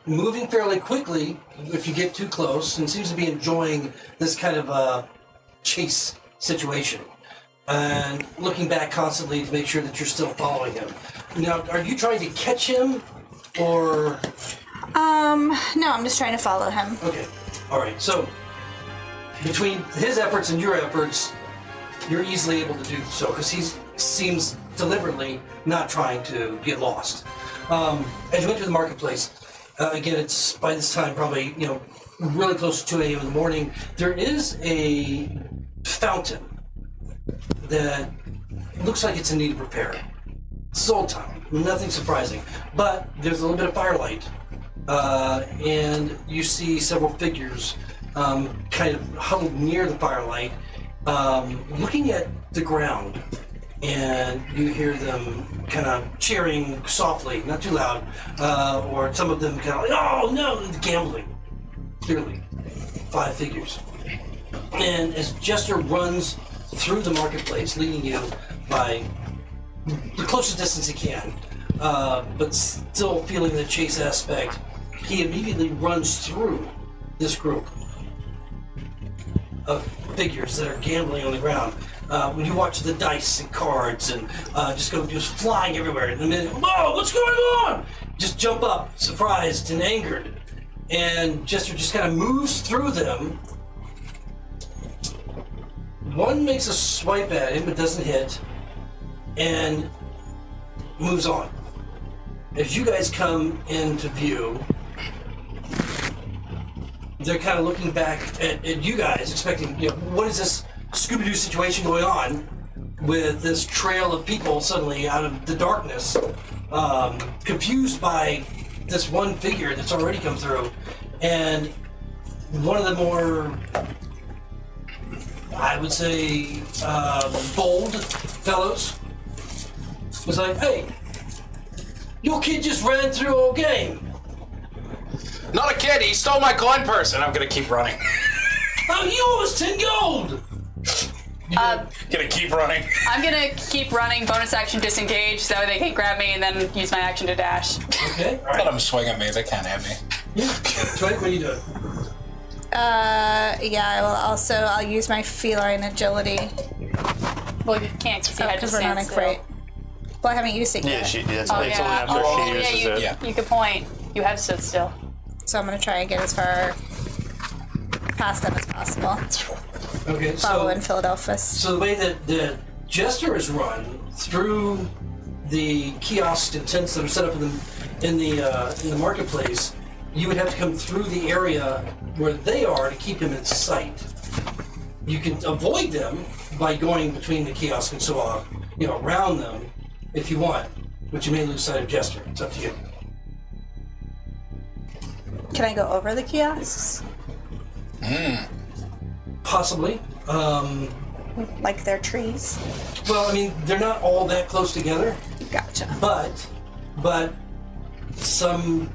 moving fairly quickly if you get too close, and seems to be enjoying this kind of chase situation, and looking back constantly to make sure that you're still following him. Now, are you trying to catch him, or? No, I'm just trying to follow him. Okay, all right. So between his efforts and your efforts, you're easily able to do so because he seems deliberately not trying to get lost. As you enter the marketplace, again, it's by this time probably really close to 2 a.m. in the morning. There is a fountain that looks like it's in need of repair. It's old time, nothing surprising, but there's a little bit of firelight, and you see several figures kind of huddled near the firelight, looking at the ground, and you hear them kind of cheering softly, not too loud, or some of them kind of like, oh no, gambling, clearly, 5 figures. And as Jester runs through the marketplace, leading you by the closest distance he can, but still feeling the chase aspect, he immediately runs through this group of figures that are gambling on the ground. When you watch the dice and cards and just flying everywhere, and then, whoa, what's going on? Just jump up, surprised and angered, and Jester just kind of moves through them. One makes a swipe at him but doesn't hit, and moves on. As you guys come into view, they're kind of looking back at you guys, expecting, what is this Scooby-Doo situation going on with this trail of people suddenly out of the darkness, confused by this one figure that's already come through, and one of the more, I would say, bold fellows was like, hey, your kid just ran through our game. Not a kid, he stole my coin purse, and I'm gonna keep running. Oh, you owe us 10 gold! Gonna keep running. I'm gonna keep running, bonus action disengage, so that way they can't grab me, and then use my action to dash. Okay, Let alright. them swing at me. They can't hit me. Yeah. Twig, what are you doing? I'll use my feline agility. Well, you can't because you had to Because we're not stand in still. crate. Well, I haven't used it Yeah, yet. it's Oh, only yeah. after Oh, she yeah, uses you, it. Yeah. you could point. You have stood still. So I'm going to try and get as far past them as possible. Okay, Follow in Philadelphia. So the way that the Jester is run through the kiosks and tents that are set up in the marketplace, you would have to come through the area where they are to keep him in sight. You can avoid them by going between the kiosks and so on, around them if you want, but you may lose sight of Jester. It's up to you. Can I go over the kiosks? Possibly. Like they're trees? Well, I mean, they're not all that close together, Gotcha. but some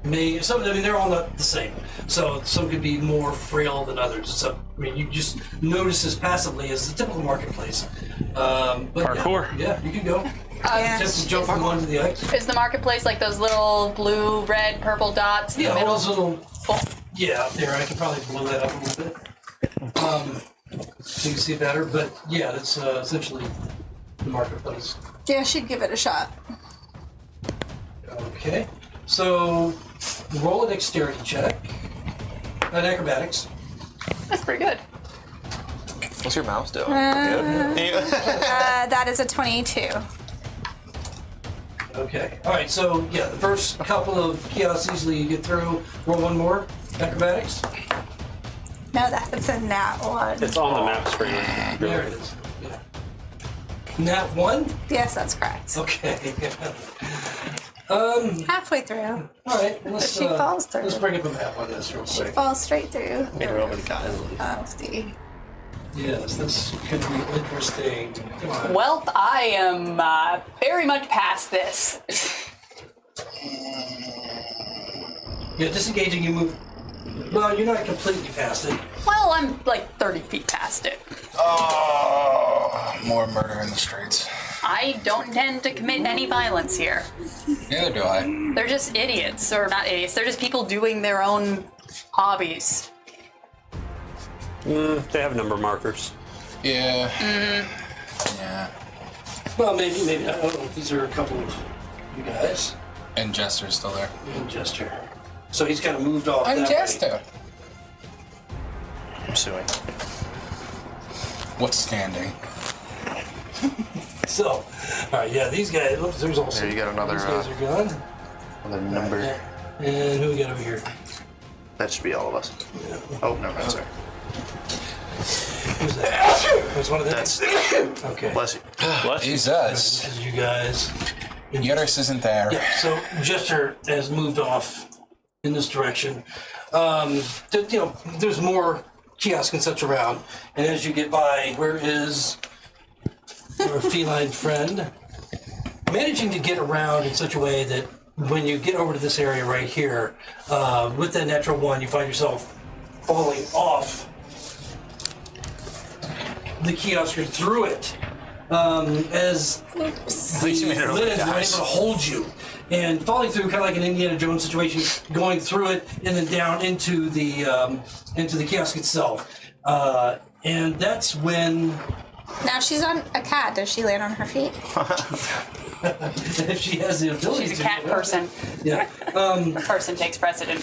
they're all not the same. So some could be more frail than others. So, I mean, you just notice this passively as the typical marketplace. But Parkour. Yeah, you can go. Yeah. Just to jump from one to the other. Is the marketplace like those little blue, red, purple dots in Yeah, the all middle? those little. Cool. Yeah, up there. I can probably blow that up a little bit. So you can see better. But yeah, that's essentially the marketplace. Yeah, she'd give it a shot. Okay. So roll a dexterity check. An acrobatics. That's pretty good. What's your mouse doing? That is a 22. Okay. All right. So yeah, the first couple of kiosks easily you get through. Roll one more. Acrobatics. No, that's a nat 1. It's on the map screen. There it is. Yeah. Nat 1. Yes, that's correct. Okay. Halfway through. All right. Let's, She falls through. Let's bring up a map on this real quick. Falls straight through. Of the. Yes, this could be interesting. Come on. Well, I am very much past this. Yeah, disengaging, you move. Well, you're not completely past it. Well, I'm like 30 feet past it. Oh, more murder in the streets. I don't intend to commit any violence here. Neither do I. They're just idiots, or not idiots, they're just people doing their own hobbies. They have number markers. Yeah. Yeah. Well, maybe not. Oh, these are a couple of you guys. And Jester's still there. And Jester. So he's kind of moved off. I'm that Jester. I'm suing. What's standing? way. So, all right, yeah, these guys. Oops, there's also. There you got another, These guys are gone. Another number. And who we got over here? That should be all of us. Oh, no, that's sorry. Who's that? There's one of them. That's. Okay. Bless you. Bless you. This Jesus. is you guys. Yoris isn't there. Yeah, so Jester has moved off in this direction. There's more kiosks and such around, and as you get by, where is our feline friend? Managing to get around in such a way that when you get over to this area right here, with that natural 1, you find yourself falling off the kiosk or through it. As least you made it over, Linens were able guys. to hold you and falling through, kind of like an Indiana Jones situation, going through it and then down into the kiosk itself. And that's when, Now she's on a cat. Does she land on her feet? if she has the ability She's to. a cat person. Yeah. The person takes precedent.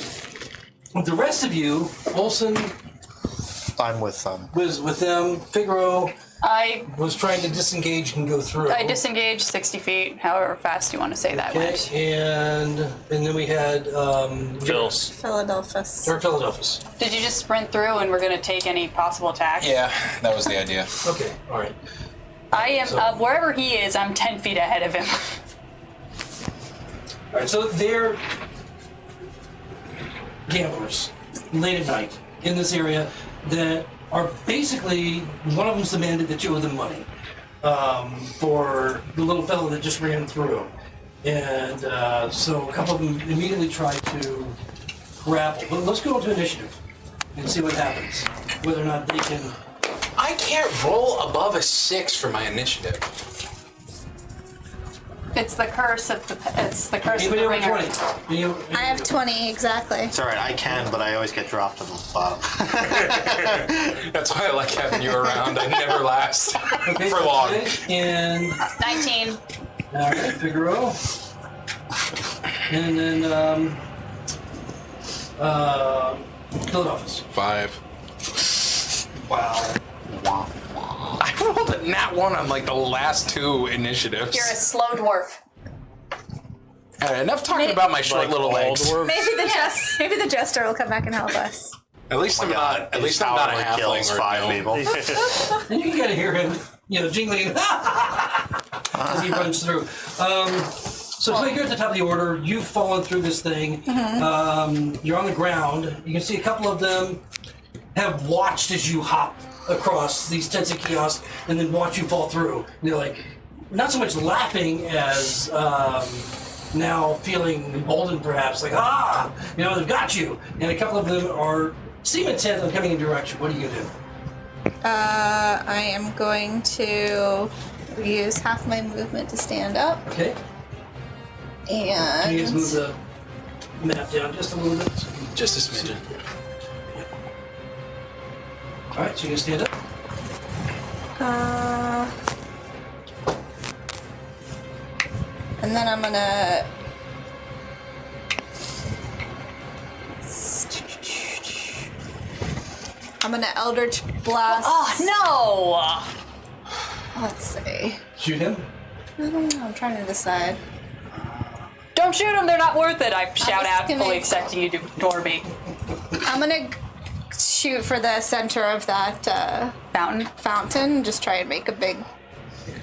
The rest of you, Olsen I'm with was with them. Figaro I was trying to disengage and go through. disengaged 60 feet, however fast you want to say that Okay, much. and then we had Phil. Philadelphus. or Philadelphus. Did you just sprint through and we're going to take any possible attack? Yeah, that was the idea. Okay, all right. I am, wherever he is, I'm 10 feet ahead of him. All right, so they're gamblers late at night in this area that are basically, one of them's demanded that you owe them money for the little fellow that just ran through. And so a couple of them immediately try to grapple. But let's go into initiative and see what happens. Whether or not they can. I can't roll above a 6 for my initiative. It's the curse of the Anybody over ringer. 20? I have 20 exactly. It's alright, I can, but I always get dropped to the bottom. That's why I like having you around. I never last Okay, for so long. And 19. all right, Figaro. And then Philadelphus. 5. Wow. I rolled a nat 1 on like the last 2 initiatives. You're a slow dwarf. All right, enough talking about my short little legs. Maybe the jester will come back and help us. At least I'm not. At least I'm not a Power halfling kills or 5 no. people. And you gotta hear him, jingling as he runs through. So you're at the top of the order. You've fallen through this thing. You're on the ground. You can see a couple of them have watched as you hop across these tents and kiosks and then watch you fall through. And they're like, not so much laughing as now feeling emboldened perhaps, like, they've got you. And a couple of them seem intent on coming in your direction. What are you gonna do? I am going to use half my movement to stand up. Okay. Can you guys move And the map down just a little bit? Just a smidgen. All right, so you can stand up. and then I'm gonna Eldritch Blast. Oh Let's see. Shoot him. I don't know. I'm trying to decide. no! Don't shoot them. They're not worth it. I shout just out, gonna- fully expecting you to ignore me. I'm gonna shoot for the center of that fountain. Just try and make a big.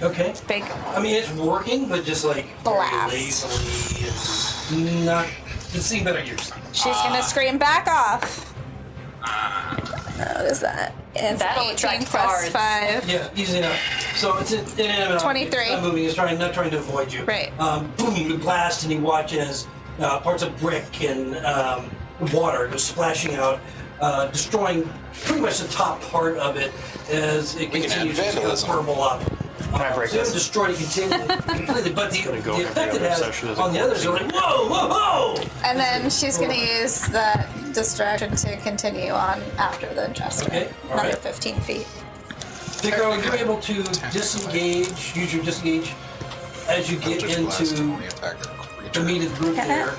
Okay. I mean, it's working, but just like very Blast. lazily and not. It's seen better years. She's gonna scream, "Back off!" What is that? It's That'll 18 attract plus cards. 5. Yeah, easy enough. So it's an inanimate object. 23. It's not moving. It's not trying to avoid you. Right. Boom! You blast, and you watch as parts of brick and water go splashing out, destroying pretty much the top part of it as it We can add continues to vandalism. purple up. I break So you this? haven't destroyed it completely, but the go every effect it other has session as a on the others, you're like, whoa, whoa, whoa! And then she's gonna use that distraction to continue on after the jester. Okay, all Another right. 15 feet. Figaro, you're able to disengage, use your disengage as you get Eldritch Blast into only attack a the creature. meat of the group there.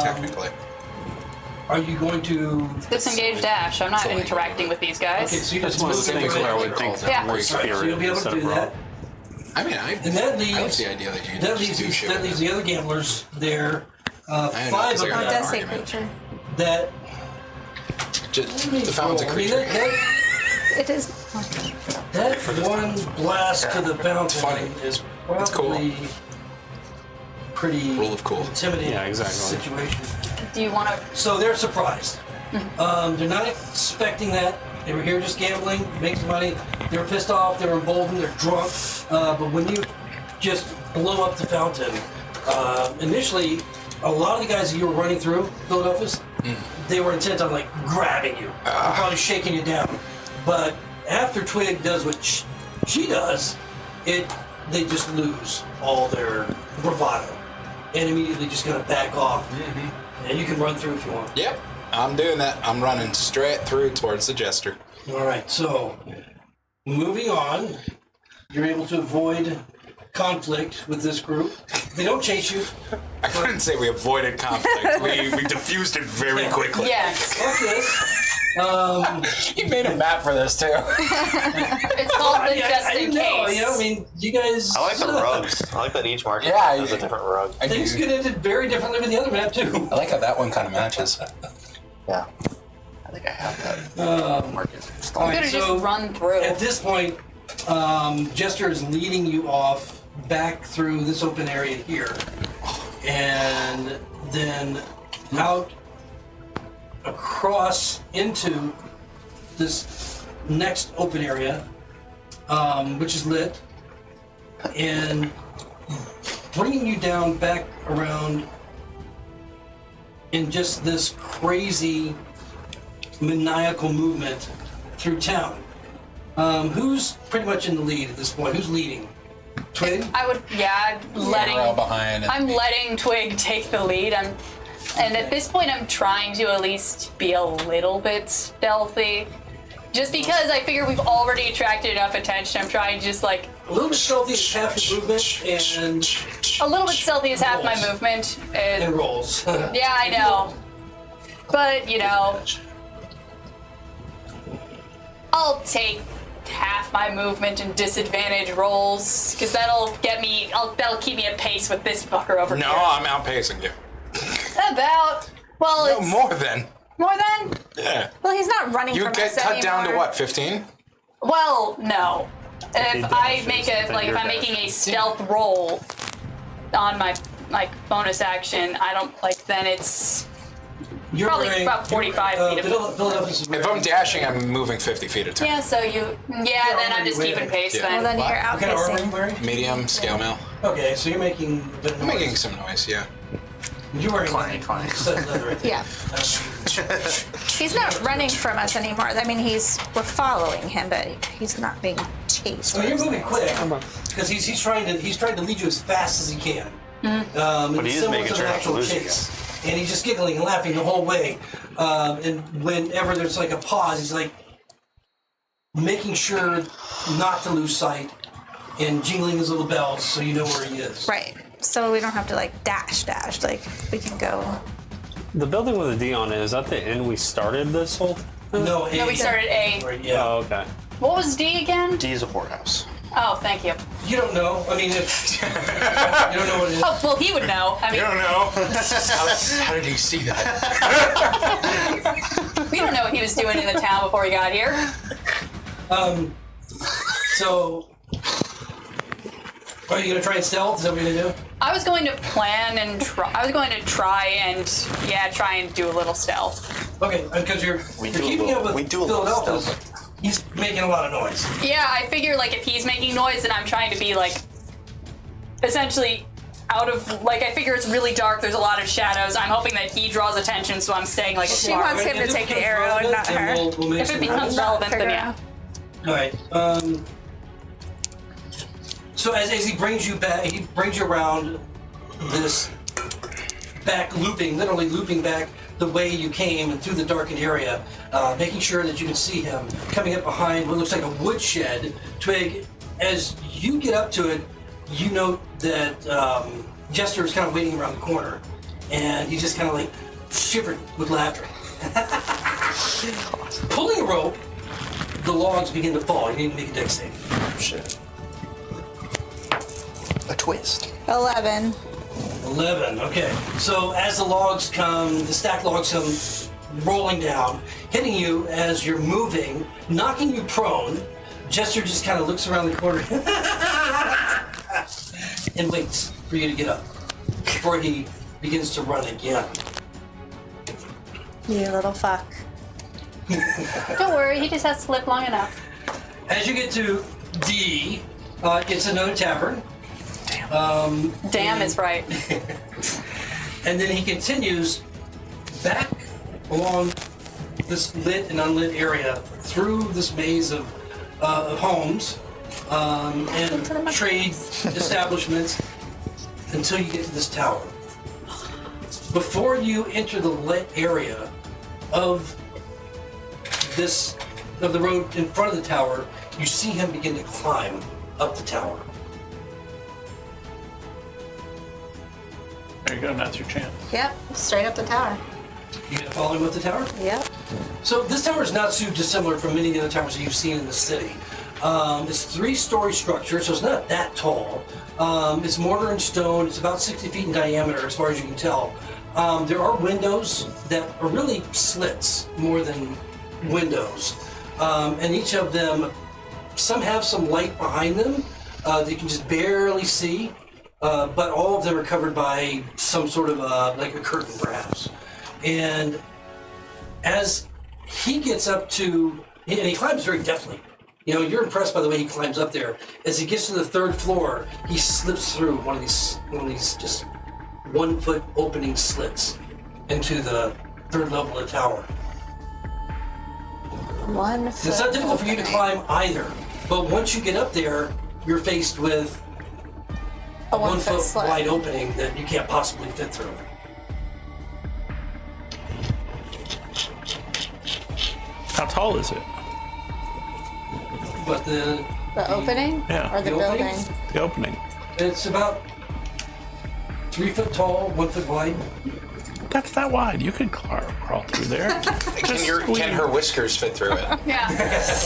Technically. Are you going to... Disengage dash. I'm not interacting with these guys. Okay, so you That's just one of those disengage things where I right would think Yeah. more Right, so you'll experience be able instead to of do raw. that. I mean, And that leaves... I like the idea that you can That just leaves, do shit with the other gamblers there. know, 5 'cause of they're Oh, it Yeah, them does say argument. creature. that... Just, the fountain's a I mean, creature. It is. That one blast to the fountain funny. is It's cool. probably pretty Rule of cool. intimidating Yeah, exactly. situation. Do you want to? So they're surprised. They're not expecting that. They were here just gambling, make some money. They were pissed off. They were emboldened. They're drunk. But when you just blow up the fountain, initially, a lot of the guys that you were running through Philadelphia, they were intent on like grabbing you, and probably shaking you down. But after Twig does what she does, they just lose all their bravado and immediately just kind of back off. And you can run through if you want. Yep, I'm doing that. I'm running straight through towards the jester. All right, so moving on, you're able to avoid conflict with this group. They don't chase you. I couldn't say we avoided conflict. we diffused it very quickly. Yes. Fuck this. You made a map for this too. It's called the just I in didn't know. case. You know, I mean, you guys. I like the rugs. I like that each market Yeah, has a different rug. I Things do. could have ended very differently with the other map too. I like how that one kind of matches. Yeah. I think I have that market. All I'm right, gonna so just run through. at this point, Jester is leading you off back through this open area here, and then out across into this next open area, which is lit, and bringing you down back around in just this crazy maniacal movement through town. Who's pretty much in the lead at this point? Who's leading? Twig? I would, yeah, We're all letting. behind. I'm letting Twig take the lead. And at this point, I'm trying to at least be a little bit stealthy. Just because I figure we've already attracted enough attention, I'm trying to just like A little bit stealthy is half the movement, and a little bit stealthy is half my Rolls. movement. and rolls. Yeah, I know. But, you know, I'll take half my movement and disadvantage rolls, because that'll keep me at pace with this fucker over No, here. I'm outpacing you. About, well, No, it's more than. more than? Yeah. Well, he's not running You from get us cut down to anymore. what, 15? Well, no. If I dashes, make then if you're I'm making a dashing. stealth roll on my bonus action, I don't then it's You're Probably wearing- about 45 you're, feet of- Philadelphia's If I'm dashing, I'm moving 50 feet at a time. yeah. So then I'm just already keeping way pace. Yeah. Well, Then then you're What kind of armor are you outpacing. wearing? Medium, scale mail. Okay, so you're making a bit of I'm noise. making some noise, yeah. You're wearing Clang, clang. leather. Yeah. He's not running from us anymore. I mean, we're following him, but he's not being chased. So you're moving quick because he's trying to lead you as fast as he can. But he is making sure not to lose you. And he's just giggling and laughing the whole way. And whenever there's like a pause, he's like making sure not to lose sight and jingling his little bells so you know where he is. Right. So we don't have to like dash. Like we can go. The building with a D on it, is that the inn we started this whole thing? No, we started A. Right, yeah. Oh, okay. What was D again? D is a whorehouse. Oh, thank you. You don't know. I mean, if you don't know what it is. Oh, well, he would know. I mean, I don't know. How did he see that? we don't know what he was doing in the town before he got here. So, are you gonna try and stealth? Is that what you're gonna do? I was going to plan and try. I was going to try and do a little stealth. Okay, because you're keeping up with Philadelphia. He's making a lot of noise. Yeah, I figure like if he's making noise, then I'm trying to be like, essentially, out of like I figure it's really dark. There's a lot of shadows. I'm hoping that he draws attention, so I'm staying like. She wants him to take the arrow and not her. We'll make If it some becomes noise. relevant, then yeah. All right. So as he brings you back, he brings you around this back literally looping back the way you came and through the darkened area, making sure that you can see him coming up behind what looks like a woodshed. Twig, as you get up to it, you note that Jester is kind of waiting around the corner, and he's just kind of like shivering with laughter. Pulling a rope, the logs begin to fall. You need to make a dex save. Shit. A twist. 11. 11, okay. So as the logs come, the stacked logs come rolling down, hitting you as you're moving, knocking you prone. Jester just kind of looks around the corner and waits for you to get up before he begins to run again. You little fuck. Don't worry, he just has to live long enough. As you get to D, it's another tavern. Damn is right. And then he continues back along this lit and unlit area through this maze of homes and trade establishments until you get to this tower. Before you enter the lit area of the road in front of the tower, you see him begin to climb up the tower. There you go, now's your chance. Yep, straight up the tower. You gonna follow him up the tower? Yep. So this tower is not too dissimilar from many of the other towers that you've seen in the city. It's a 3-story structure, so it's not that tall. It's mortar and stone. It's about 60 feet in diameter, as far as you can tell. There are windows that are really slits more than windows, and each of them, some have some light behind them that you can just barely see. But all of them are covered by some sort of like a curtain, perhaps. And as he gets up to, and he climbs very deftly. You know, you're impressed by the way he climbs up there. As he gets to the 3rd floor, he slips through one of these just 1-foot opening slits into the 3rd level of the tower. 1 foot. It's not difficult for you to climb either, but once you get up there, you're faced with a 1 foot slit. wide opening that you can't possibly fit through. How tall is it? But The opening? Yeah. Or the The building? opening? The opening. it's about 3 foot tall, 1 foot wide. That's that wide. You could crawl through there. Can her whiskers fit through it? Yeah.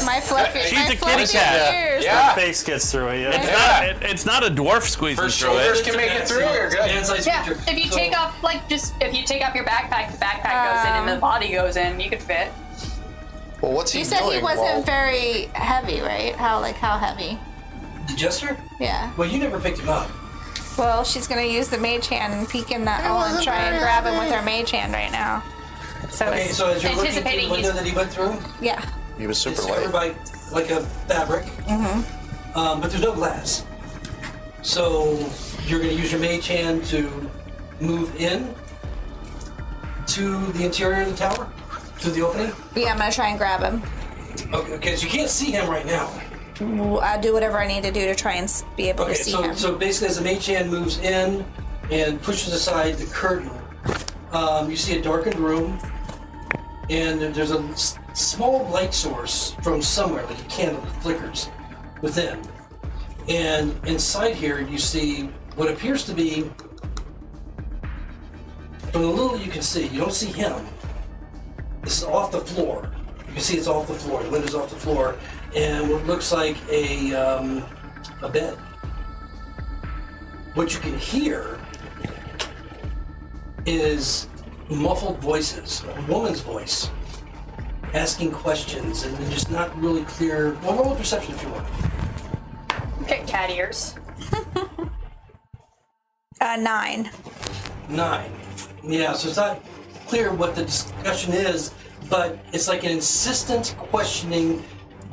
My fluffy, She's my a kitty fluffy cat. ears. Yeah. Face gets through it, yeah. Yeah. It's not a dwarf squeezing Her through shoulders it. can make it through. You're good. Man-sized Yeah. creature. If you So- take off if you take off your backpack, the backpack goes in and the body goes in. You could fit. Well, what's he You doing? said he wasn't while- very heavy, right? How heavy? The jester? Yeah. Well, you never picked him up. Well, she's gonna use the mage hand and peek in that hole and try and grab him with her mage hand right now. So Okay, it's, so as you're looking through Anticipating the window he's- that he went through, yeah. He was super it's covered light. by like a fabric, but there's no glass. So you're going to use your mage hand to move in, to the interior of the tower? To the opening? Yeah, I'm gonna try and grab him. Okay, so you can't see him right now. I'll do whatever I need to do to try and be able to see him. So basically, as the mage hand moves in and pushes aside the curtain, you see a darkened room, and there's a small light source from somewhere, like a candle that flickers within. And inside here, you see what appears to be, from the little you can see, you don't see him. This is off the floor. You can see it's off the floor. The window's off the floor, and what looks like a bed. What you can hear is muffled voices, a woman's voice, asking questions, and they're just not really clear. Well, roll a perception if you want. Okay, cat ears. 9. 9. Yeah, so it's not clear what the discussion is, but it's like an insistent questioning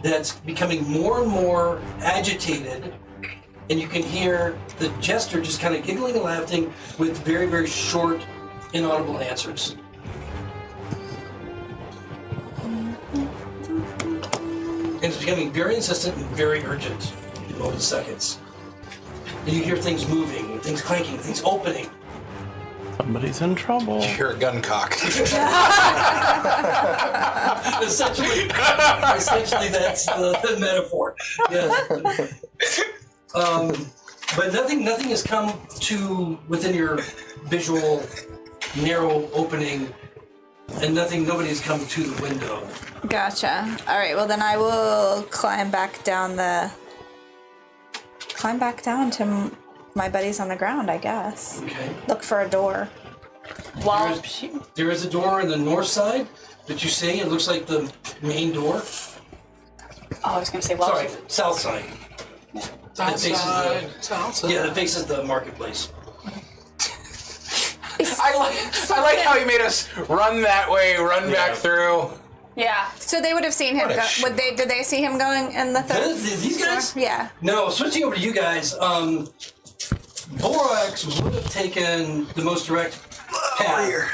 that's becoming more and more agitated, and you can hear the jester just kind of giggling and laughing with very, very short, inaudible answers. And it's becoming very insistent and very urgent in all the seconds. And you hear things moving, things clanking, things opening. Somebody's in trouble. You're a gun cock. essentially, that's the metaphor. Yes. But nothing has come to within your visual narrow opening, and nobody has come to the window. Gotcha. All right. Well, then I will climb back down to my buddies on the ground, I guess. Okay. Look for a door. While There is a door on the north side that you see. It looks like the main door. I was gonna say, well, Sorry, south side. That faces that faces the marketplace. I like how you made us run that way, run back through. yeah. So they would have seen him. What a Did they see him going in the third? These guys? Yeah. No, switching over to you guys, Borax would have taken the most direct path.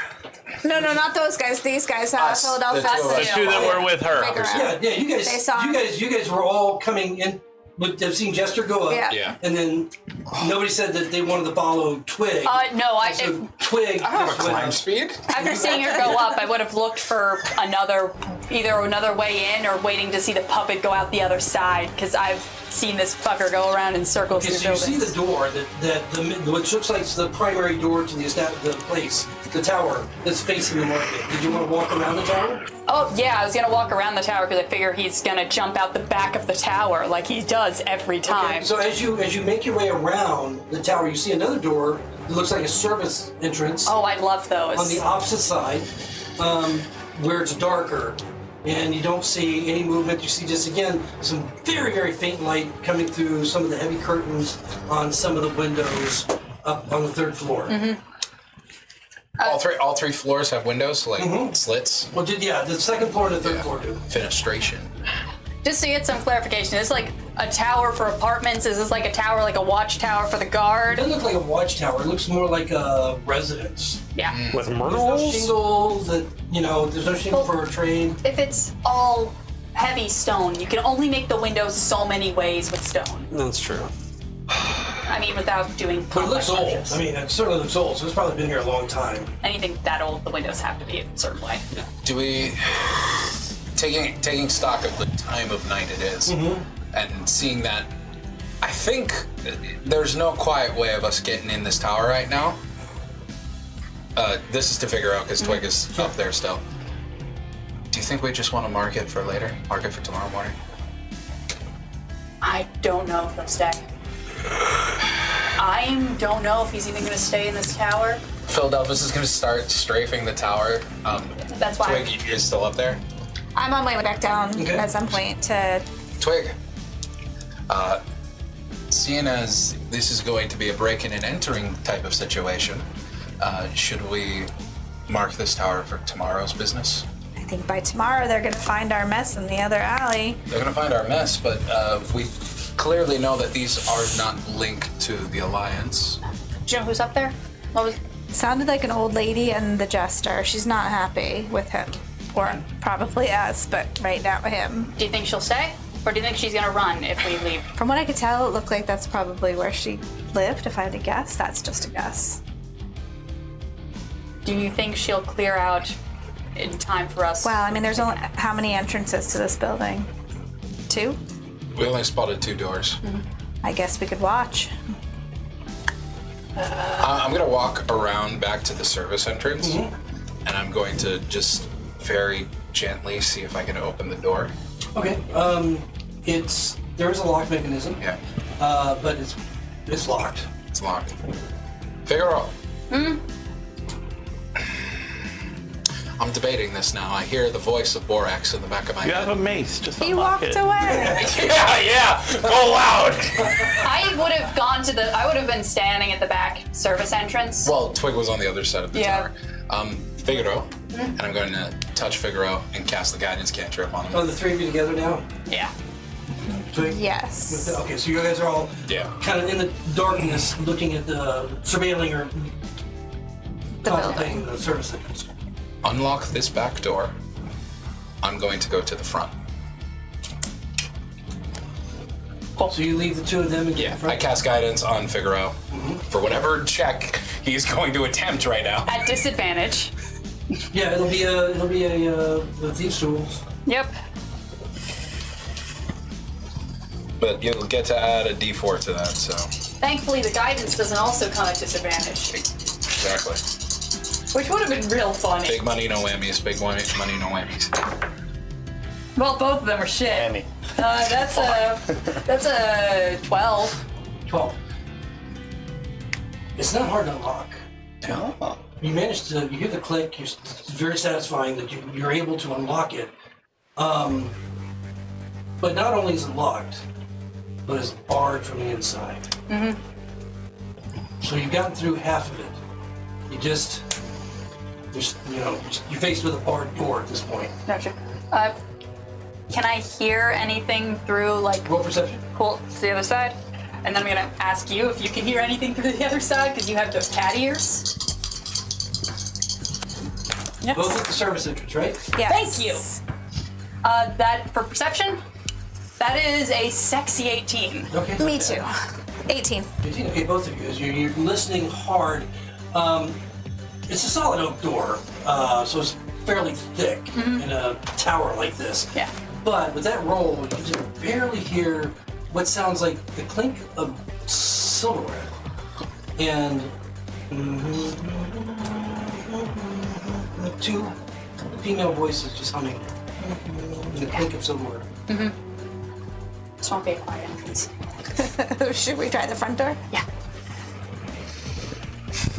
No, not those guys. These guys. Us, Philadelphia. the two of The us. two that were with her. Figure out. Yeah, you guys. They saw him. You guys were all coming in. Would have seen Jester go up. Yeah. And then nobody said that they wanted to follow Twig. No, So Twig. I don't have a just went climb up. speed. after seeing her go up, I would have looked for either another way in or waiting to see the puppet go out the other side, because I've seen this fucker go around in circles Okay, through so you see buildings. the door which looks like it's the primary door to the place, the tower that's facing the market. Did you want to walk around the tower? Oh yeah, I was gonna walk around the tower because I figure he's gonna jump out the back of the tower like he does every time. Okay, so as you make your way around the tower, you see another door that looks like a service entrance Oh, I love those. on the opposite side, where it's darker, and you don't see any movement. You see just again some very, very faint light coming through some of the heavy curtains on some of the windows up on the third floor. Mm-hmm. All three floors have windows, like slits. Well, the second floor and the third floor do. Fenestration. Just to get some clarification, is this like a tower for apartments? Is this like a tower, like a watchtower for the It guard? doesn't look like a watchtower. It looks more like a residence. Yeah. With There's no myrtles? shingles. There's no shingle for a trade. If it's all heavy stone, you can only make the windows so many ways with stone. That's true. I mean, without doing But it looks complex old. touches. I mean, it certainly looks old. So it's probably been here a long time. Anything that old, the windows have to be a certain way. Do we taking stock of the time of night it is, and seeing that? I think there's no quiet way of us getting in this tower right now. This is to figure out because Twig is up there still. Do you think we just want to mark it for later? Mark it for tomorrow morning? I don't know if he'll stay. I don't know if he's even going to stay in this tower. Philadelphus is going to start strafing the tower. That's why. Twig is still up there. I'm on my way back down Okay. at some point to. Twig, seeing as this is going to be a break-in and entering type of situation, should we mark this tower for tomorrow's business? I think by tomorrow they're gonna find our mess in the other alley. They're going to find our mess, but we clearly know that these are not linked to the Alliance. Do you know who's up there? What was? Sounded like an old lady and the jester. She's not happy with him. Or probably us, but right now him. Do you think she'll stay? Or do you think she's gonna run if we leave? From what I could tell, it looked like that's probably where she lived, if I had to guess. That's just a guess. Do you think she'll clear out in time for us? Well, I mean, there's only how many entrances to this building? 2? We only spotted 2 doors. I guess we could watch. I'm gonna walk around back to the service entrance, and I'm going to just very gently see if I can open the door. Okay. There is a lock mechanism. Yeah, But it's locked. it's locked. Figaro. I'm debating this now. I hear the voice of Borax in the back of my You head. have a mace. Just He unlock walked it. away. Yeah, go loud. I would have gone to the. I would have been standing at the back service entrance. Well, Twig was on the other side of the Yeah. tower. Figaro, and I'm going to touch Figaro and cast the guidance cantrip on him. Oh, the three of you together now? Yeah. Twig? Yes. Okay, so you guys are all Yeah. kind of in the darkness looking at the surveilling or The contemplating building. the service entrance. Unlock this back door. I'm going to go to the front. So you leave the two of them and get in Yeah, front? I cast guidance on Figaro for whatever check he's going to attempt right now. At disadvantage. Yeah, it'll be a thieves' tools. Yep. But you'll get to add a D4 to that, so. Thankfully, the guidance doesn't also come at disadvantage, Exactly. which would have been real funny. Big money, no whammies. Big money, no whammies. Well, both of them are shit. Annie. That's a 12. 12. It's not hard to unlock. You managed to, you hear the click, it's very satisfying that you're able to unlock it. But not only is it locked, but it's barred from the inside. So you've gotten through half of it. You're faced with a barred door at this point. Gotcha. Can I hear anything through, like, Roll perception. cool, to the other side? And then I'm gonna ask you if you can hear anything through the other side, because you have those cat ears. Yes. Both at the service entrance, right? Yes. Thank you. That, for perception, that is a sexy 18. Okay. Me too. 18. 18, okay, both of you, as you're listening hard. It's a solid oak door, so it's fairly thick in a tower like this. Yeah. But with that roll, you can barely hear what sounds like the clink of silverware. And two female voices just humming. And the clink of silverware. This won't be a quiet entrance. Should we try the front door? Yeah.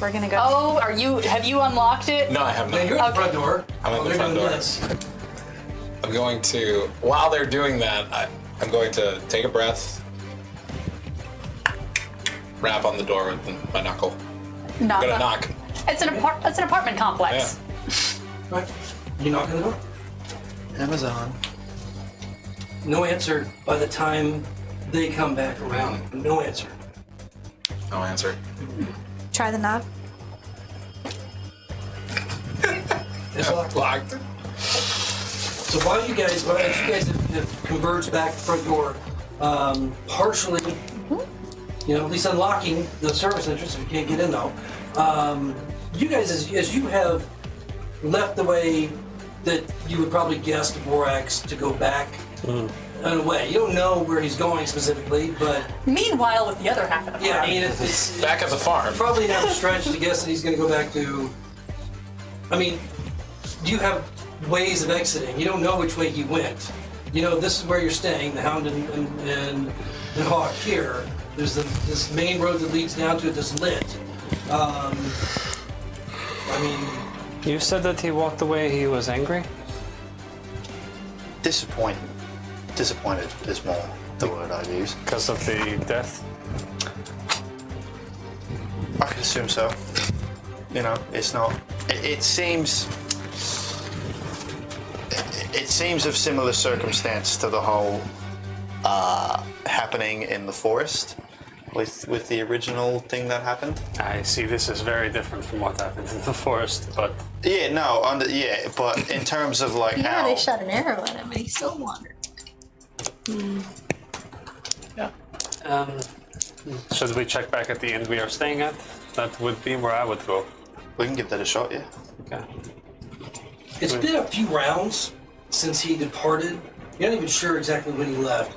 We're gonna go. Oh, have you unlocked it? No, I have Now not. you're at the front door. I'm at the They're front doing door. this. I'm going to, while they're doing that, I'm going to take a breath, rap on the door with my knuckle. I'm gonna knock. It's an apartment complex. Right. You knock on the door. Amazon. No answer by the time they come back around. No answer. No answer. Try the knob. It's locked. Locked. So as you guys have converged back the front door, partially, at least unlocking the service entrance if you can't get in though. You guys, as you have left the way that you would probably guess to Borax to go back in a way. You don't know where he's going specifically, but Meanwhile, with the other half of the yeah, I party. mean, it's Back at the farm. probably not a stretch to guess that he's going to go back to. I mean, do you have ways of exiting? You don't know which way he went. This is where you're staying, the Hound and Hawk here. There's this main road that leads down to it that's lit. I mean, You said that he walked away, he was angry? Disappointed. Disappointed is more the word I'd use. Because of the death? I can assume so. It's not. It seems. It seems of similar circumstance to the whole happening in the forest. with the original thing that happened? I see this is very different from what happened in the forest, but Yeah, no, but in terms of like Yeah, how they shot an arrow at him and he still wandered. should we check back at the inn we are staying at? That would be where I would go. we can give that a shot, yeah. Okay. It's been a few rounds since he departed. You're not even sure exactly when he left.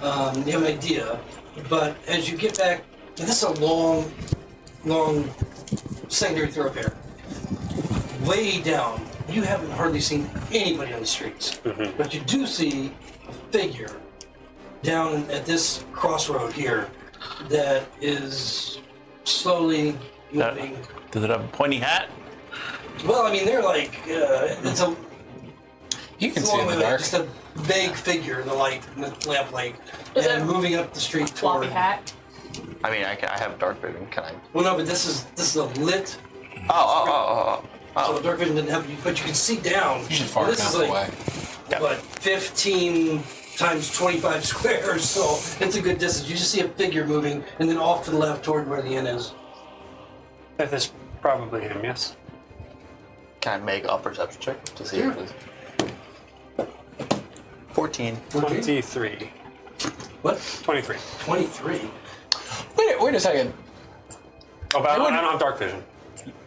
You have an idea, but as you get back, this is a long secondary thoroughfare. Way down, you haven't hardly seen anybody on the streets, but you do see a figure down at this crossroad here that is slowly moving. Does it have a pointy hat? Well, I mean, they're like it's a. You can It's a see long in the way, dark. just a vague figure in the light, in the lamplight, Is and it moving up the street Floppy toward. hat. I mean, I have dark vision. Can I? Well, no, but this is a lit. Oh. So the dark vision didn't have you, but you can see down. You should far This enough is like away. what 15 times 25 squares, so it's a good distance. You just see a figure moving, and then off to the left toward where the inn is. That is probably him, yes. Can I make a perception check to see Sure. if it's 14. 23. What? 23. 23. Wait a second. Oh, but I don't have dark vision.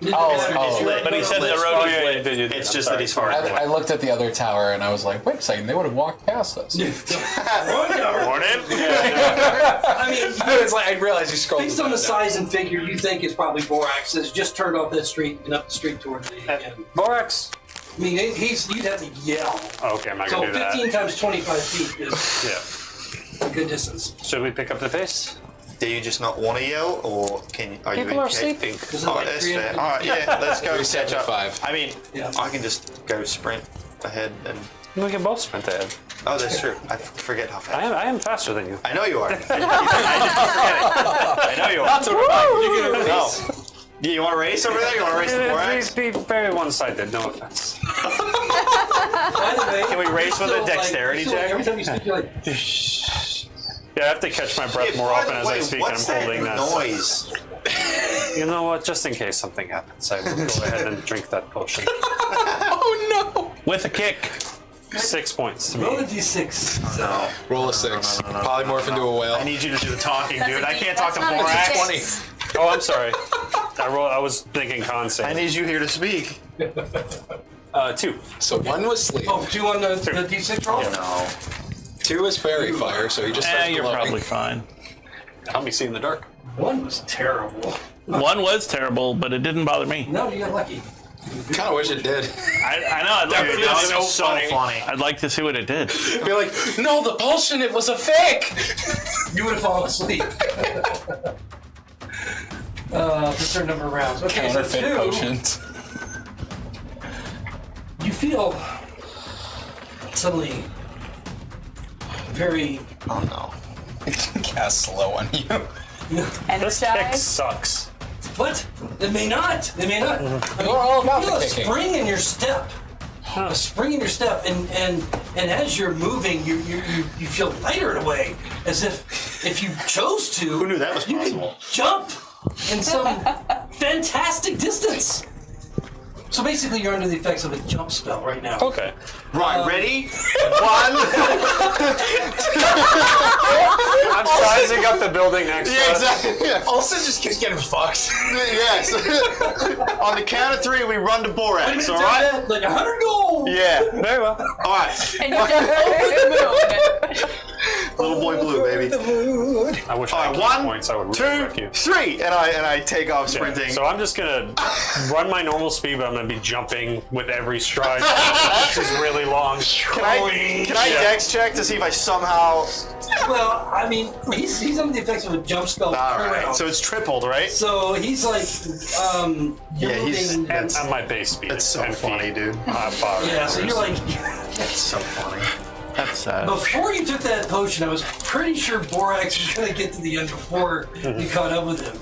But he said the road Oh, is yeah, lit. you did. You did. It's I'm just sorry. that he's far away. I looked at the other tower and I was like, wait a second, they would have walked past us. Morning. I mean, It's like I realized you scrolled. based on the size and figure, you think it's probably Borax has just turned off that street and up the street toward the inn. Borax. I mean, you'd have to yell. Oh, okay, I'm not So gonna do 15 that. times 25 feet is Yeah. a good distance. Should we pick up the pace? Do you just not want to yell, or are you? People are okay? sleeping. Is it Oh, like that's 3 fair. All right, yeah, let's go catch up. 375. I mean, Yeah. I can just go sprint ahead and. We can both sprint ahead. Oh, that's true. I forget how fast. I am faster than you. I know you are. I know you are. That's what Yeah, you want to race over there? You want to race the Borax? Please be very one-sided. No offense. By the way, Can we race with a so, like, dexterity so check? Every time you speak, you're like, Yeah, I have to catch my breath more often as I speak. What's I'm that holding that. noise? You know what? Just in case something happens, I will go ahead and drink that potion. With a kick. 6 points to me. roll a d6. No. Roll a 6. Polymorph into a whale. I need you to do the talking, That's dude. a I D- can't talk to that's not a Borax. D6. Oh, I'm sorry. I was thinking con I save. need you here to speak. 2. So 1 was sleep. Oh, 2 on the d6 roll? No. 2 was fairy fire, so he just starts You're glowing. probably fine. Help me see in the dark. 1 was terrible. One was terrible, but it didn't bother me. No, you got lucky. Kind of wish it did. I know. I'd like Dude, to that see was so funny. I'd like to see what it did. Be like, no, the potion, it was a fake. You would have fallen asleep. Just a number of rounds. Okay, so Counterfeit 2, potions. you feel suddenly very Oh no. Cast slow on you. This kick Energized. sucks. What? They may not. They may not. I mean, We're all about you feel the a kicking. spring in your step. A spring in your step, and as you're moving, you feel lighter in a way, as if you chose to. Who knew that was you could possible? jump in some fantastic distance. So basically, you're under the effects of a jump spell right now. Okay. Right, ready? 1. I'm sizing up the building next to us. Exactly. Yeah. Also, just keeps getting fucked. Yes. On the count of 3, we run to Borax, all right? Like 100 gold. Yeah. Very well. All right. And you jump over the moon. Little boy blue, baby. I wish All I right, had 1, points. I would really wreck 2, you. 3, and I take off Yeah, sprinting. so I'm just gonna run my normal speed, but I'm gonna be jumping with every stride. This is really long. Can I Yeah. dex check to see if I somehow? Well, I mean, he's under the effects of a jump spell. All right. turnaround. So it's tripled, right? So he's like, you're Yeah, he's- moving. And on my base speed. That's so and funny, feet. dude. Far. Yeah, so you're like, That's so funny. That's sad. before you took that potion, I was pretty sure Borax was gonna get to the end before you caught up with him.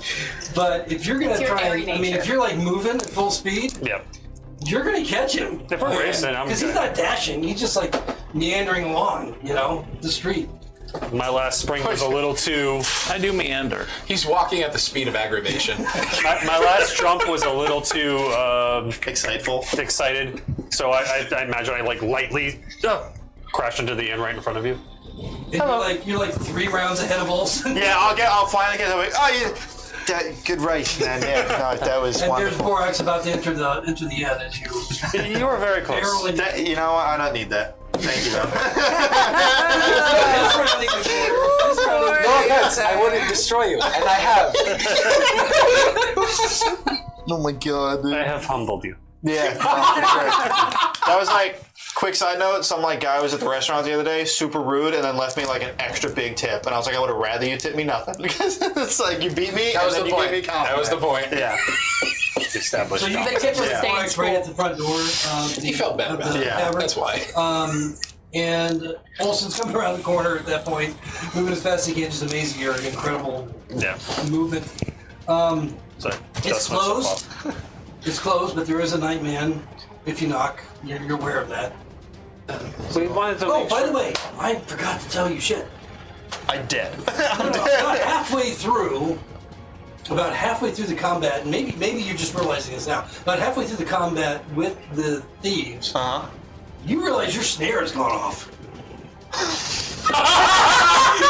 But if you're gonna It's your try, airy I mean, nature. if you're like moving at full speed, Yep. you're gonna catch him. If we're racing, I'm because he's good. not dashing. He's just like meandering along, the street. My last spring was a little too. I do meander. He's walking at the speed of aggravation. My last jump was a little too excited. So I imagine I like lightly crash into the inn right in front of you. And you're like 3 rounds ahead of Olsen. Yeah, I'll finally get away. Oh, yeah. Good race, man. Yeah, no, that was And wonderful. there's Borax about to enter the end as you. You were very close. barrel into- You know what? I don't need that. Thank you, though. No offense, I wouldn't destroy you, and I have. Oh my god, dude. I have humbled you. Yeah. That was like, quick side note, some like guy was at the restaurant the other day, super rude, and then left me like an extra big tip. And I was like, I would have rather you tip me nothing. Because it's like, you beat me, That was and the then you point. gave me compliment. That was the point. Yeah. Established. So you The tip was staying Borax right cool. at the front door. He felt bad about it. Yeah, tavern. That's why. And Olsen's coming around the corner at that point, moving as fast as he can, just amazing your incredible movement. So, It's dust myself closed. off. It's closed, but there is a nightman. If you knock, you're aware of that. We wanted to Oh, make by sure. the way, I forgot to tell you shit. I did. About halfway through the combat, and maybe you're just realizing this now. About halfway through the combat with the thieves, you realize your snare has gone off.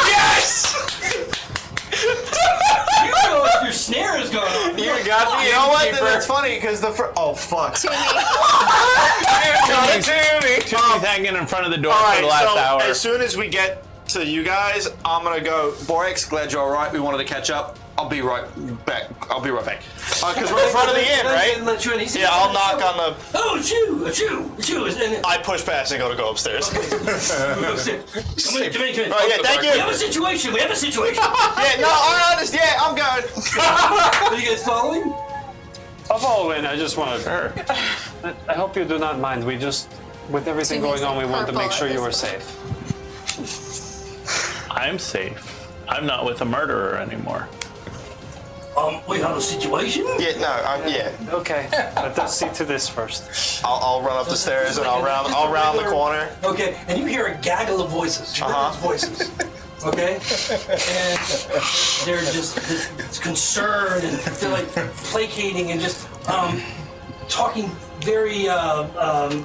Yes! You realize your snare has gone off. You got me. You know what? Keeper. That's funny because oh fuck. Tommy's hanging in front of the door All for right, the last so hour. as soon as we get to you guys, I'm gonna go. Borax, glad you're all right. We wanted to catch up. I'll be right back. Because we're in front of the inn, right? Yeah, I'll knock on the. Oh, a chew. And I push past and go upstairs. come in. Oh, yeah, thank you. We have a situation. Yeah, no, I understand. Yeah, I'm good. Are you guys following? I'll follow in. I just want to. I hope you do not mind. We just, with everything going on, we want to make sure you are safe. I'm safe. I'm not with a murderer anymore. We have a situation? Yeah, no, yeah. Okay, let us see to this first. I'll run up the stairs and I'll round the corner. Okay, and you hear a gaggle of voices. Tremendous voices. Okay? And they're just concerned and they're like placating and just talking very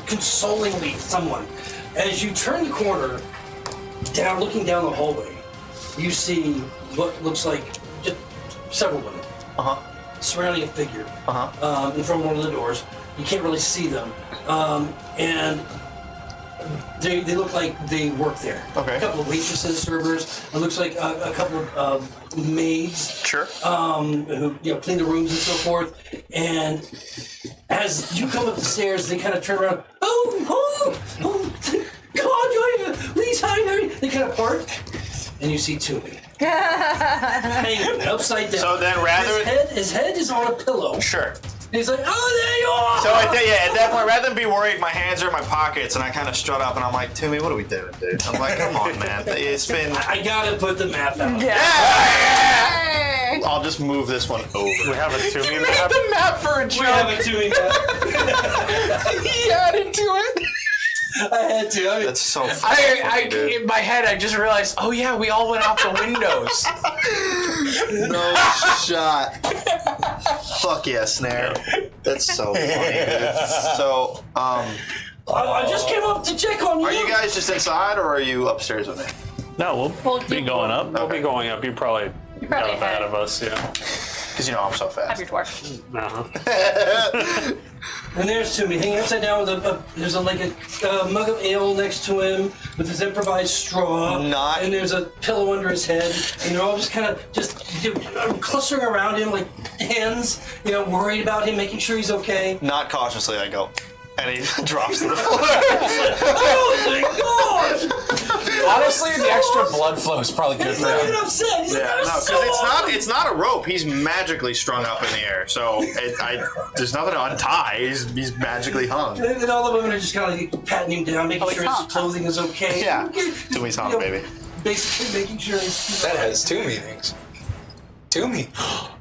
consolingly to someone. As you turn the corner, looking down the hallway, you see what looks like just several women surrounding a figure in front of one of the doors. You can't really see them, and they look like they work there. Okay. A couple of waitresses, servers. It looks like a couple of maids. Sure. Who clean the rooms and so forth. And as you come up the stairs, they kind of turn around. Oh, come on, join us. Please hurry. They kind of part, and you see Toomey. Hanging upside down. So then rather- his head is on a pillow. Sure. He's like, oh, there you are! So at that point, rather than be worried, my hands are in my pockets, and I kind of strut up, and I'm like, Timmy, what are we doing, dude? I'm like, come on, man. It's been. I gotta put the map out. Hey. I'll just move this one over. We have a Toomey You map. made the map for a We joke. have a Toomey map. He added to it. I had to. I mean, That's so funny. Dude. In my head, I just realized, oh yeah, we all went out the windows. No shot. Fuck yeah, snare. That's so funny, dude. So, I just came up to check on you. are you guys just inside, or are you upstairs with me? No, we'll be going up. We'll be going up. You probably probably got ahead ahead. of us, yeah. Because I'm so Have fast. your dwarf. And there's Toomey hanging upside down with there's a mug of ale next to him with his improvised straw. And there's a pillow under his head, and they're all just kind of clustering around him like hens, worried about him, making sure he's okay. Not cautiously, I go. And he drops to the floor. Oh my gosh! Honestly, the extra blood flow is probably good He's for not him. even upset. He's like, No, "I'm because so it's not a rope. He's magically strung up in the air. So there's nothing to untie. He's magically hung. And all the women are just kind of patting him down, making sure his clothing is okay. Yeah. Toomey's hung, baby. Basically making sure he's. That has 2 meanings. Toomey.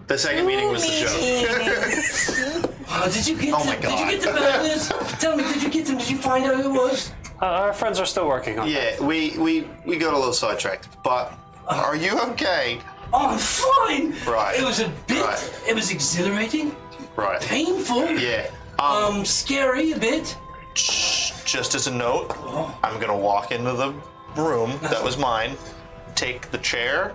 The second meeting was the joke. Did you get Oh my God. Did you get the bad news? Tell me, did you get them? Did you find out who it was? Our friends are still working on Yeah, we got a little sidetracked, but are you okay? Oh, I'm fine. Right. It was a bit. Right. It was exhilarating, Right. painful. Yeah. Scary a bit. Just as a note, I'm gonna walk into the room that was mine, take the chair,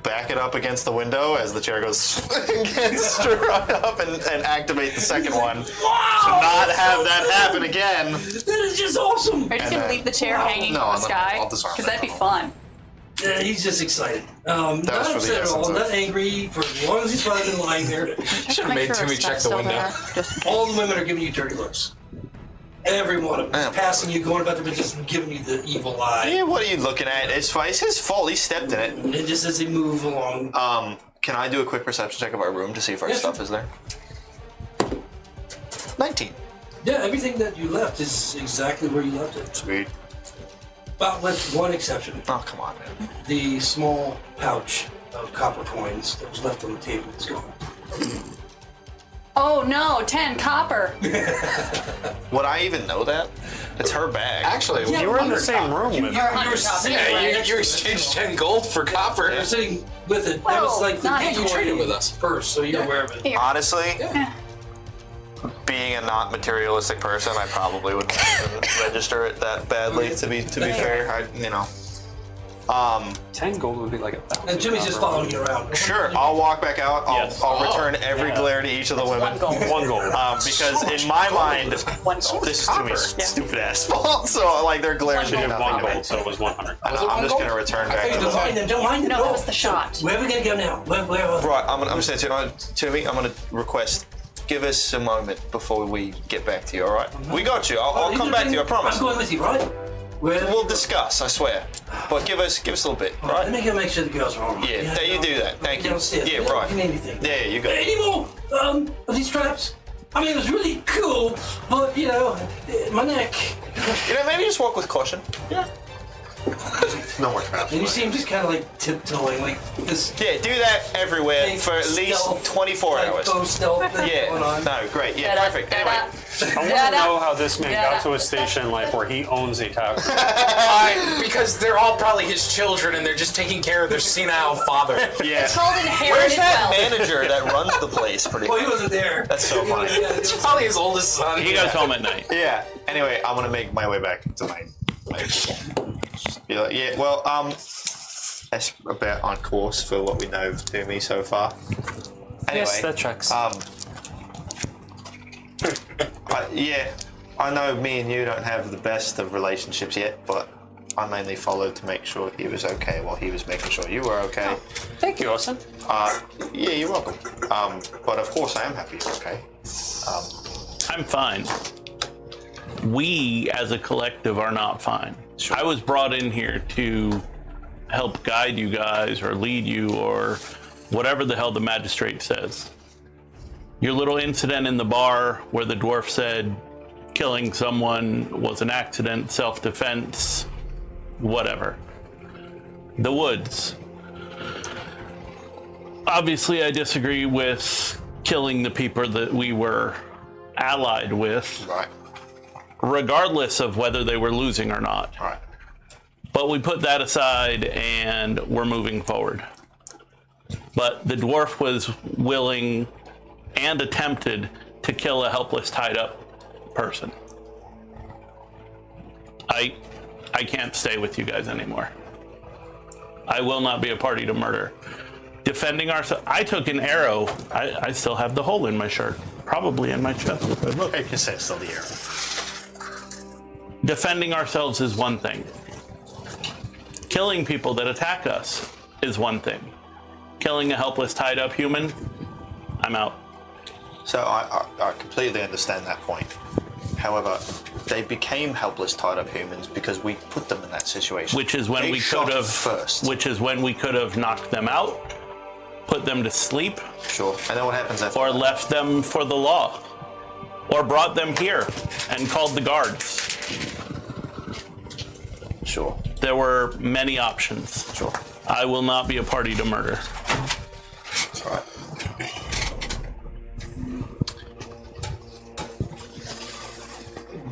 back it up against the window as the chair goes against right up, and activate the second one. Wow! To not have that happen again. That is just awesome. Are you just gonna leave the chair hanging No, from the I'm gonna- sky? I'll disarm Because it. that'd be fun. Yeah, he's just excited. Not was for the upset at all. essence of- Not angry. For as long as he's probably been lying there. Should have made Timmy check the window. All the women are giving you dirty looks. Every one of them. Yeah. Just passing you, going about their business, and giving you the evil eye. Yeah, what are you looking at? It's fine. It's his fault. He stepped in it. And just as they move along. Can I do a quick perception check of our room to see if our Yes, stuff sure. is there? 19. Yeah, everything that you left is exactly where you left it. Sweet. But with one exception. Oh, come on, man. The small pouch of copper coins that was left on the table is gone. Oh no, 10 copper. Would I even know that? It's her bag. Actually, You were in the same room with You her. were sitting yeah, right you next to exchanged it. 10 gold for copper. You're sitting with it. That was Well, like the not- decoy you traded with us. first, so you're aware of it. Here. Honestly, being a not materialistic person, I probably wouldn't even register it that badly. To be fair, you know. 10 gold would be like 1,000. And Jimmy's just following you around. Sure, I'll walk back out. Yes. I'll return every Yeah. glare to each of the women. One gold. 1 gold. Because in my mind, One gold. this is Timmy's stupid ass fault. So like their glares One mean gold. nothing 1 to me. gold, so it was 100. I'm just gonna return back to Don't the mind them. Don't mind them. No, that was the shot. Where are we gonna go now? Where Right, I'm gonna say to Timmy, I'm gonna request. Give us a moment before we get back to you. All right? We got you. I'll come back to you. I promise. I'm going with you, right? We'll discuss. I swear. But give us a little bit. All Let right? me go make sure the girls are all right. Yeah. You do that. Thank you. Downstairs. Yeah. We don't Right. need anything. Yeah. You got it. Any more of these traps? I mean, it was really cool, but you know, my neck. You know, maybe just walk with caution. Yeah. No more traps. And you see him just kind of like tiptoeing, like this. Yeah. Do that everywhere fake for at least stealth, 24 like, hours. faux stealth thing going Yeah. on. No. Great. Yeah. Perfect. Anyway. I want to know how this man got to a station in life where he owns a tavern. Because they're all probably his children and they're just taking care of their senile father. Yeah. It's called inherited Where's that wealth. manager that runs the place? Pretty. Well, he wasn't there. That's so funny. It's probably his oldest son. He goes home at night. Yeah. Anyway, I'm gonna make my way back to my be like, yeah. Well, that's about on course for what we know to me so far. Anyway, Yes, that checks. yeah, I know me and you don't have the best of relationships yet, but I mainly followed to make sure he was okay while he was making sure you were okay. Thank you, Austin. Yeah, you're welcome. But of course, I am happy you're okay. I'm fine. We, as a collective, are not fine. Sure. I was brought in here to help guide you guys or lead you or whatever the hell the magistrate says. Your little incident in the bar where the dwarf said killing someone was an accident, self-defense, whatever. The woods. Obviously, I disagree with killing the people that we were allied with, Right. regardless of whether they were losing or not. All right. But we put that aside and we're moving forward. But the dwarf was willing and attempted to kill a helpless, tied up person. I can't stay with you guys anymore. I will not be a party to murder. Defending ourselves. I took an arrow. I still have the hole in my shirt, probably in my chest. But look, I can say it's still the arrow. defending ourselves is one thing. Killing people that attack us is one thing. Killing a helpless, tied up human, I'm out. So I completely understand that point. However, they became helpless, tied up humans because we put them in that situation. Which is when They we shot could have first. Which is when we could have knocked them out, put them to sleep, Sure. And then what happens after? or that? left them for the law, or brought them here and called the guards. Sure. There were many options. Sure. I will not be a party to murder. That's right.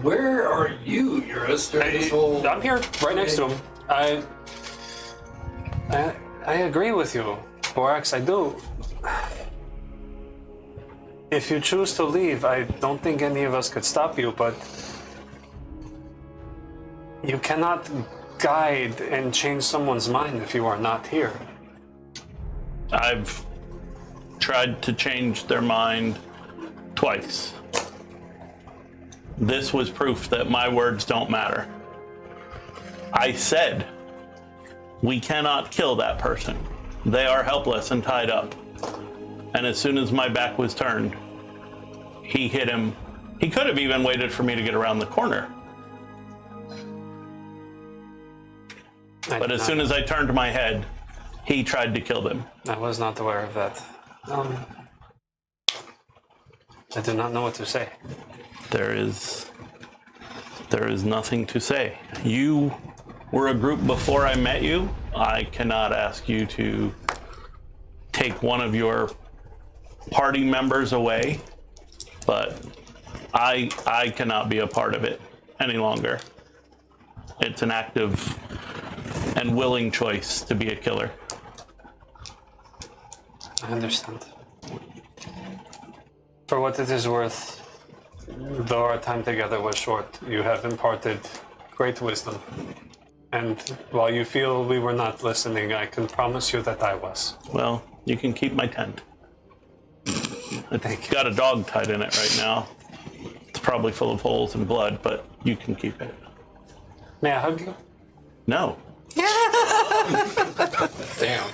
where are you, Eurus, during this whole... I'm here, right next to him. I agree with you, Borax. I do. If you choose to leave, I don't think any of us could stop you, but you cannot guide and change someone's mind if you are not here. I've tried to change their mind twice. This was proof that my words don't matter. I said, we cannot kill that person. They are helpless and tied up. And as soon as my back was turned, he hit him. He could have even waited for me to get around the corner. But as soon as I turned my head, he tried to kill them. I was not aware of that. I do not know what to say. There is nothing to say. You were a group before I met you. I cannot ask you to take one of your party members away, but I cannot be a part of it any longer. It's an active and willing choice to be a killer. I understand. For what it is worth, though our time together was short, you have imparted great wisdom. And while you feel we were not listening, I can promise you that I was. Well, you can keep my tent. Thank It's you. got a dog tied in it right now. It's probably full of holes and blood, but you can keep it. May I hug you? No. Damn.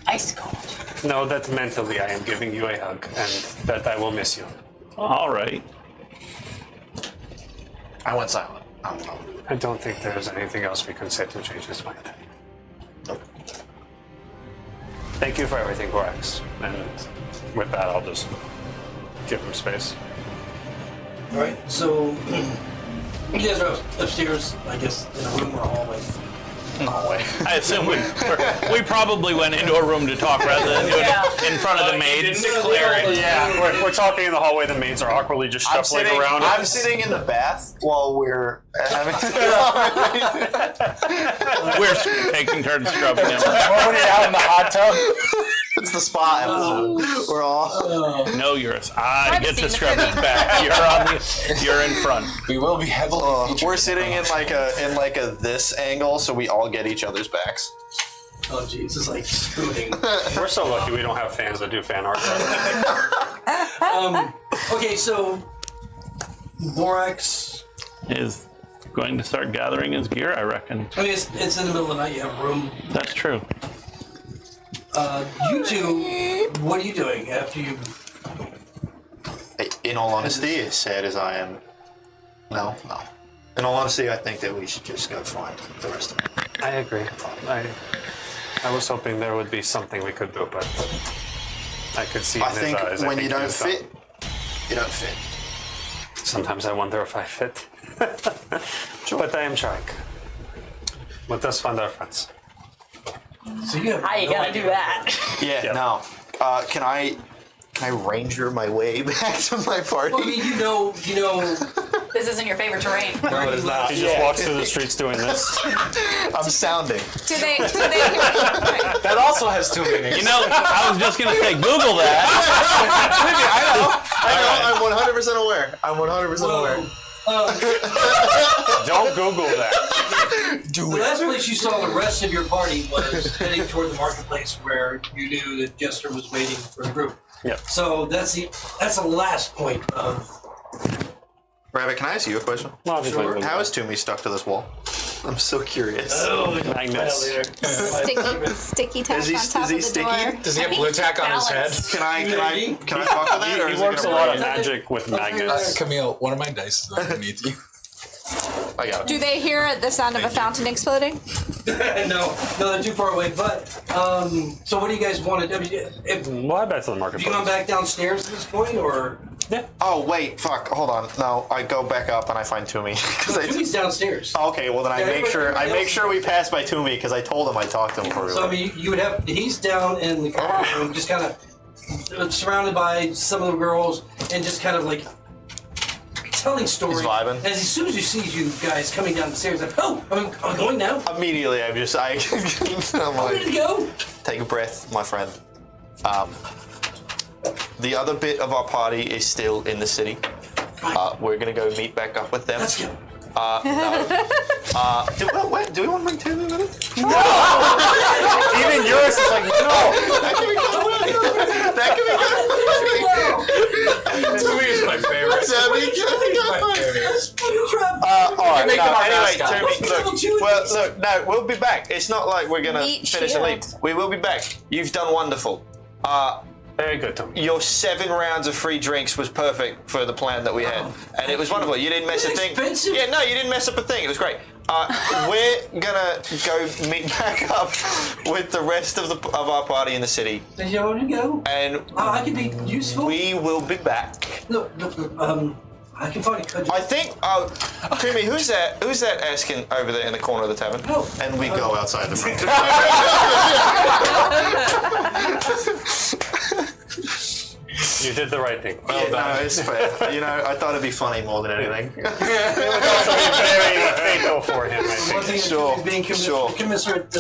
Ice cold. Know that mentally I am giving you a hug and that I will miss you. All right. I went silent. I don't think there is anything else we can say to change his mind. Nope. Thank you for everything, Borax. And with that, I'll just give him space. Alright, so you guys are upstairs, I guess, in a room or a hallway. I assume we probably went into a room to talk rather than doing it in front of the maids. Yeah, we're talking in the hallway. The maids are awkwardly just shuffling around. I'm sitting in the bath while we're having. We're taking turns scrubbing him. Already out in the hot tub. It's the spa episode. We're all. No, I I've get seen to the scrub his movie. back. You're in front. We will be heavily featured. We're sitting in like a this angle, so we all get each other's backs. Oh jeez, it's like spooning. We're so lucky we don't have fans that do fan art. Okay, so Borax. Is going to start gathering his gear, I reckon. I mean, it's in the middle of the night. You have a room. That's true. You two, what are you doing after you? In all honesty, as sad as I am, no. In all honesty, I think that we should just go find the rest of them. I agree. I was hoping there would be something we could do, but I could see in I his think eyes. when he you don't was fit, you don't fit. Sometimes I wonder if I fit. But I am trying. Let us find our friends. So you have How you no gonna idea do that? Yeah, no. Can I ranger my way back to my party? Well, I mean, you know. This isn't your favorite terrain. No, it is not. He just walks through the streets doing this. I'm sounding. Do they hear? That also has two meanings. You know, I was just going to say, Google that. I know. I'm 100% aware. I'm 100% aware. Don't Google that. The last place you saw the rest of your party was heading toward the marketplace where you knew that Jester was waiting for the group. Yep. So that's the last point of. Rabbit, can I ask you a question? Sure. How is Toomey stuck to this wall? I'm so curious. Magnets. Sticky tack Is he- on top is he of the sticky? door. Does he have blue tack on his head? Can I talk to that? Or He is it works a gonna lot of break? magic with magnets. Camille, one of my dice is underneath you. I got Do it. they hear the sound of a fountain exploding? no, they're too far away. But so what do you guys want to do? Have We'll head back to the you marketplace. gone back downstairs at this point, or Oh wait, fuck. Hold on. No, I go back up and I find Toomey. Toomey's downstairs? Okay, well then I Yeah, make sure everybody else- we pass by Toomey because I told him I talked to him for a So I mean, you would have he's down in the conference room, just kind of surrounded by some of the girls, and just kind of like telling story. He's vibing. And as soon as he sees you guys coming down the stairs, like, oh, I'm going now. Immediately, I'm I'm ready to like, go. take a breath, my friend. The other bit of our party is still in the city. We're gonna go meet back up with them. Let's go. No. Do we want to bring Timmy with us? Even yours is like, no. That can be good. Timmy is my favorite. All right. make No, them our anyway, mascot. Timmy, look. No, we'll be back. It's not like we're gonna Meat finish and leave. shield. We will be back. You've done wonderful. Very good, Tom. Your 7 rounds of free drinks was perfect for the plan that we had, and it was wonderful. You didn't mess a thing. Expensive. Yeah, no, you didn't mess up a thing. It was great. We're gonna go meet back up with the rest of our party in the city, Did you want to go? and I can be useful. we will be back. Look, I can find a cudgel. I think. Timmy, who's that? Who's that asking over there in the corner of the tavern? Oh. And we go outside the front. You did the right thing. Yeah, no, it's fair. You know, I thought it'd be funny more than anything. It would also be very fatal for him, I One think. thing Sure, is being sure. commiserate,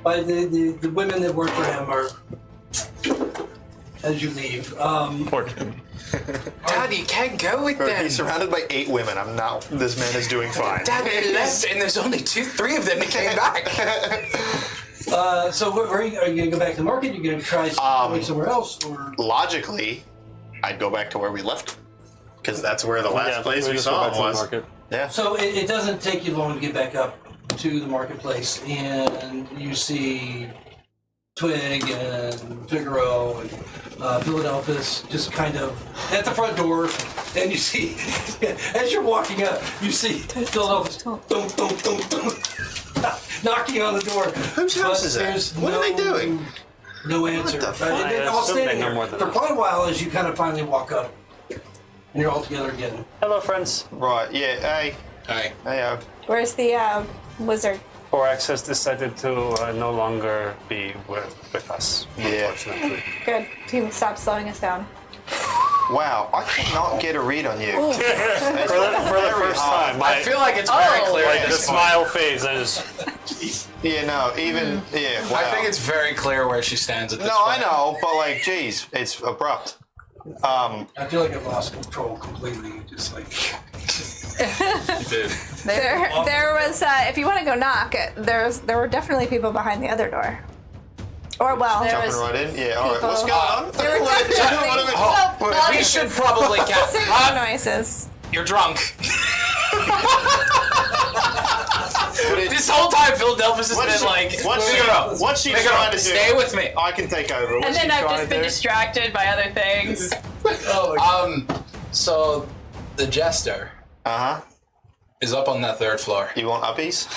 by the women that work for him are as you leave. Poor Timmy. Dad, you can't go with them. He's surrounded by 8 women. I'm not. This man is doing fine. Dad, they left, and there's only 3 of them that came back. So where are you going to go back to the market? You're going to try going somewhere else, or Logically, I'd go back to where we left, because that's where the last place we just go saw back him to the was. market. Yeah. so it doesn't take you long to get back up to the marketplace, and you see Twig and Figaro and Philadelphus just kind of at the front door, and you see as you're walking up, you see Philadelphus knocking on the door. Whose house But is that? there's What are they doing? No answer. the fuck? They're I all assume they standing know there more than for us. quite a while as you kind of finally walk up, and you're all together again. Hello, friends. Right. Yeah. Hey. Hi. Hey. Where's the wizard? Borax has decided to no longer be with us, Yeah. unfortunately. Good. He stopped slowing us down. Wow. I cannot get a read on you. For the first time, I feel like it's very clear like at the this point. smile phase. I just Yeah. No. Even. Yeah. Wow. I think it's very clear where she stands at this No, point. I know, but like, geez, it's abrupt. I feel like I've lost control completely. Just like You did. There was. If you want to go knock, there were definitely people behind the other door. Or well, There Jumping was right in. Yeah. All right. What's people- going on? There were What- definitely- what are we- Oh, what- we should probably get. certain noises. You're drunk. what is- This whole time, Philadelphus has What's been she- like, what's she- Figaro, what's she Figaro, trying to do? stay with me. I can take over. What's And then she I've trying just to been do? distracted by other things. So the jester Uh-huh. is up on that 3rd floor. You want uppies?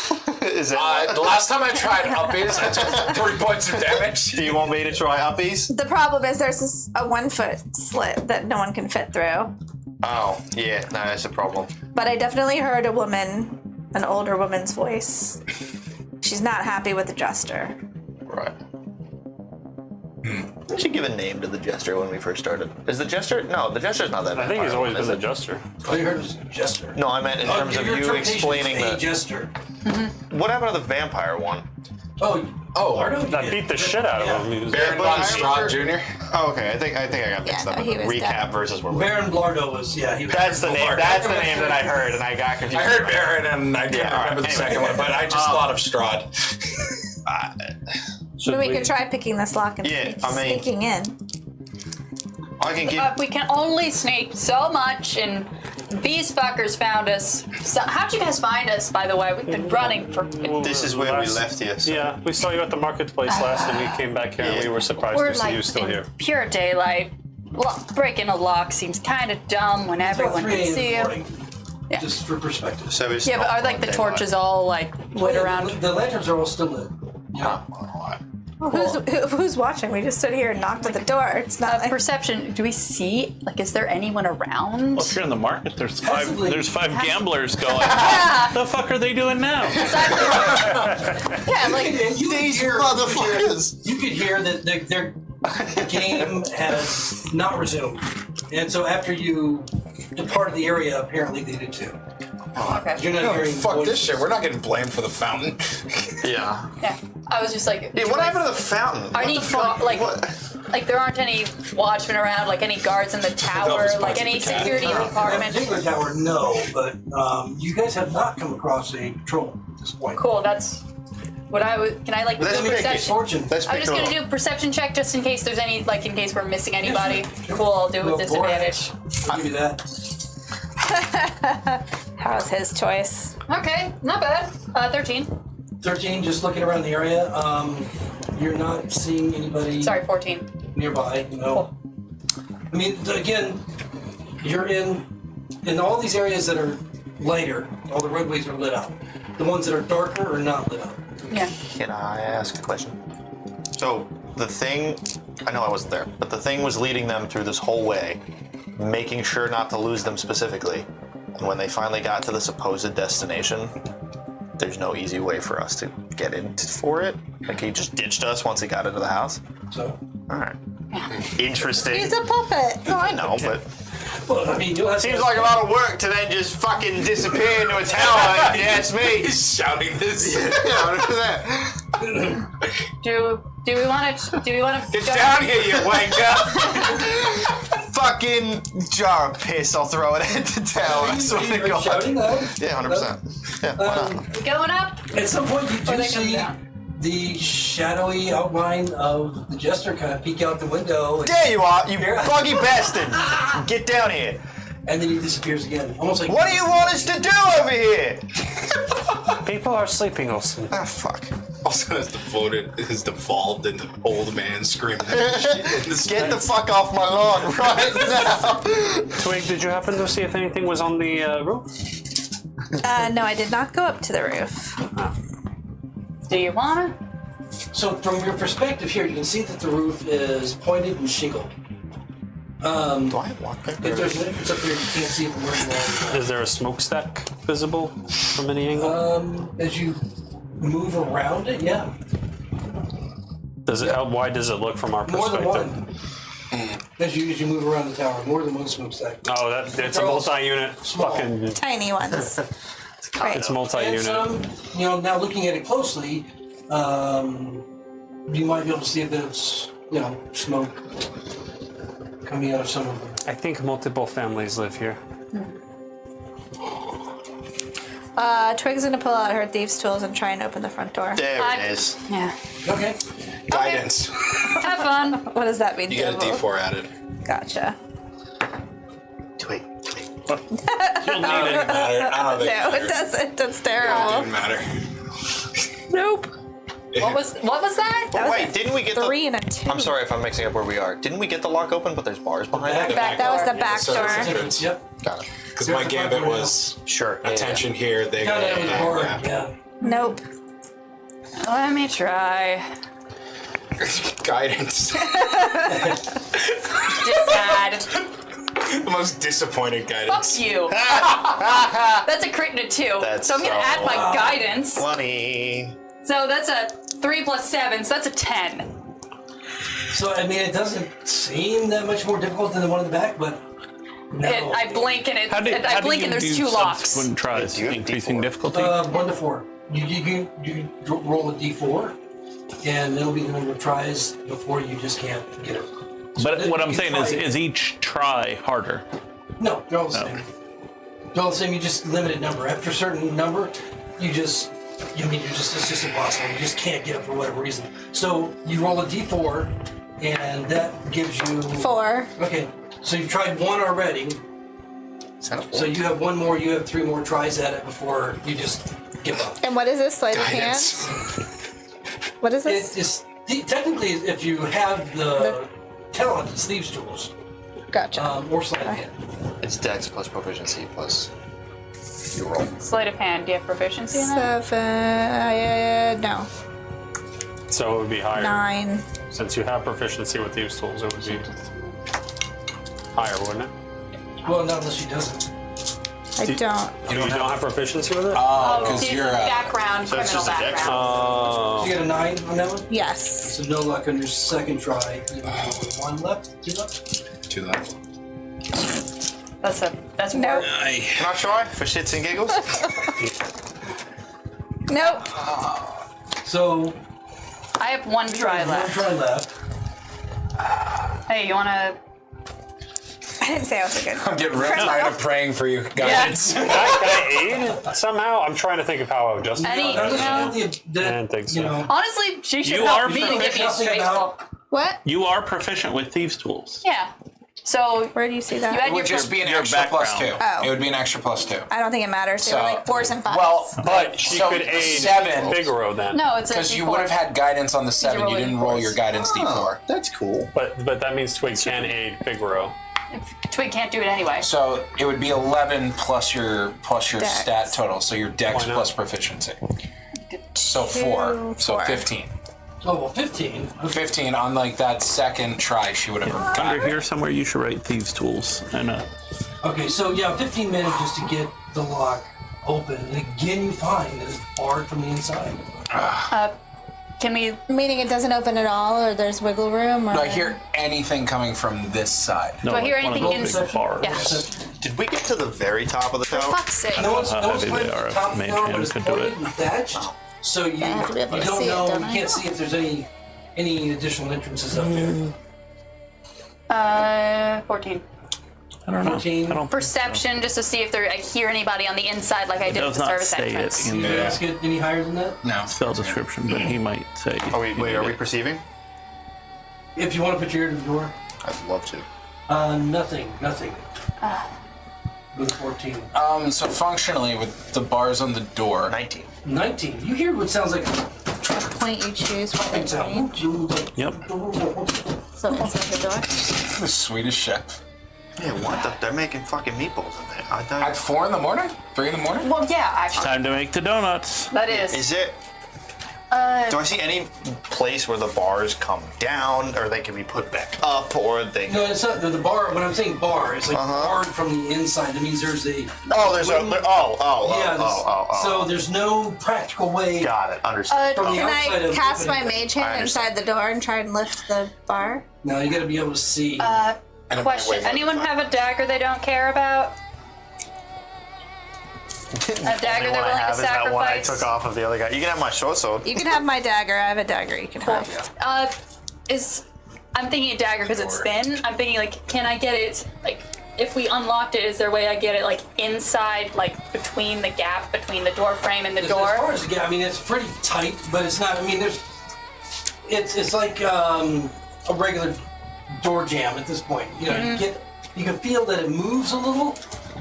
Is that The last time I tried uppies, I took 3 points of damage. Do you want me to try uppies? The problem is there's a 1 foot slit that no one can fit through. Oh, yeah, no, that's a problem. But I definitely heard a woman, an older woman's voice. She's not happy with the jester. Right. We should give a name to the jester when we first started. Is the jester? No, the jester's not that. I think he's vampire, always is been the it? jester. all you heard was jester. No, I meant in terms of your you interpretation explaining is a the. jester. What happened to the vampire one? Oh, Lardo, you That did. beat the shit out of him. He was- Baron but von I Strahd remember- Jr. Oh, okay. I think I got mixed Yeah, up no, with he the was recap dead. versus where we. Baron Blardo was, yeah, he was. That's the name. Blardo. That's the name that I heard, and I got confused. I heard Baron and I didn't Yeah, all right, remember the anyway. second one, but I just thought of Strahd. Maybe we could try picking this lock and Yeah, I mean- sneaking in. I can give. We can only sneak so much, and these fuckers found us. So, how'd you guys find us, by the way? We've been running for. This is where we left you. So. Yeah, we saw you at the marketplace last, and we came back here, and we were surprised We're to see like you still in here. pure daylight. Breaking a lock seems kind of dumb when It's about everyone 3 can a.m. see in the you. morning, Yeah. just for perspective. So it's Yeah, but not are like the daylight. torches all like lit around? The lanterns are all still lit. Yeah. Who's watching? We just stood here and knocked at the door. It's not like Perception. Do we see? Like, is there anyone around? Well, if you're in the market, there's Possibly. five gamblers going. The fuck are they doing now? yeah, like And you These could hear- motherfuckers. You could hear that their game has not resumed, and so after you departed the area, apparently they did too. Okay. You're not No, hearing fuck this voices. shit. We're not getting blamed for the fountain. Yeah. Yeah. I was just like. Hey, what happened to the fountain? I What need the fuck? like there aren't any watchmen around, like any guards in the tower, Elvis like punching any the cat. security That department. particular tower, no, but you guys have not come across a patrol at this point. Cool. That's what I would. Can I like Let's do make it perception? Fortune. Let's I'm be just cool. gonna do a perception check just in case there's any, like in case we're missing anybody. Cool. I'll do it with disadvantage. I'll give you that. How's his choice? Okay. Not bad. 13. 13, just looking around the area. You're not seeing anybody Sorry, 14. nearby, you know. I mean, again, you're in all these areas that are lighter, all the roadways are lit up. The ones that are darker are not lit up. Yeah. Can I ask a question? So the thing, I know I wasn't there, but the thing was leading them through this whole way, making sure not to lose them specifically. And when they finally got to the supposed destination, there's no easy way for us to get in for it. Like he just ditched us once he got into the house. So, All right. Interesting. He's a puppet. No, I know, but well, I mean, you'll have seems like a lot of work to then just fucking disappear into a tower. If you ask me. He's shouting this. Yeah, what is that? Do we want to? Do we want to? Get down here, you wanker! Fucking jar of piss, I'll throw it at the tower. I swear to Are you God. shouting that? Yeah, 100%. Yeah, why not? Going up? At some point, you Or do they come see down. the shadowy outline of the jester kind of peek out the window, There you are, you Here. buggy bastard! Get down here. and then he disappears again, almost like. What do you want us to do over here? People are sleeping, Olsen. Ah, fuck. Also has devolved into old man screaming at shit in the Get the fuck off my lawn right now. Twig, did you happen to see if anything was on the roof? No, I did not go up to the roof. Do you wanna? So from your perspective here, you can see that the roof is pointed and shingled. Do I have lockpick? If there's an entrance up there, you can't see it from where you are. Is there a smokestack visible from any angle? As you move around it, yeah, Does it? How wide does it look from our more perspective? than one. As you move around the tower, more than one smokestack. Oh, it's a They're all multi-unit. small. Fucking, Tiny ones. Right. it's And multi-unit. some, now looking at it closely, you might be able to see a bit of, smoke coming out of some of them. I think multiple families live here. Twig's gonna pull out her thieves' tools and try and open the front door. There it is. Yeah. Okay. guidance. Have fun. What does that mean? You get a Devil? D4 added. Gotcha. Wait. You'll I don't need think it. it matters. I don't think No, it doesn't. That's it terrible. didn't matter. Nope. What was that? That was Wait, a didn't we get 3 and a 2. I'm sorry if I'm mixing up where we are. Didn't we get the lock open, but there's bars behind it? That was the back so it's door. different. Yep. Got it. Because my gambit was Sure. attention here. They Got it. It was hard. yeah. Yeah. Nope. Let me try. Guidance. Dad. The most disappointed Fuck guidance. you. That's a crit and a 2. That's So I'm gonna so add my guidance. Funny. So that's a 3 plus 7, so that's a 10. So, I mean, it doesn't seem that much more difficult than the one in the back, but no. I blink and I blink and there's 2 locks. Subsequent tries, Do you have increasing D4? difficulty. 1 to 4. You can roll a d4, and it'll be the number of tries before you just can't get it. But what I'm you saying try is it. each try harder? No, they're all the same. They're all the same. You just limited number. After a certain number, it's just impossible. You just can't get it for whatever reason. So you roll a d4, and that gives you 4. Okay, so you've tried 1 already. So you have 1 more. You have 3 more tries at it before you just give up. And what is this? Sleight of hand? Guidance. What is this? It's technically, if you have the talent, it's thieves' tools Gotcha. or sleight of hand. It's Dex plus proficiency plus your roll. Sleight of hand. Do you have proficiency in that? 7. No. So it would be higher. 9. Since you have proficiency with these tools, it would be higher, wouldn't it? Well, not unless she doesn't. I don't. You don't have proficiency with it? Oh, Oh, because see, you're background, So it's criminal just a dex background. Oh. So you got a 9 on that one? Yes. So no luck on your second try. You have 1 left? 2 left? 2 left. That's Nope. Can I try for shits and giggles? Nope. So I have one try one left. try left. Hey, you wanna? I didn't say I was a good. I'm getting real tired of praying for you guys. Can I aid somehow? I'm trying to think of how I would justify Any- that. you know- I didn't think so. You know, Honestly, she should You help are me to give me a proficient straight about- roll. What? You are proficient with thieves' tools. Yeah. So Where do you see you that? had It would your just be an your extra plus background. 2. Oh. It would be an extra plus 2. I don't think it matters. They were like 4s and 5s. Well, But she so could aid 7. Figaro then. no, it's a Because you D4. would have had guidance on the 7. You rolling didn't roll D4s. your guidance D4. That's cool. But that means Twig can aid Figaro. Twig can't do it anyway. So it would be 11 plus your Dex. stat total. So your dex Why not? plus proficiency. So 4. So 4. 15. oh well, 15. 15 on like that second try she would have gotten. Under here somewhere, you should write thieves' tools. I know. Okay, so yeah, 15 manages to get the lock open, and again you find that it's barred from the inside. Can we? Meaning it doesn't open at all, or there's wiggle room, or Do I hear anything coming from this side? No, Do I hear like one of anything those in- big bars. Yeah. Did we get to the very top of the For tower? fuck's sake. No one's how heavy quite they at are, the top of the mage tower, hand but it's could do pointed it. and thatched, so you, I have to be able you to don't see it, know, don't you I? can't see if there's any additional entrances up there. 14. I don't know. 14. I don't. Perception, just to see if I hear anybody on the inside, like I did does with the not service say it entrance. in You the guys get any higher than that? No. spell description, but he might say. Wait, are we perceiving? If you want to put your ear to the door. I'd love to. Nothing. With 14. So functionally, with the bars on the door, 19. 19. You hear what sounds like a point you choose for big the sound. Yep. So it opens the door. the Swedish chef. Yeah, what the? They're making fucking meatballs in there. I At don't. 4 in the morning? 3 in the morning? Well, yeah, actually, Time to make the donuts. that is. Is it? Do I see any place where the bars come down, or they can be put back up, or they? No, it's not the bar. When I'm saying bar, it's like barred from the inside. That means there's a. Oh, there's a. Yeah. So there's no practical way. Got it. Understood. From the Can outside I of cast my opening- mage hand inside the door and try and lift the bar? No, you got to be able to see. And it might Question: weigh more anyone than have a dagger they don't care about? A dagger they're willing to that one I sacrifice? took off of the other guy. You can have my short sword. You can have my dagger. I have a dagger. You can have. I'm thinking a dagger because it's thin. I'm thinking like, can I get it like? If we unlocked it, is there a way I get it like inside, like between the gap between the door frame and the As door? far as the gap, I mean, it's pretty tight, but it's not. I mean, it's like a regular door jam at this point. You know, you can feel that it moves a little,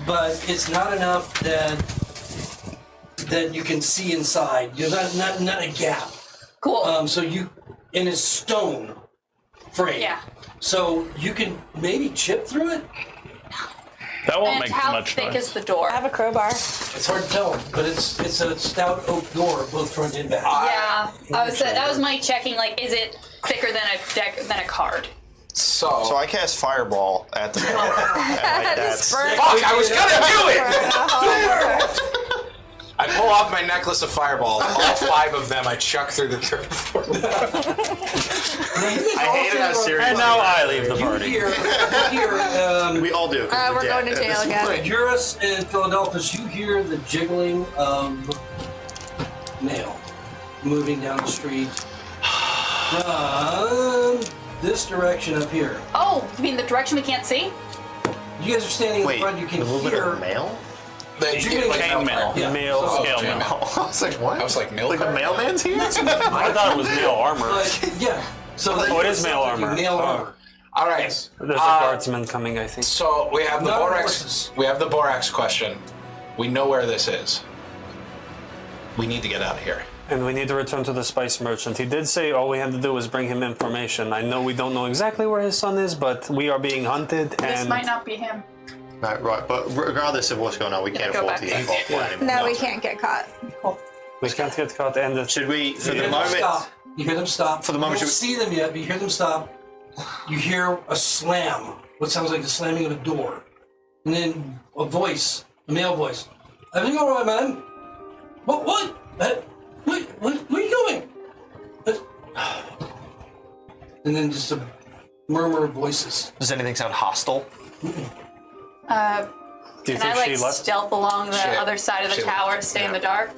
but it's not enough that you can see inside. You know, not a gap. Cool. And it's stone frame. Yeah. So you can maybe chip through it. That won't And make too how much thick noise. is the door? I have a crowbar. It's hard to tell, but it's a stout oak door, both front and back. Yeah, that was my checking. Like, is it thicker than a card? So So, I cast fireball at the door. and like that's. fuck, I was gonna do it! I pull off my necklace of fireballs. All 5 of them I chuck through the third floor. I hate it how serious. And now I leave the You party. hear, We all do. 'cause We're dead going to at jail this again. point. Eurus and Philadelphus, you hear the jiggling of mail moving down the street from this direction up here. Oh, you mean the direction we can't see? You guys are standing in Wait, front, you can the movement hear. of mail? They get, like, Chain mail. Yeah. Mail, Oh, scale chain mail. mail. I was like, what? I was like, mail Like the cart? mailman's here? I thought it was mail armor. But, yeah. So Oh, it is mail armor. Mail armor. All right. Yes. There's a guardsman coming, I think. So we have the Not borax. horses. We have the borax question. We know where this is. We need to get out of here. And we need to return to the spice merchant. He did say all we had to do was bring him information. I know we don't know exactly where his son is, but we are being hunted, This and might not be him. Right, but regardless of what's going on, we can't Go afford back. to get caught by anyone. No, we can't get caught. we can't get caught. And Should we, for You the hear them moment, stop. You hear them stop. For the moment, you don't see them yet, but you hear them stop. You hear a slam, what sounds like the slamming of a door. And then a voice, a male voice. Everything all right, man? What? Where are you going? And then just a murmur of voices. does anything sound hostile? Do you Can I think like she left? stealth along the Shit. other side of the Shit. tower, stay in the dark?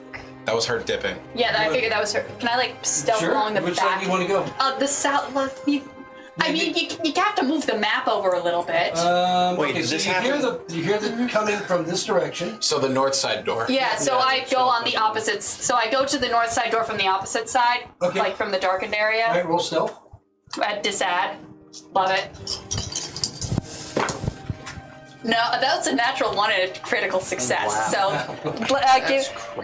That was her dipping. Yeah, I figured that was her. Can I like stealth Sure. along the Which back? side do you want to go? The south. I mean, you have to move the map over a little bit. Wait, Okay, does so this you hear happen? you hear the coming from this direction. So the north side door. Yeah, so I go on the opposites. So I go to the north side door from the opposite side, Okay. like from the darkened area. All right, roll stealth. At disad. Love it. No, that's a natural one and a critical success. So,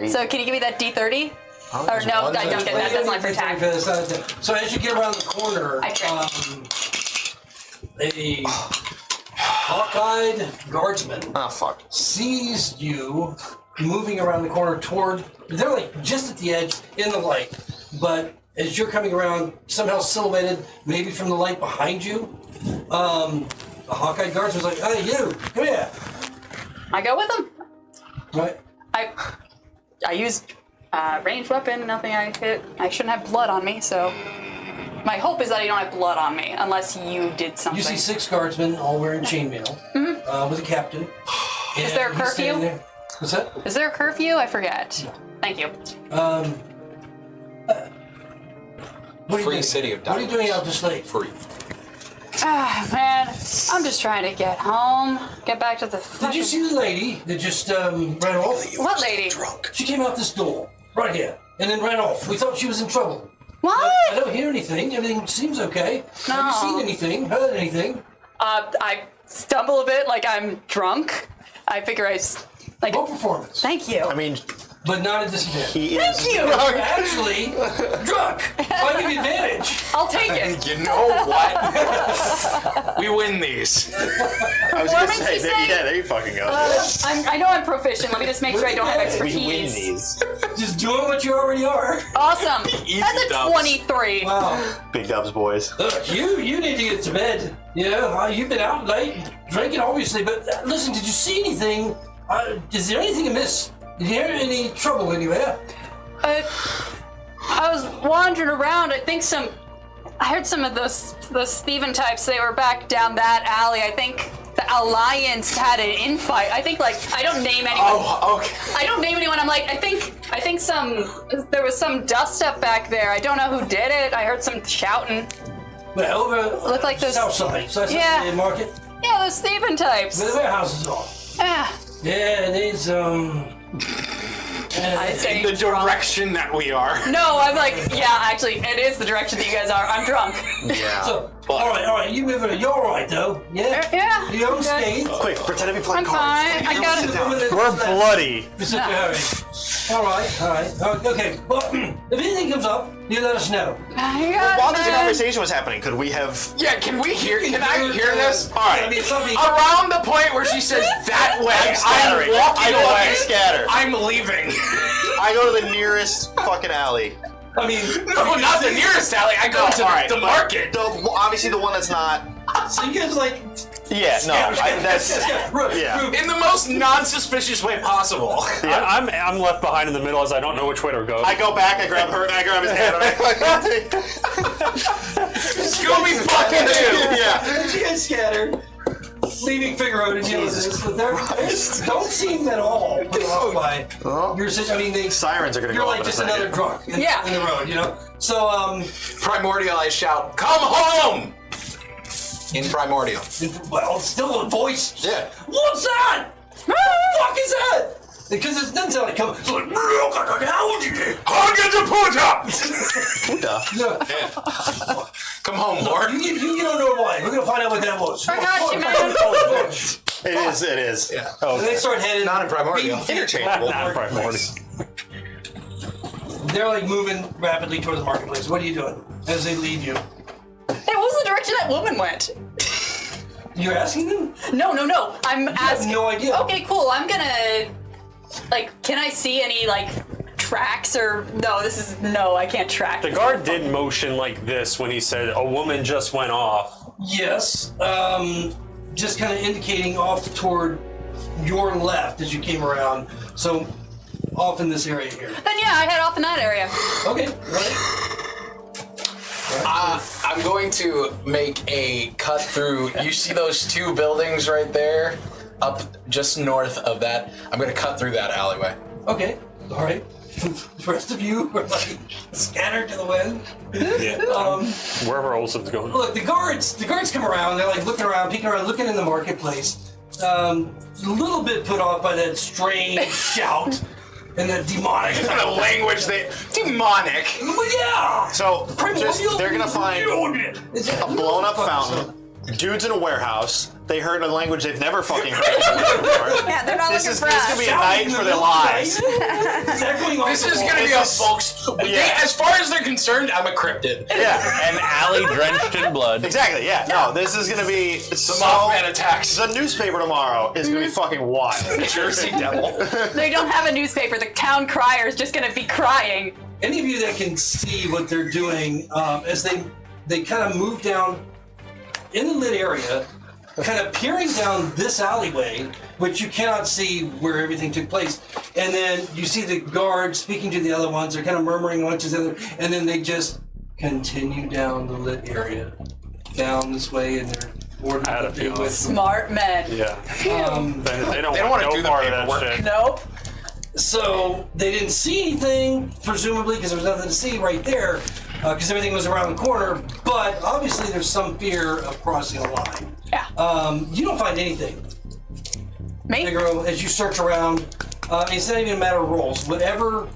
so can you give me that D30? Or no, I don't get that. That's only for attack. So as you get around the corner, I trick. a hawk-eyed guardsman Oh, fuck. sees you moving around the corner toward. They're like just at the edge in the light, but as you're coming around, somehow silhouetted, maybe from the light behind you, a hawk-eyed guardsman's like, "Hey, you, come here!" I go with him. Right? I used ranged weapon. Nothing I hit. I shouldn't have blood on me. So my hope is that I don't have blood on me unless you did something. You see 6 guardsmen all wearing chainmail with a captain. Is there a And he's standing curfew? there. What's that? Is there a curfew? I forget. Thank you. What are you Free doing? city of What are you doing out this late? Free. Ah, man, I'm just trying to get home, get back to the. Did you see the lady that just ran off? What lady? She came out this door, right here, and then ran off. We thought she was in trouble. I What? don't hear anything. Everything seems okay. No. Have you seen anything? Heard anything? I stumble a bit like I'm drunk. I figure like. No performance. Thank you. I mean, But not at disadvantage. he Thank is. you. You're actually drunk. I'll give you advantage. I'll take it. You know what? We win these. I was gonna Performance, say, you say? yeah, there you fucking go. I know I'm proficient. Let me just make sure I don't have expertise. We win these. Just doing what you already are. Awesome. Easy That's a dubs. 23. Wow. Big dubs, boys. Look, you need to get to bed. You know, you've been out late drinking, obviously. But listen, did you see anything? Is there anything amiss? Did you hear any trouble anywhere? I was wandering around. I heard some of those thieving types. They were back down that alley. I think the Alliance had an infight. I think I don't name anyone. Oh, okay. I don't name anyone. I'm like, I think there was some dust up back there. I don't know who did it. I heard some shouting. Well, over Look like those- south side. South Yeah. side of the market. Yeah, those thieving types. Where the warehouses are. Yeah. Yeah, these I say The direction that we are. no. I'm like, yeah. Actually, it is the direction that you guys are. I'm drunk. Yeah. So, all right. You move it. You're all right though. Yeah. Yeah. You don't I'm good. skate. Quick, pretend to be playing I'm cards. fine. I got Sit it. down. We're bloody. You're such a hurry. All right. Okay. Well, if anything comes up, you let us know. I got While this it. conversation was happening, could we have? Yeah, can we hear? Can I hear this? All I right. mean, something. Around the point where she says that way, I'm scattering. walking I away. fucking scatter. I'm leaving. I go to the nearest fucking alley. I mean, No, not the nearest alley. I go to all right, the market. Obviously the one that's not. so you guys like. Yeah, no, that's. Rude, Yeah. rude. In the most non-suspicious way possible. I'm left behind in the middle as I don't know which way to go. I go back, I grab her, and I grab his hand. Scooby fucking doo. Yeah. You guys scattered, leaving Figaro to deal with this. But they don't seem at all put off by your situation. I mean, Sirens are gonna you're go like up in a just another second. drunk in Yeah. the road, you know? So, Primordial, I shout, "Come home!" In Primordial. well, it's still a voice. Yeah. What's that? What the fuck is that? Because it doesn't sound like come. It's like, how would you do? Puta. No, Come home, Lord. you get on the line. We're gonna find out what that was. I got you, man. It is. Yeah. And they start heading. Not in Primordial. Interchangeable. Not primordial. They're like moving rapidly toward the marketplace. What are you doing as they leave you? It was the direction that woman went. You're asking them? No. I'm I have asking. no idea. Okay, cool. I'm gonna. Can I see any tracks or no? No. I can't track. The guard did motion like this when he said a woman just went off. Yes. Just kind of indicating off toward your left as you came around. So off in this area here. Then yeah, I head off in that area. Okay. Right. I'm going to make a cut through. You see those two buildings right there? up just north of that. I'm gonna cut through that alleyway. Okay, all right. The rest of you are like scattered to the wind. Yeah. Wherever Olsen's going. Look, the guards come around. They're like looking around, peeking around, looking in the marketplace. A little bit put off by that strange shout and that demonic The language demonic. Well, yeah. So Primordial they're gonna find a blown up fountain. Dudes in a warehouse. They heard a language they've never fucking heard before. Yeah, they're not This looking is for gonna us. be a night for their lives. This is gonna be a folks. As far as they're concerned, I'm a cryptid. Yeah. An alley drenched in blood. Exactly, yeah. No, this is gonna be The Mothman attacks. The newspaper tomorrow is gonna be fucking wild. Jersey Devil. They don't have a newspaper. The town crier is just going to be crying. Any of you that can see what they're doing as they kind of move down in the lit area, kind of peering down this alleyway, which you cannot see where everything took place. And then you see the guards speaking to the other ones. They're kind of murmuring one to the other. And then they just continue down the lit area, down this way, and they're boarding I had a up feeling. with Smart men. Yeah. They don't wanna want do no the part of that paperwork. shit. Nope. So they didn't see anything, presumably, because there was nothing to see right there, because everything was around the corner. But obviously, there's some fear of crossing a line. Yeah. You don't find anything, Me? Figaro, as you search around. It's not even a matter of rolls. Whoever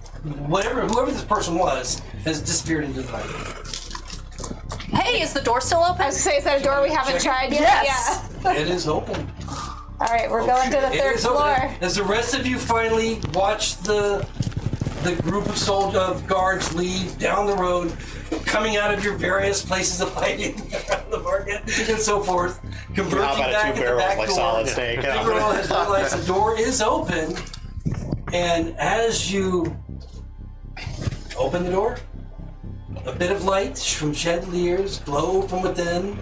this person was, has disappeared into the night. Hey, is the door still open? I was gonna say, is that a door we haven't tried yet? Yes. Yeah. It is open. All right, we're going to the It third is open. floor. As the rest of you finally watch the group of guards leave down the road, coming out of your various places of hiding around the market and so forth, converging How about a back two at the barrels back like door. solid steak? Figaro has realized the door is open, and as you open the door, a bit of light from chandeliers glow from within.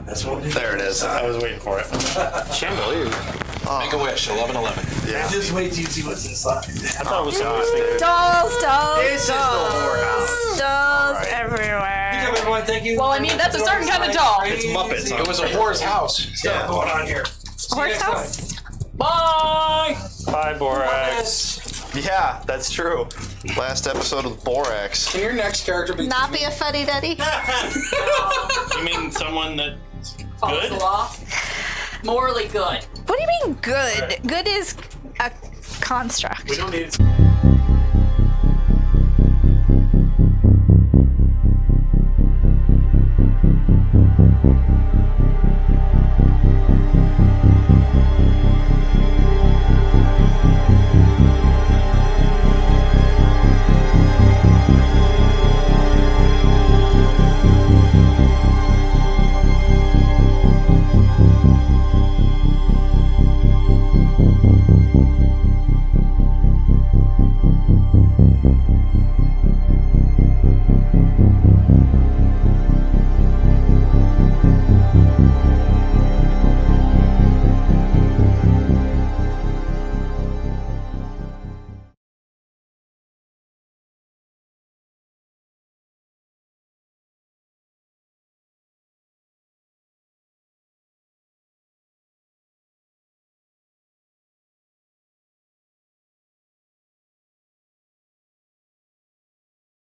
That's what we do. There it is. I was waiting for it. Chandelier. Make a wish. 11:11. Yeah. Just wait till you see what's inside. I thought it was something. Dolls, This is the whorehouse. dolls Good everywhere. job, everyone. Thank you. Well, I mean, that's a certain kind of doll. It's Muppets, huh? It was a whore's house. Stuff going on here. See you Horse next house? Bye! Bye, time. Borax. Yeah, that's true. Last episode of Borax. Can your next character be Not be a fuddy-duddy. You mean someone that Follows the good? law. Morally good. What do you mean good? Good is a construct. We don't need